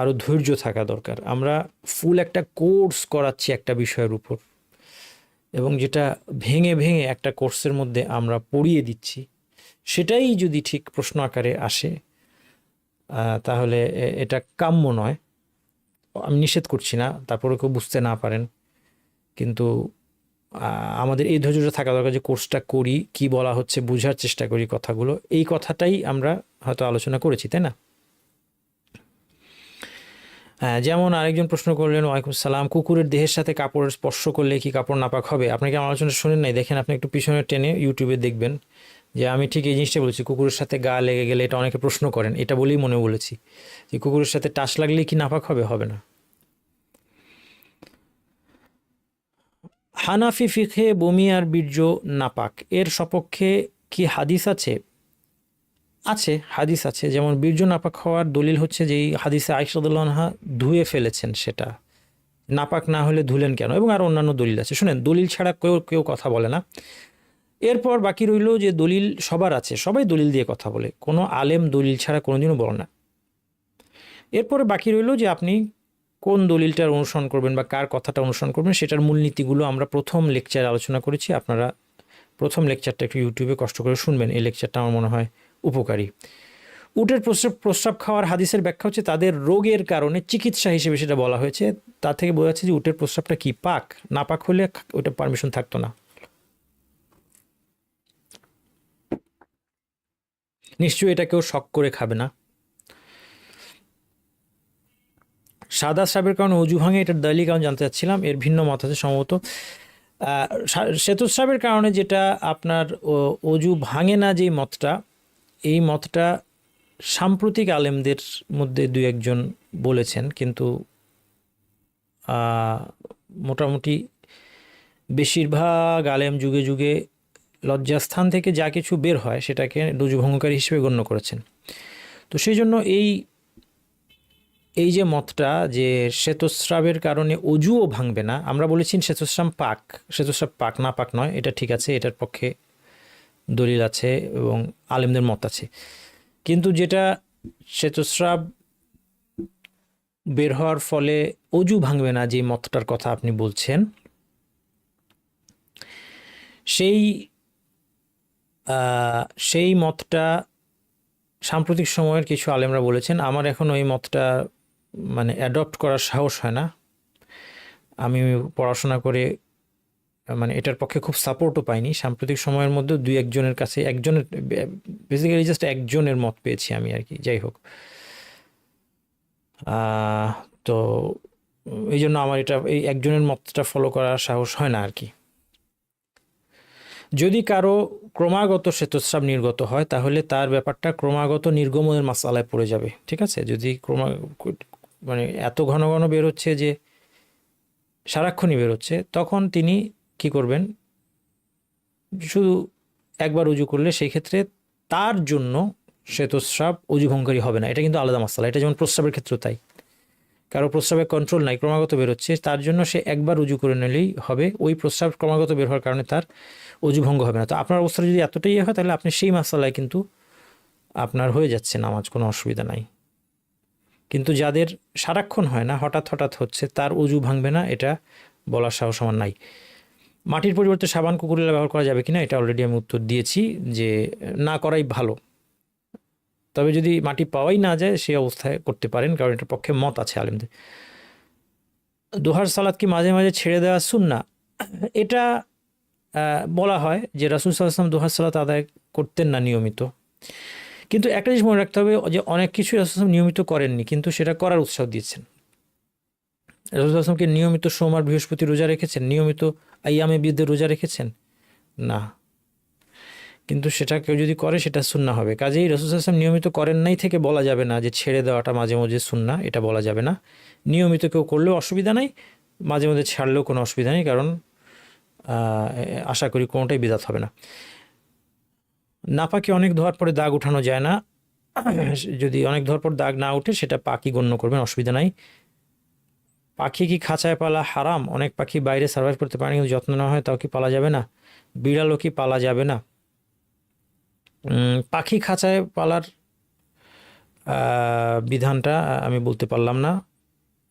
আরও ধৈর্য থাকা দরকার। আমরা ফুল একটা কোর্স করাচ্ছি একটা বিষয়ের উপর, এবং যেটা ভেঙে ভেঙে একটা কোর্সের মধ্যে আমরা পড়িয়ে দিচ্ছি, সেটাই যদি ঠিক প্রশ্ন আকারে আসে তাহলে এটা কাম্য নয়। আমি নিষেধ করছি না, তারপরে কেউ বুঝতে না পারেন, কিন্তু আমাদের এই ধৈর্যটা থাকা দরকার যে কোর্সটা করি, কি বলা হচ্ছে বোঝার চেষ্টা করি কথাগুলো। এই কথাটাই আমরা হয়তো আলোচনা করেছি, তাই না? যেমন আরেকজন প্রশ্ন করলেন, ওয়ালাইকুম সালাম, কুকুরের দেহের সাথে কাপড়ের স্পর্শ করলে কি কাপড় নাপাক হবে? আপনাকে আমার আলোচনা শুনেন নাই? দেখেন, আপনি একটু পিছনে টেনে ইউটিউবে দেখবেন যে আমি ঠিক এই জিনিসটা বলেছি, কুকুরের সাথে গা লেগে গেলে, এটা অনেকে প্রশ্ন করেন, এটা বলেই মনে বলেছি যে কুকুরের সাথে টাচ লাগলে কি নাপাক হবে? হবে না। হানাফি ফিখে বমি আর বীর্য নাপাক, এর সপক্ষে কি হাদিস আছে? আছে, হাদিস আছে। যেমন বীর্য নাপাক হওয়ার দলিল হচ্ছে যে এই হাদিসে আয়েশা রাদিয়াল্লাহু আনহা ধুয়ে ফেলেছেন, সেটা নাপাক না হলে ধুলেন কেন, এবং আর অন্যান্য দলিল আছে। শুনেন, দলিল ছাড়া কেউ কেউ কথা বলে না। এরপর বাকি রইল যে দলিল সবার আছে, সবাই দলিল দিয়ে কথা বলে, কোনো আলেম দলিল ছাড়া কোনোদিনও বলে না। এরপরে বাকি রইল যে আপনি কোন দলিলটার অনুসরণ করবেন বা কার কথাটা অনুসরণ করবেন, সেটার মূলনীতিগুলো আমরা প্রথম লেকচারে আলোচনা করেছি। আপনারা প্রথম লেকচারটা একটু ইউটিউবে কষ্ট করে শুনবেন, এই লেকচারটা আমার মনে হয় উপকারী। উটের প্রস্রাব খাওয়ার হাদিসের ব্যাখ্যা হচ্ছে তাদের রোগের কারণে চিকিৎসা হিসেবে সেটা বলা হয়েছে। তা থেকে বোঝা যাচ্ছে যে উটের প্রস্রাবটা কি পাক, না পাক হলে ওটা পারমিশন থাকতো না। নিশ্চয়ই এটা কেউ শখ করে খাবে না। সাদা স্রাবের কারণে অজু ভাঙে, এটার দলিল কারণ জানতে চাচ্ছিলাম। এর ভিন্ন মত আছে সম্ভবত। শ্বেতস্রাবের কারণে যেটা আপনার অজু ভাঙে না, যেই মতটা, এই মতটা সাম্প্রতিক আলেমদের মধ্যে দুই একজন বলেছেন, কিন্তু মোটামুটি বেশিরভাগ আলেম যুগে যুগে লজ্জাস্থান থেকে যা কিছু বের হয় সেটাকে অজু ভঙ্গকারী হিসেবে গণ্য করেছেন। তো সেই জন্য এই যে মতটা যে শ্বেতস্রাবের কারণে অজুও ভাঙবে না, আমরা বলেছি শ্বেতস্রাব পাক, না পাক নয়, এটা ঠিক আছে, এটার পক্ষে দলিল আছে এবং আলেমদের মত আছে। কিন্তু যেটা শ্বেতস্রাব বের হওয়ার ফলে অজু ভাঙবে না, যে মতটার কথা আপনি বলছেন, সেই মতটা সাম্প্রতিক সময়ের কিছু আলেমরা বলেছেন। আমার এখন ওই মতটা মানে অ্যাডপ্ট করার সাহস হয় না। আমি পড়াশোনা করে মানে এটার পক্ষে খুব সাপোর্টও পাইনি। সাম্প্রতিক সময়ের মধ্যে দুই একজনের কাছে, একজনের, বেসিক্যালি জাস্ট একজনের মত পেয়েছি আমি আর কি। যাই হোক, তো এই জন্য আমার এই একজনের মতটা ফলো করার সাহস হয় না আর কি। যদি কারো ক্রমাগত শ্বেতস্রাব নির্গত হয় তাহলে তার ব্যাপারটা ক্রমাগত নির্গমনের মাসালায় পড়ে যাবে, ঠিক আছে? যদি মানে এত ঘন ঘন বের হচ্ছে যে সারাক্ষণই বের হচ্ছে, তখন তিনি কি করবেন? শুধু একবার উজু করলে সেই ক্ষেত্রে তার জন্য শ্বেতস্রাব অজুভঙ্গকারী হবে না, এটা কিন্তু আলাদা মাসালা। এটা যেমন প্রস্রাবের ক্ষেত্রেও তাই, কারো প্রস্রাবের কন্ট্রোল নাই, ক্রমাগত বের হচ্ছে, তার জন্য সে একবার উজু করে নিলেই হবে। ওই প্রস্রাব ক্রমাগত বের হওয়ার কারণে তার অজু ভঙ্গ হবে না। তো আপনার অবস্থা যদি এতটাই হয় তাহলে আপনি সেই মাসালায় কিন্তু আপনার হয়ে যাচ্ছে নামাজ, কোনো অসুবিধা নাই। কিন্তু যাদের সারাক্ষণ হয় না, হঠাৎ হঠাৎ হচ্ছে, তার অজু ভাঙবে না, এটা বলার সাহস আমার নাই। মাটির পরিবর্তে সাবান কুকুরেলা ব্যবহার করা যাবে কিনা, এটা অলরেডি আমি উত্তর দিয়েছি যে না করাই ভালো। তবে যদি মাটি পাওয়াই না যায় সেই অবস্থায় করতে পারেন, কারণ এটার পক্ষে মত আছে আলেমদের। দোহার সালাত কি মাঝে মাঝে ছেড়ে দেওয়া সুন্নাহ? এটা বলা হয় যে রাসূল সাল্লাল্লাহু আলাইহি ওয়াসাল্লাম দুহা সালাত আদায় করতেন না নিয়মিত। কিন্তু একটা জিনিস মনে রাখতে হবে যে অনেক কিছু রাসূল সাল্লাল্লাহু আলাইহি ওয়াসাল্লাম নিয়মিত করেননি, কিন্তু সেটা করার উৎসাহ দিয়েছেন। রাসূল সাল্লাল্লাহু আলাইহি ওয়াসাল্লামকে নিয়মিত সোমবার বৃহস্পতি রোজা রেখেছেন, নিয়মিত আইয়ামে বিদে রোজা রেখেছেন না, কিন্তু সেটা কেউ যদি করে সেটা সুন্নাহ হবে। কাজেই রাসূল সাল্লাল্লাহু আলাইহি ওয়াসাল্লাম নিয়মিত করেন নাই থেকে বলা যাবে না যে ছেড়ে দেওয়াটা মাঝে মাঝে সুন্নাহ, এটা বলা যাবে না। নিয়মিত কেউ করলেও অসুবিধা নাই, মাঝে মাঝে ছাড়লেও কোনো অসুবিধা নেই, কারণ আশা করি কোনোটাই বিদাত হবে না। নাপাকে অনেক ধোয়ার পরে দাগ উঠানো যায় না, যদি অনেক ধোয়ার পর দাগ না উঠে সেটা পাকই গণ্য করবেন, অসুবিধা নাই। পাখি কি খাঁচায় পালা হারাম? অনেক পাখি বাইরে সার্ভাইভ করতে পারে কিন্তু যত্ন নেওয়া হয়, তাও কি পালা যাবে না? বিড়ালও কি পালা যাবে না? পাখি খাঁচায় পালার বিধানটা আমি বলতে পারলাম না,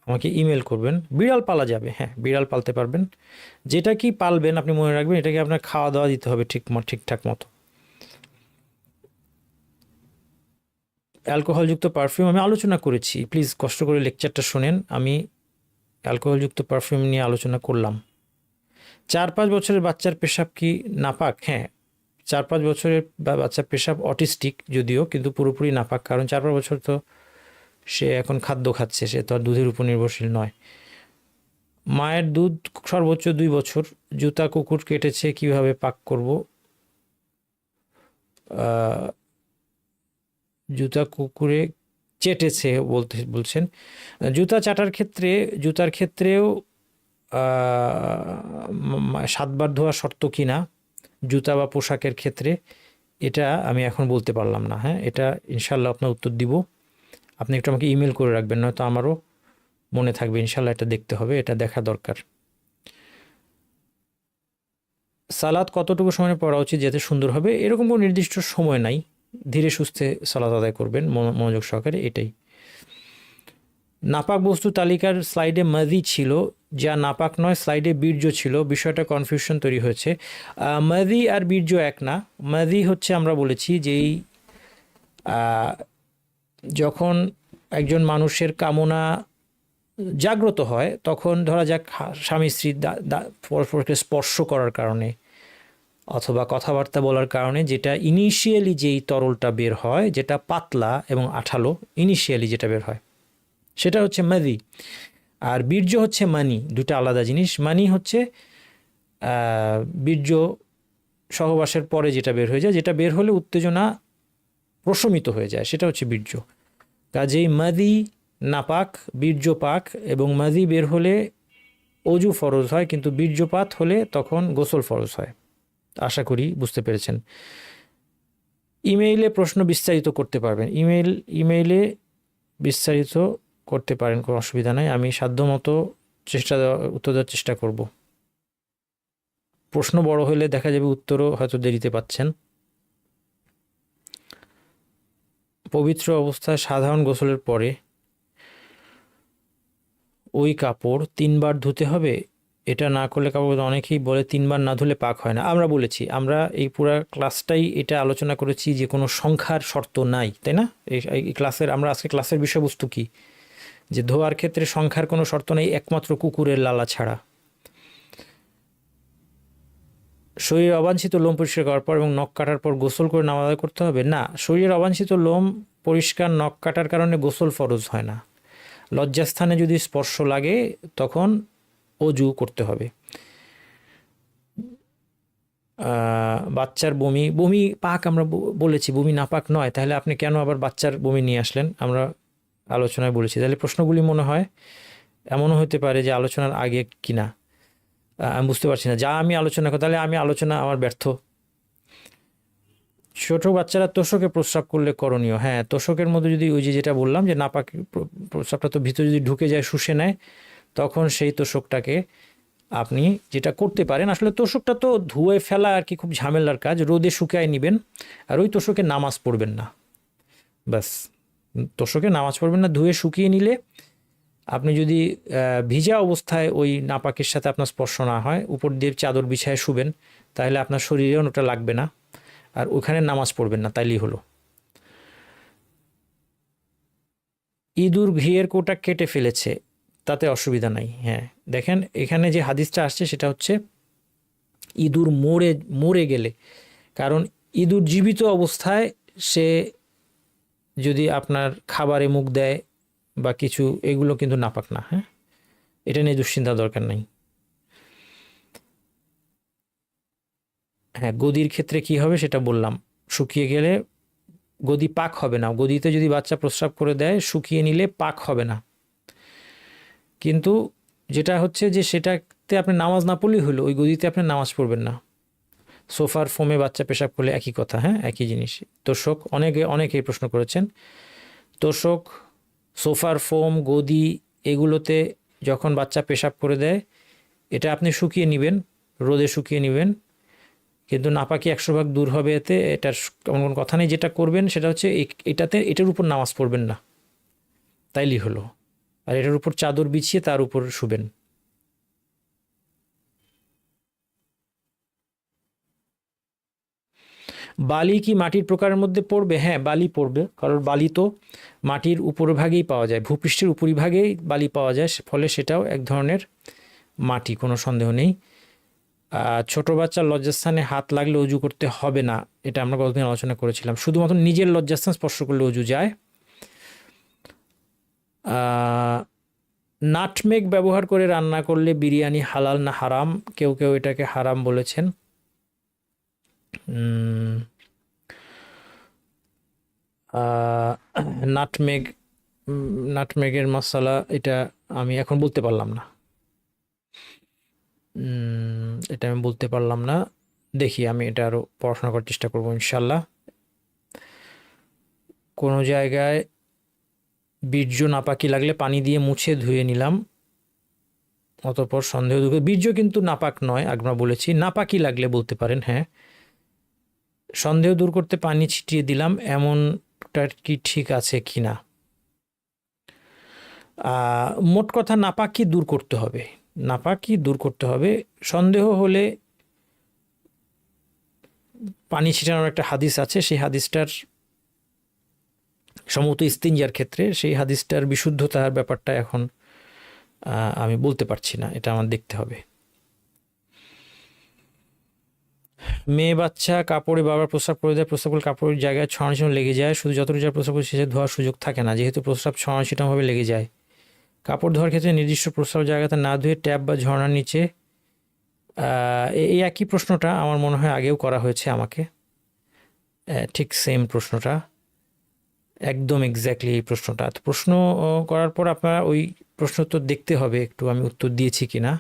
আমাকে ইমেল করবেন। বিড়াল পালা যাবে, হ্যাঁ বিড়াল পালতে পারবেন। যেটা কি পালবেন আপনি মনে রাখবেন এটাকে আপনার খাওয়া দাওয়া দিতে হবে ঠিকঠাক মতো। অ্যালকোহলযুক্ত পারফিউম আমি আলোচনা করেছি, প্লিজ কষ্ট করে লেকচারটা শোনেন। আমি অ্যালকোহলযুক্ত পারফিউম নিয়ে আলোচনা করলাম। 4-5 বছরের বাচ্চার পেশাব কি নাপাক? হ্যাঁ, 4-5 বছরের বাচ্চার পেশাব অটিস্টিক যদিও, কিন্তু পুরোপুরি নাপাক, কারণ 4-5 বছর তো সে এখন খাদ্য খাচ্ছে, সে তো আর দুধের উপর নির্ভরশীল নয়। মায়ের দুধ সর্বোচ্চ 2 বছর। জুতা কুকুর কেটেছে, কিভাবে পাক করব? জুতা কুকুরে চেটেছে বলছেন। জুতার ক্ষেত্রেও 7 বার ধোয়া শর্ত কিনা জুতা বা পোশাকের ক্ষেত্রে, এটা আমি এখন বলতে পারলাম না। হ্যাঁ, এটা ইনশাল্লাহ আপনার উত্তর দিব, আপনি একটু আমাকে ইমেল করে রাখবেন, নয়তো আমারও মনে থাকবে। ইনশাল্লাহ এটা দেখতে হবে, এটা দেখা দরকার। সালাত কতটুকু সময় পড়া উচিত যাতে সুন্দর হবে? এরকম কোনো নির্দিষ্ট সময় নাই, ধীরে সুস্থে সালাত আদায় করবেন মনোযোগ সহকারে, এটাই। নাপাক বস্তু তালিকার স্লাইডে মাদি ছিল, যা নাপাক নয়, স্লাইডে বীর্য ছিল, বিষয়টা কনফিউশন তৈরি হয়েছে। মাদি আর বীর্য এক না। মাদি হচ্ছে আমরা বলেছি যেই যখন একজন মানুষের কামনা জাগ্রত হয়, তখন ধরা যাক স্বামী স্ত্রী পরস্পরকে স্পর্শ করার কারণে অথবা কথাবার্তা বলার কারণে যেটা ইনিশিয়ালি যেই তরলটা বের হয়, যেটা পাতলা এবং আঠালো, ইনিশিয়ালি যেটা বের হয় সেটা হচ্ছে মাদি। আর বীর্য হচ্ছে মানি, দুটো আলাদা জিনিস। মানি হচ্ছে বীর্য সহবাসের পরে যেটা বের হয়ে যায়, যেটা বের হলে উত্তেজনা প্রশমিত হয়ে যায়, সেটা হচ্ছে বীর্য। কাজেই মাদি নাপাক, বীর্য পাক, এবং মাদি বের হলে অজু ফরজ হয়, কিন্তু বীর্যপাত হলে তখন গোসল ফরজ হয়। আশা করি বুঝতে পেরেছেন। ইমেইলে প্রশ্ন বিস্তারিত করতে পারবেন, ইমেইলে বিস্তারিত করতে পারেন, কোনো অসুবিধা নাই। আমি সাধ্যমতো উত্তর দেওয়ার চেষ্টা করব। প্রশ্ন বড় হলে দেখা যাবে উত্তরও হয়তো দেরিতে পাচ্ছেন। পবিত্র অবস্থায় সাধারণ গোসলের পরে ওই কাপড় 3 বার ধুতে হবে? এটা না করলে কাপড়, অনেকেই বলে 3 বার না ধুলে পাক হয় না। আমরা বলেছি, আমরা এই পুরো ক্লাসটাই এটা আলোচনা করেছি যে কোনো সংখ্যার শর্ত নাই, তাই না? এই ক্লাসের আমরা আজকে ক্লাসের বিষয়বস্তু কি, যে ধোয়ার ক্ষেত্রে সংখ্যার কোনো শর্ত নেই, একমাত্র কুকুরের লালা ছাড়া। শরীরের অবাঞ্ছিত লোম পরিষ্কার করার পর এবং নখ কাটার পর গোসল করে নামাজ আদায় করতে হবে? না, শরীরের অবাঞ্ছিত লোম পরিষ্কার নখ কাটার কারণে গোসল ফরজ হয় না। লজ্জাস্থানে যদি স্পর্শ লাগে তখন অজু করতে হবে। বাচ্চার বমি পাক আমরা বলেছি, বমি নাপাক নয়, তাহলে আপনি কেন আবার বাচ্চার বমি নিয়ে আসলেন? আমরা আলোচনায় বলেছি। তাহলে প্রশ্নগুলি মনে হয় এমনও হতে পারে যে আলোচনার আগে কিনা, আমি বুঝতে পারছি না। যা আমি আলোচনা করি, তাহলে আমি আলোচনা আমার ব্যর্থ। ছোট বাচ্চারা তোষকে প্রস্রাব করলে করণীয়? হ্যাঁ, তোষকের মধ্যে যদি ওই যেটা বললাম যে নাপাক প্রস্রাবটা তো ভিতরে যদি ঢুকে যায়, শুষে নেয়, তখন সেই তোষকটাকে আপনি যেটা করতে পারেন, আসলে তোষকটা তো ধুয়ে ফেলা আর কি খুব ঝামেলার কাজ, রোদে শুকায় নেবেন, আর ওই তোষকে নামাজ পড়বেন না, ব্যাস। তোষকে নামাজ পড়বেন না, ধুয়ে শুকিয়ে নিলে আপনি যদি ভিজা অবস্থায় ওই নাপাকের সাথে আপনার স্পর্শ না হয়, উপর দিয়ে চাদর বিছায় শুবেন, তাহলে আপনার শরীরেও ওটা লাগবে না, আর ওখানে নামাজ পড়বেন না, তাইলেই হলো। ইঁদুর ঘিয়ের কোটা কেটে ফেলেছে, তাতে অসুবিধা নাই। হ্যাঁ, দেখেন এখানে যে হাদিসটা আসছে সেটা হচ্ছে ইঁদুর মরে মরে গেলে, কারণ ইঁদুর জীবিত অবস্থায় সে যদি আপনার খাবারে মুখ দেয় বা কিছু, এগুলো কিন্তু নাপাক না। হ্যাঁ, এটা নিয়ে দুশ্চিন্তা দরকার নেই। হ্যাঁ, গদির ক্ষেত্রে কি হবে সেটা বললাম, শুকিয়ে গেলে গদি পাক হবে না। গদিতে যদি বাচ্চা প্রস্রাব করে দেয়, শুকিয়ে নিলে পাক হবে না। কিন্তু যেটা হচ্ছে যে সেটাতে আপনি নামাজ না পড়লেই হলো, ওই গদিতে আপনি নামাজ পড়বেন না। সোফার ফোমে বাচ্চা পেশাব করলে একই কথা। হ্যাঁ, একই জিনিস। তোষক অনেকেই প্রশ্ন করেছেন। তোষক, সোফার ফোম, গদি, এগুলোতে যখন বাচ্চা পেশাব করে দেয়, এটা আপনি শুকিয়ে নেবেন, রোদে শুকিয়ে নেবেন, কিন্তু নাপাকি 100 ভাগ দূর হবে এতে। এটার এমন কোনো কথা নেই। যেটা করবেন সেটা হচ্ছে এটার উপর নামাজ পড়বেন না, তাইলেই হলো। আর এটার উপর চাদর বিছিয়ে তার উপর শুবেন। বালি কি মাটির প্রকারের মধ্যে পড়বে? হ্যাঁ, বালি পড়বে, কারণ বালি তো মাটির উপরভাগেই পাওয়া যায়, ভূপৃষ্ঠের উপরিভাগেই বালি পাওয়া যায়, ফলে সেটাও এক ধরনের মাটি, কোনো সন্দেহ নেই। ছোট বাচ্চার লজ্জাস্থানে হাত লাগলে অজু করতে হবে না, এটা আমরা গতদিন আলোচনা করেছিলাম। শুধুমাত্র নিজের লজ্জাস্থান স্পর্শ করলে অজু যায়। নাটমেগ ব্যবহার করে রান্না করলে বিরিয়ানি হালাল না হারাম? কেউ কেউ এটাকে হারাম বলেছেন। নাটমেগ, নাটমেগের মশলা, এটা আমি এখন বলতে পারলাম না। এটা আমি বলতে পারলাম না। দেখি, আমি এটা আরও পড়াশোনা করার চেষ্টা করবো ইনশাল্লাহ। কোনো জায়গায় বীর্য নাপাকি লাগলে পানি দিয়ে মুছে ধুয়ে নিলাম, অতঃপর সন্দেহ দূর। বীর্য কিন্তু নাপাক নয়, আমরা বলেছি। নাপাকি লাগলে বলতে পারেন। হ্যাঁ, সন্দেহ দূর করতে পানি ছিটিয়ে দিলাম, এমনটা কি ঠিক আছে কি না? মোট কথা নাপাকি দূর করতে হবে, নাপাকি দূর করতে হবে। সন্দেহ হলে পানি ছিটানোর একটা হাদিস আছে, সেই হাদিসটার সম্ভবত ইস্তিনজার ক্ষেত্রে, সেই হাদিসটার বিশুদ্ধতার ব্যাপারটা এখন আমি বলতে পারছি না, এটা আমার দেখতে হবে। মেয়ে বাচ্চা কাপড়ে বারবার প্রস্রাব করে দেয়, প্রস্রাব করলে কাপড়ের জায়গায় ছড়ানো ছিটানো লেগে যায়, শুধু যতটুকু যা প্রস্রাব করে শেষে ধোয়ার সুযোগ থাকে না, যেহেতু প্রস্রাব ছড়ানো ছিটানোভাবে লেগে যায়। কাপড় ধোয়ার ক্ষেত্রে নির্দিষ্ট প্রস্রাব জায়গাতে না ধুয়ে ট্যাপ বা ঝর্ণার নিচে, এই একই প্রশ্নটা আমার মনে হয় আগেও করা হয়েছে আমাকে, ঠিক সেম প্রশ্নটা, একদম এক্স্যাক্টলি এই প্রশ্নটা। তো প্রশ্ন করার পর আপনারা ওই প্রশ্ন তো দেখতে হবে একটু আমি উত্তর দিয়েছি কিনা।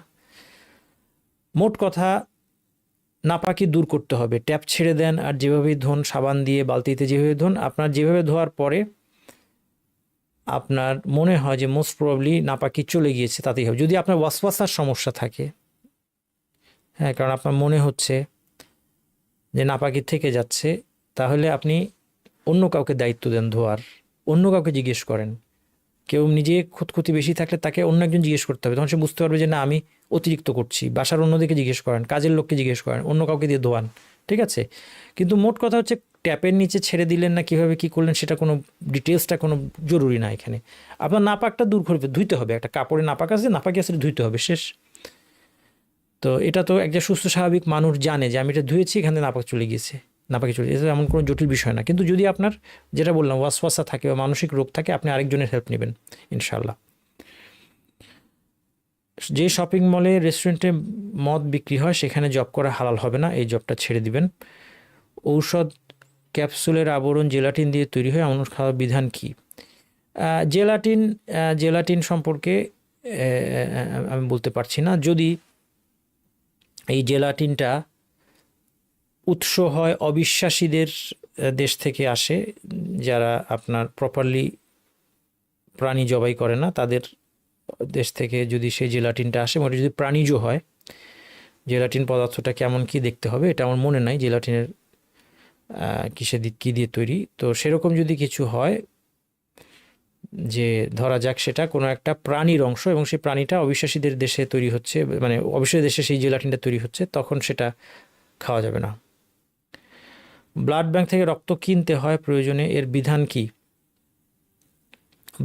মোট কথা, নাপাকি দূর করতে হবে। ট্যাপ ছেড়ে দেন আর যেভাবেই ধোন, সাবান দিয়ে বালতিতে যেভাবে ধোন, আপনার যেভাবে ধোয়ার পরে আপনার মনে হয় যে মোস্ট প্রবাবলি নাপাকি চলে গিয়েছে, তাতেই হবে। যদি আপনার ওয়াসওয়াসার সমস্যা থাকে, হ্যাঁ, কারণ আপনার মনে হচ্ছে যে নাপাকি থেকে যাচ্ছে, তাহলে আপনি অন্য কাউকে দায়িত্ব দেন ধোয়ার, অন্য কাউকে জিজ্ঞেস করেন। কেউ নিজে খুঁতখুঁতি বেশি থাকলে তাকে অন্য একজন জিজ্ঞেস করতে হবে, তখন সে বুঝতে পারবে যে না, আমি অতিরিক্ত করছি। বাসার অন্যদিকে জিজ্ঞেস করেন, কাজের লোককে জিজ্ঞেস করেন, অন্য কাউকে দিয়ে ধোয়ান, ঠিক আছে? কিন্তু মোট কথা হচ্ছে, ট্যাপের নিচে ছেড়ে দিলেন না কীভাবে কী করলেন সেটা কোনো ডিটেলসটা কোনো জরুরি না এখানে। আপনার নাপাকটা দূর করবে, ধুইতে হবে, একটা কাপড়ে নাপাক আছে, নাপাকি আছে, ধুইতে হবে, শেষ। তো এটা তো একটা সুস্থ স্বাভাবিক মানুষ জানে যে আমি এটা ধুয়েছি, এখানে নাপাক চলে গিয়েছে, নাপাকি চলে গেছে, এমন কোনো জটিল বিষয় না। কিন্তু যদি আপনার, যেটা বললাম, ওয়াসওয়াসা থাকে বা মানসিক রোগ থাকে, আপনি আরেকজনের হেল্প নেবেন ইনশাল্লাহ। যে শপিং মলে রেস্টুরেন্টে মদ বিক্রি হয় সেখানে জব করা হালাল হবে না, এই জবটা ছেড়ে দিবেন। ঔষধ ক্যাপসুলের আবরণ জেলাটিন দিয়ে তৈরি হয়, এমন খাওয়ার বিধান কি? জেলাটিন সম্পর্কে আমি বলতে পারছি না। যদি এই জেলাটিনটা উৎস হয় অবিশ্বাসীদের দেশ থেকে আসে, যারা আপনার প্রপারলি প্রাণী জবাই করে না, তাদের দেশ থেকে যদি সেই জেলাটিনটা আসে, ওটা যদি প্রাণীজ হয়, জেলাটিন পদার্থটা কেমন কি দেখতে হবে, এটা আমার মনে নাই জেলাটিনের কী দিয়ে তৈরি। তো সেরকম যদি কিছু হয়, যে ধরা যাক সেটা কোনো একটা প্রাণীর অংশ এবং সেই প্রাণীটা অবিশ্বাসীদের দেশে তৈরি হচ্ছে, মানে অবিশ্বাসী দেশে সেই জেলাটিনটা তৈরি হচ্ছে, তখন সেটা খাওয়া যাবে না। ব্লাড ব্যাংক থেকে রক্ত কিনতে হয় প্রয়োজনে, এর বিধান কি?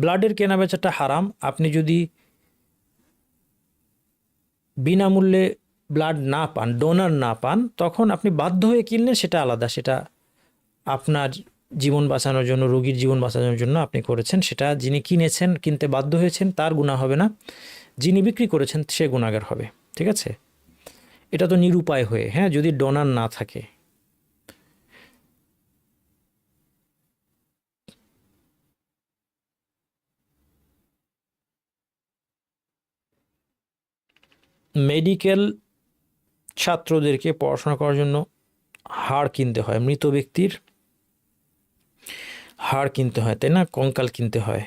ব্লাডের কেনাবেচাটা হারাম। আপনি যদি বিনামূল্যে ব্লাড না পান, ডোনার না পান, তখন আপনি বাধ্য হয়ে কিনলেন, সেটা আলাদা। সেটা আপনার জীবন বাঁচানোর জন্য, রোগীর জীবন বাঁচানোর জন্য আপনি করেছেন। সেটা যিনি কিনেছেন, কিনতে বাধ্য হয়েছেন, তার গুনাহ হবে না। যিনি বিক্রি করেছেন সে গুনাহগার হবে। ঠিক আছে? এটা তো নিরুপায় হয়ে, হ্যাঁ, যদি ডোনার না থাকে। মেডিকেল ছাত্রদেরকে পড়াশোনা করার জন্য হাড় কিনতে হয়, মৃত ব্যক্তির হাড় কিনতে হয়, তাই না? কঙ্কাল কিনতে হয়,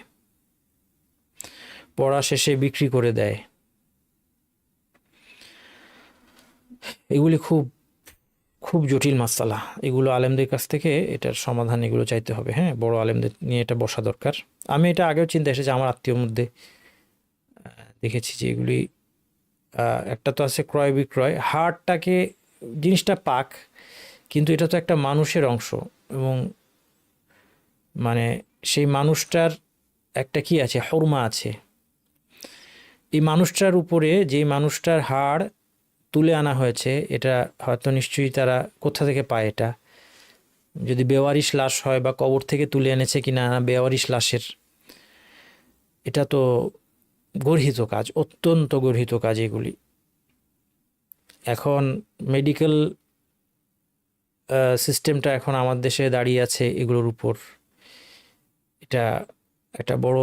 পড়া শেষে বিক্রি করে দেয়। এগুলি খুব খুব জটিল মাসালা। এগুলো আলেমদের কাছ থেকে এটার সমাধান এগুলো চাইতে হবে। হ্যাঁ, বড় আলেমদের নিয়ে এটা বসা দরকার। আমি এটা আগেও চিন্তা এসেছে, আমার আত্মীয়র মধ্যে দেখেছি যে এগুলি একটা তো আছে ক্রয় বিক্রয়, হাড়টাকে, জিনিসটা পাক, কিন্তু এটা তো একটা মানুষের অংশ, এবং মানে সেই মানুষটার একটা কি আছে, হরমা আছে। এই মানুষটার উপরে, যে মানুষটার হাড় তুলে আনা হয়েছে, এটা হয়তো নিশ্চয়ই তারা কোথা থেকে পায় এটা, যদি বেওয়ারিশ লাশ হয় বা কবর থেকে তুলে এনেছে কিনা বেওয়ারিশ লাশের, এটা তো গর্হিত কাজ, অত্যন্ত গর্হিত কাজ এগুলি। এখন মেডিকেল সিস্টেমটা এখন আমার দেশে দাঁড়িয়ে আছে এগুলোর উপর। এটা একটা বড়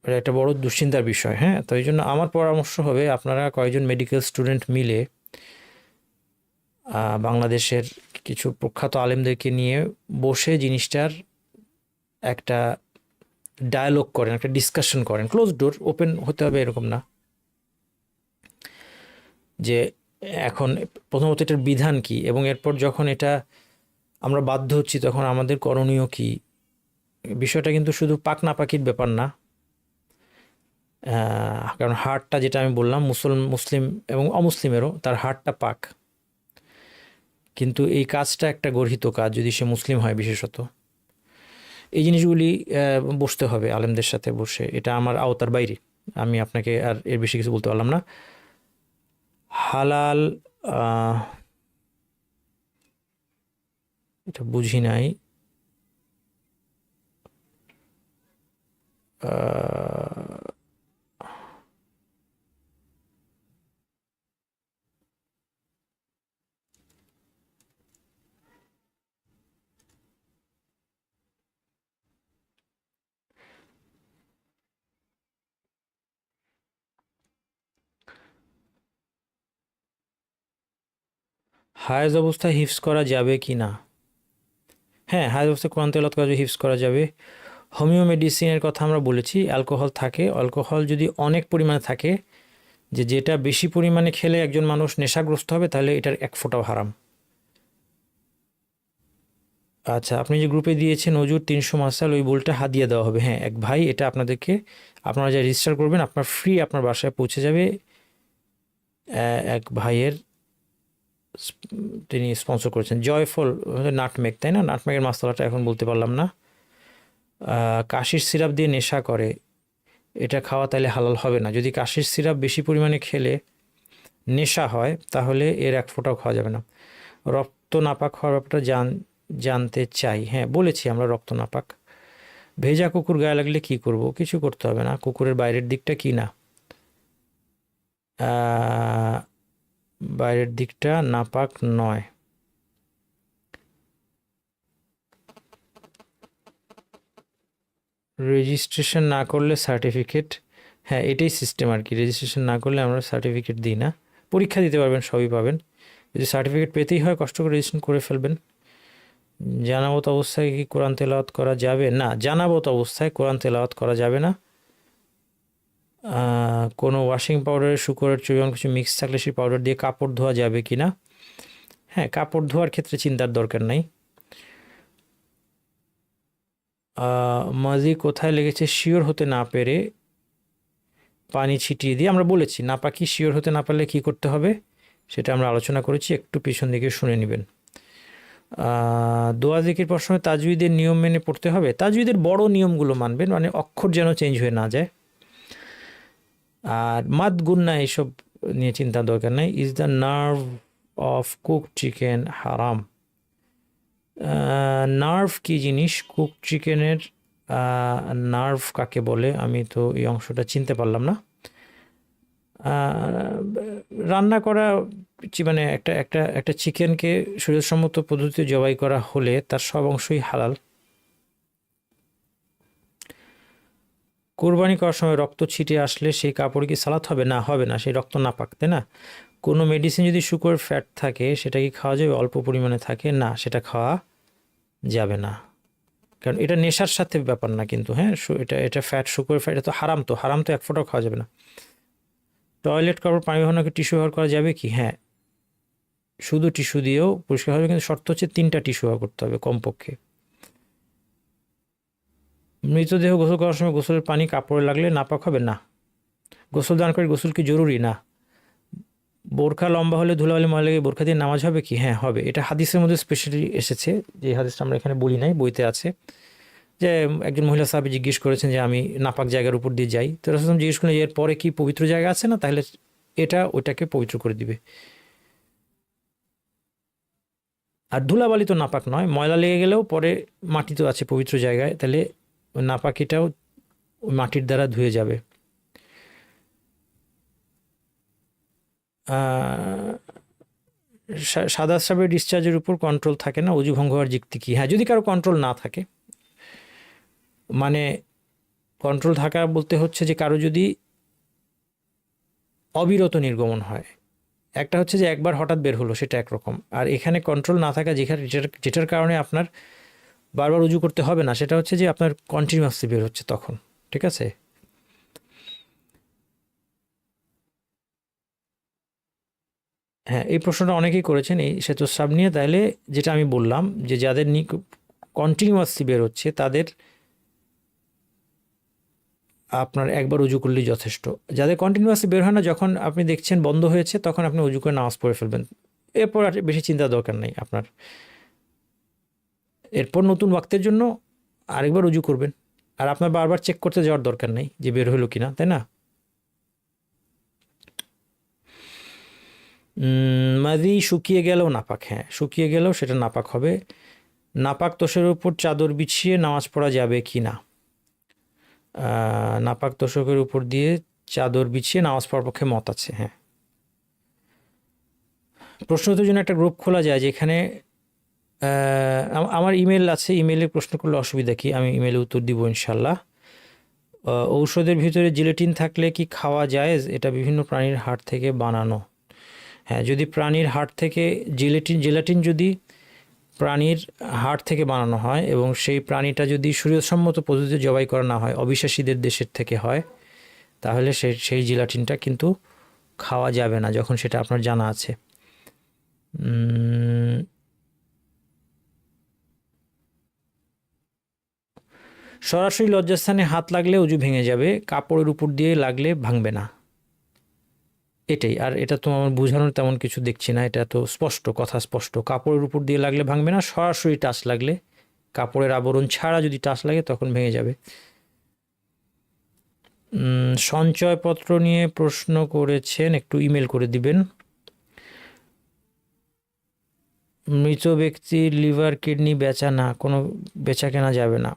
একটা বড় দুশ্চিন্তার বিষয়। হ্যাঁ, তো এই জন্য আমার পরামর্শ হবে, আপনারা কয়েকজন মেডিকেল স্টুডেন্ট মিলে বাংলাদেশের কিছু প্রখ্যাত আলেমদেরকে নিয়ে বসে জিনিসটার একটা ডায়ালগ করেন, একটা ডিসকাশন করেন। ক্লোজ ডোর, ওপেন হতে হবে এরকম না। যে এখন প্রথমত এটার বিধান কি, এবং এরপর যখন এটা আমরা বাধ্য হচ্ছি তখন আমাদের করণীয় কি। বিষয়টা কিন্তু শুধু পাক না পাকির ব্যাপার না। কারণ হার্টটা, যেটা আমি বললাম, মুসলিম এবং অমুসলিমেরও তার হার্টটা পাক, কিন্তু এই কাজটা একটা গর্হিত কাজ যদি সে মুসলিম হয় বিশেষত। এই জিনিসগুলি বসতে হবে আলেমদের সাথে বসে। এটা আমার আওতার বাইরে, আমি আপনাকে আর এর বেশি কিছু বলতে পারলাম না। হালাল, এটা বুঝি নাই। হায়েজ অবস্থায় হিফজ করা যাবে কি না? হ্যাঁ, হায়েজ অবস্থায় কোরআন তেলাওয়াত করা হিফজ করা যাবে। হোমিও মেডিসিনের কথা আমরা বলেছি, অ্যালকোহল থাকে, অ্যালকোহল যদি অনেক পরিমাণে থাকে, যেটা বেশি পরিমাণে খেলে একজন মানুষ নেশাগ্রস্ত হবে, তাহলে এটার এক ফোঁটাও হারাম। আচ্ছা, আপনি যে গ্রুপে দিয়েছেন নজুর 300 মাসাল, ওই বইটা হাদিয়া দেওয়া হবে। হ্যাঁ, এক ভাই, এটা আপনাদেরকে, আপনারা যা রেজিস্টার করবেন আপনার ফ্রি আপনার বাসায় পৌঁছে যাবে। এক ভাইয়ের, তিনি স্পন্সর করেছেন, জয়ফল নাটমেগ, তাই না? নাটমেগের মশলাটা এখন বলতে পারলাম না। কাশির সিরাপ দিয়ে নেশা করে, এটা খাওয়া তাহলে হালাল হবে না। যদি কাশির সিরাপ বেশি পরিমাণে খেলে নেশা হয়, তাহলে এর এক ফোঁটাও খাওয়া যাবে না। রক্ত নাপাক হওয়ার ব্যাপারটা জানতে চাই। হ্যাঁ, বলেছি আমরা রক্ত নাপাক। ভেজা কুকুর গায়ে লাগলে কি করব? কিছু করতে হবে না। কুকুরের বাইরের দিকটা কি না, বাইরের দিকটা নাপাক নয়। রেজিস্ট্রেশন না করলে সার্টিফিকেট, হ্যাঁ এটাই সিস্টেম আর কি। রেজিস্ট্রেশন না করলে আমরা সার্টিফিকেট দিই না। পরীক্ষা দিতে পারবেন, সবই পাবেন। যদি সার্টিফিকেট পেতেই হয় কষ্ট করে রেজিস্ট্রেশন করে ফেলবেন। জানাবত অবস্থায় কি কোরআন তেলাওয়াত করা যাবে? না, জানাবত অবস্থায় কোরআন তেলাওয়াত করা যাবে না। কোনো ওয়াশিং পাউডারের শুকরের চুইন কিছু মিক্স থাকলে সেই পাউডার দিয়ে কাপড় ধোয়া যাবে কি না? হ্যাঁ, কাপড় ধোয়ার ক্ষেত্রে চিন্তার দরকার নাই। মাজি কোথায় লেগেছে শিওর হতে না পেরে পানি ছিটিয়ে দিয়ে, আমরা বলেছি নাপাকি শিওর হতে না পারলে কী করতে হবে সেটা আমরা আলোচনা করেছি, একটু পিছন দিকে শুনে নেবেন। দোয়া জিকির পড়ার সময় তাজউইদের নিয়ম মেনে পড়তে হবে। তাজউইদের বড় নিয়মগুলো মানবেন, মানে অক্ষর যেন চেঞ্জ হয়ে না যায়। আর মাদ গুন্না এইসব নিয়ে চিন্তার দরকার নেই। Is the nerve of cook chicken হারাম? নার্ভ কি জিনিস? কুক চিকেনের নার্ভ কাকে বলে আমি তো এই অংশটা চিনতে পারলাম না। রান্না করা মানে একটা একটা একটা চিকেনকে শরীয়তসম্মত পদ্ধতিতে জবাই করা হলে তার সব অংশই হালাল। কোরবানি করার সময় রক্ত ছিটে আসলে সেই কাপড় কি সালাত হবে? না, হবে না, সেই রক্ত নাপাক, তাই না? কোনো মেডিসিন যদি শুকর ফ্যাট থাকে সেটা কি খাওয়া যাবে? অল্প পরিমাণে থাকে, না, সেটা খাওয়া যাবে না, কারণ এটা নেশার সাথে ব্যাপার না কিন্তু। হ্যাঁ, এটা এটা ফ্যাট, শুকর ফ্যাট, এটা তো হারাম, তো হারাম তো এক ফোঁটাও খাওয়া যাবে না। টয়লেট কাপড় পানি ব্যবহার টিস্যু ব্যবহার করা যাবে কি? হ্যাঁ, শুধু টিস্যু দিয়েও পরিষ্কার হবে, কিন্তু শর্ত হচ্ছে 3টা টিস্যু ব্যবহার করতে হবে কমপক্ষে। মৃতদেহ গোসল করার সময় গোসলের পানি কাপড়ে লাগলে নাপাক হবে? না। গোসল দানকারী গোসল কি জরুরি? না। বোরখা লম্বা হলে ধুলাবালি ময়লা লেগে বোরখা দিয়ে নামাজ হবে কি? হ্যাঁ, হবে। এটা হাদিসের মধ্যে স্পেশালি এসেছে, যে হাদিসটা আমরা এখানে বলি নাই, বইতে আছে, যে একজন মহিলা সাহাবী জিজ্ঞেস করেছেন যে আমি নাপাক জায়গার উপর দিয়ে যাই, তো রাসূল জিজ্ঞেস করলেন এর পরে কি পবিত্র জায়গা আছে না? তাহলে এটা ওইটাকে পবিত্র করে দিবে। আর ধুলাবালি তো নাপাক নয়, ময়লা লেগে গেলেও পরে মাটি তো আছে পবিত্র জায়গায়, তাহলে নাপাকিটাও মাটির দ্বারা ধুয়ে যাবে। সাদা স্রাবের ডিসচার্জের উপর কন্ট্রোল থাকে না, অজু ভঙ্গ হওয়ার যুক্তি কি? হ্যাঁ, যদি কারো কন্ট্রোল না থাকে, মানে কন্ট্রোল থাকা বলতে হচ্ছে যে কারো যদি অবিরত নির্গমন হয়, একটা হচ্ছে যে একবার হঠাৎ বের হলো, সেটা একরকম, আর এখানে কন্ট্রোল না থাকা যেটার কারণে আপনার বারবার উজু করতে হবে না, সেটা হচ্ছে যে আপনার কন্টিনিউয়াসলি বের হচ্ছে তখন। ঠিক আছে? হ্যাঁ, এই প্রশ্নটা অনেকেই করেছেন এই শ্বেতস্রাব নিয়ে। তাহলে যেটা আমি বললাম যে যাদের কন্টিনিউয়াসলি বের হচ্ছে তাদের আপনার একবার উজু করলেই যথেষ্ট। যাদের কন্টিনিউয়াসলি বের হয় না, যখন আপনি দেখছেন বন্ধ হয়েছে, তখন আপনি উজু করে নামাজ পড়ে ফেলবেন, এরপর আর বেশি চিন্তার দরকার নেই আপনার। এরপর নতুন ওয়াক্তের জন্য আরেকবার উজু করবেন, আর আপনার বারবার চেক করতে যাওয়ার দরকার নেই যে বের হলো কিনা, তাই না? মাদি শুকিয়ে গেলেও নাপাক? হ্যাঁ, শুকিয়ে গেলেও সেটা নাপাক হবে। নাপাক তোষের উপর চাদর বিছিয়ে নামাজ পড়া যাবে কি না? নাপাক তোষকের উপর দিয়ে চাদর বিছিয়ে নামাজ পড়ার পক্ষে মত আছে। হ্যাঁ, প্রশ্নোত্তরের জন্য একটা গ্রুপ খোলা যায়, যেখানে আমার ইমেল আছে, ইমেলে প্রশ্ন করলে অসুবিধা কি? আমি ইমেলে উত্তর দিব ইনশাল্লাহ। ঔষধের ভিতরে জিলেটিন থাকলে কি খাওয়া যায়? এটা বিভিন্ন প্রাণীর হাড় থেকে বানানো। হ্যাঁ, যদি প্রাণীর হাড় থেকে জেলাটিন যদি প্রাণীর হাড় থেকে বানানো হয় এবং সেই প্রাণীটা যদি শরীয়তসম্মত পদ্ধতিতে জবাই করা না হয়, অবিশ্বাসীদের দেশের থেকে হয়, তাহলে সেই জিলাটিনটা কিন্তু খাওয়া যাবে না, যখন সেটা আপনার জানা আছে। সরাসরি লজ্জাস্থানে হাত লাগলে উজু ভেঙে যাবে, কাপড়ের উপর দিয়ে লাগলে ভাঙবে না, এটাই। আর এটা তো আমার বোঝানোর তেমন কিছু দেখছি না, এটা তো স্পষ্ট, কথা স্পষ্ট। কাপড়ের উপর দিয়ে লাগলে ভাঙবে না, সরাসরি টাচ লাগলে, কাপড়ের আবরণ ছাড়া যদি টাচ লাগে তখন ভেঙে যাবে। সঞ্চয়পত্র নিয়ে প্রশ্ন করেছেন, একটু ইমেল করে দিবেন। মৃত ব্যক্তির লিভার কিডনি বেচা না, কোনো বেচা কেনা যাবে না।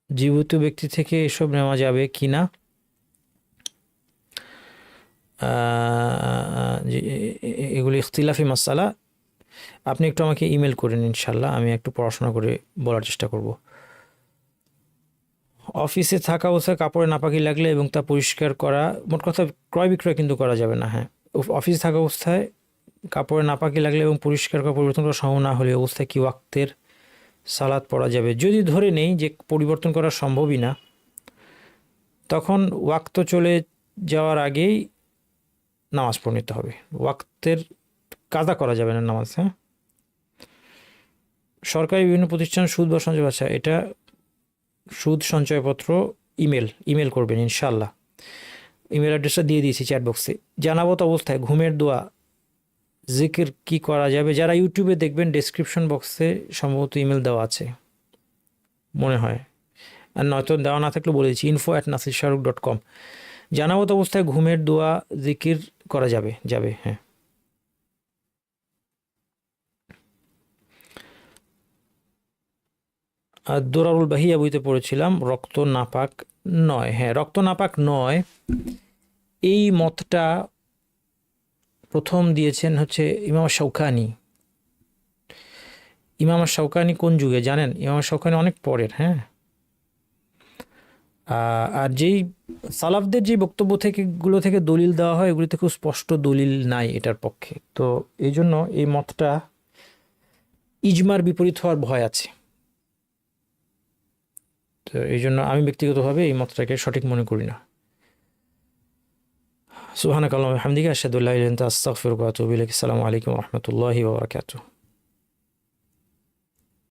জীবিত ব্যক্তি থেকে এসব নেওয়া যাবে কি না? এগুলি ইখতিলাফি মাসালা, আপনি একটু আমাকে ইমেল করেন, ইনশাল্লাহ আমি একটু পড়াশোনা করে বলার চেষ্টা করব। অফিসে থাকা অবস্থায় কাপড়ে নাপাকি লাগলে এবং তা পরিষ্কার করা, মোট কথা ক্রয় বিক্রয় কিন্তু করা যাবে না। হ্যাঁ, অফিসে থাকা অবস্থায় কাপড়ে নাপাকি লাগলে এবং পরিষ্কার করা পরিবর্তন করা সম্ভব না হলে অবস্থায় কি ওয়াক্তের সালাত পড়া যাবে? যদি ধরে নেই যে পরিবর্তন করা সম্ভবই না, তখন ওয়াক্ত চলে যাওয়ার আগেই নামাজ পড়ে নিতে হবে। ওয়াক্তের কাজা করা যাবে না নামাজ। হ্যাঁ, সরকারি বিভিন্ন প্রতিষ্ঠান সুদ বা সঞ্চয়, আচ্ছা, এটা সুদ সঞ্চয়পত্র ইমেল করবেন ইনশাল্লাহ। ইমেল অ্যাড্রেসটা দিয়ে দিয়েছি চ্যাট বক্সে। জানাবত অবস্থায় ঘুমের দোয়া জিকির কি করা যাবে? যারা ইউটিউবে দেখবেন ডেসক্রিপশন বক্সে সম্ভবত ইমেল দেওয়া আছে মনে হয়, আর নয়তো দেওয়া না থাকলে বলে দিচ্ছি, info@nasirshahrukh.com। জানাবত অবস্থায় ঘুমের দোয়া জিকির করা যাবে যাবে হ্যাঁ। আর দোরারুল বাহিয়া বইতে পড়েছিলাম রক্ত নাপাক নয়। হ্যাঁ, রক্ত নাপাক নয়, এই মতটা প্রথম দিয়েছেন হচ্ছে ইমাম শাওকানি। ইমাম শাওকানি কোন যুগে জানেন? ইমাম শাওকানি অনেক পরের। হ্যাঁ, আর যেই সালাফদের যে বক্তব্য থেকে গুলো থেকে দলিল দেওয়া হয়, এগুলিতে খুব স্পষ্ট দলিল নাই এটার পক্ষে। তো এই জন্য এই মতটা ইজমার বিপরীত হওয়ার ভয় আছে। তো এই জন্য আমি ব্যক্তিগতভাবে এই মতটাকে সঠিক মনে করি না। সুবহানাকাল্লাহুম্মা ওয়া বিহামদিকা আশহাদু আল্লা ইলাহা ইল্লা আনতা আস্তাগফিরুকা ওয়া আতুবু ইলাইক। আসসালামু আলাইকুম ওয়া রাহমাতুল্লাহি ওয়া বারাকাতুহু।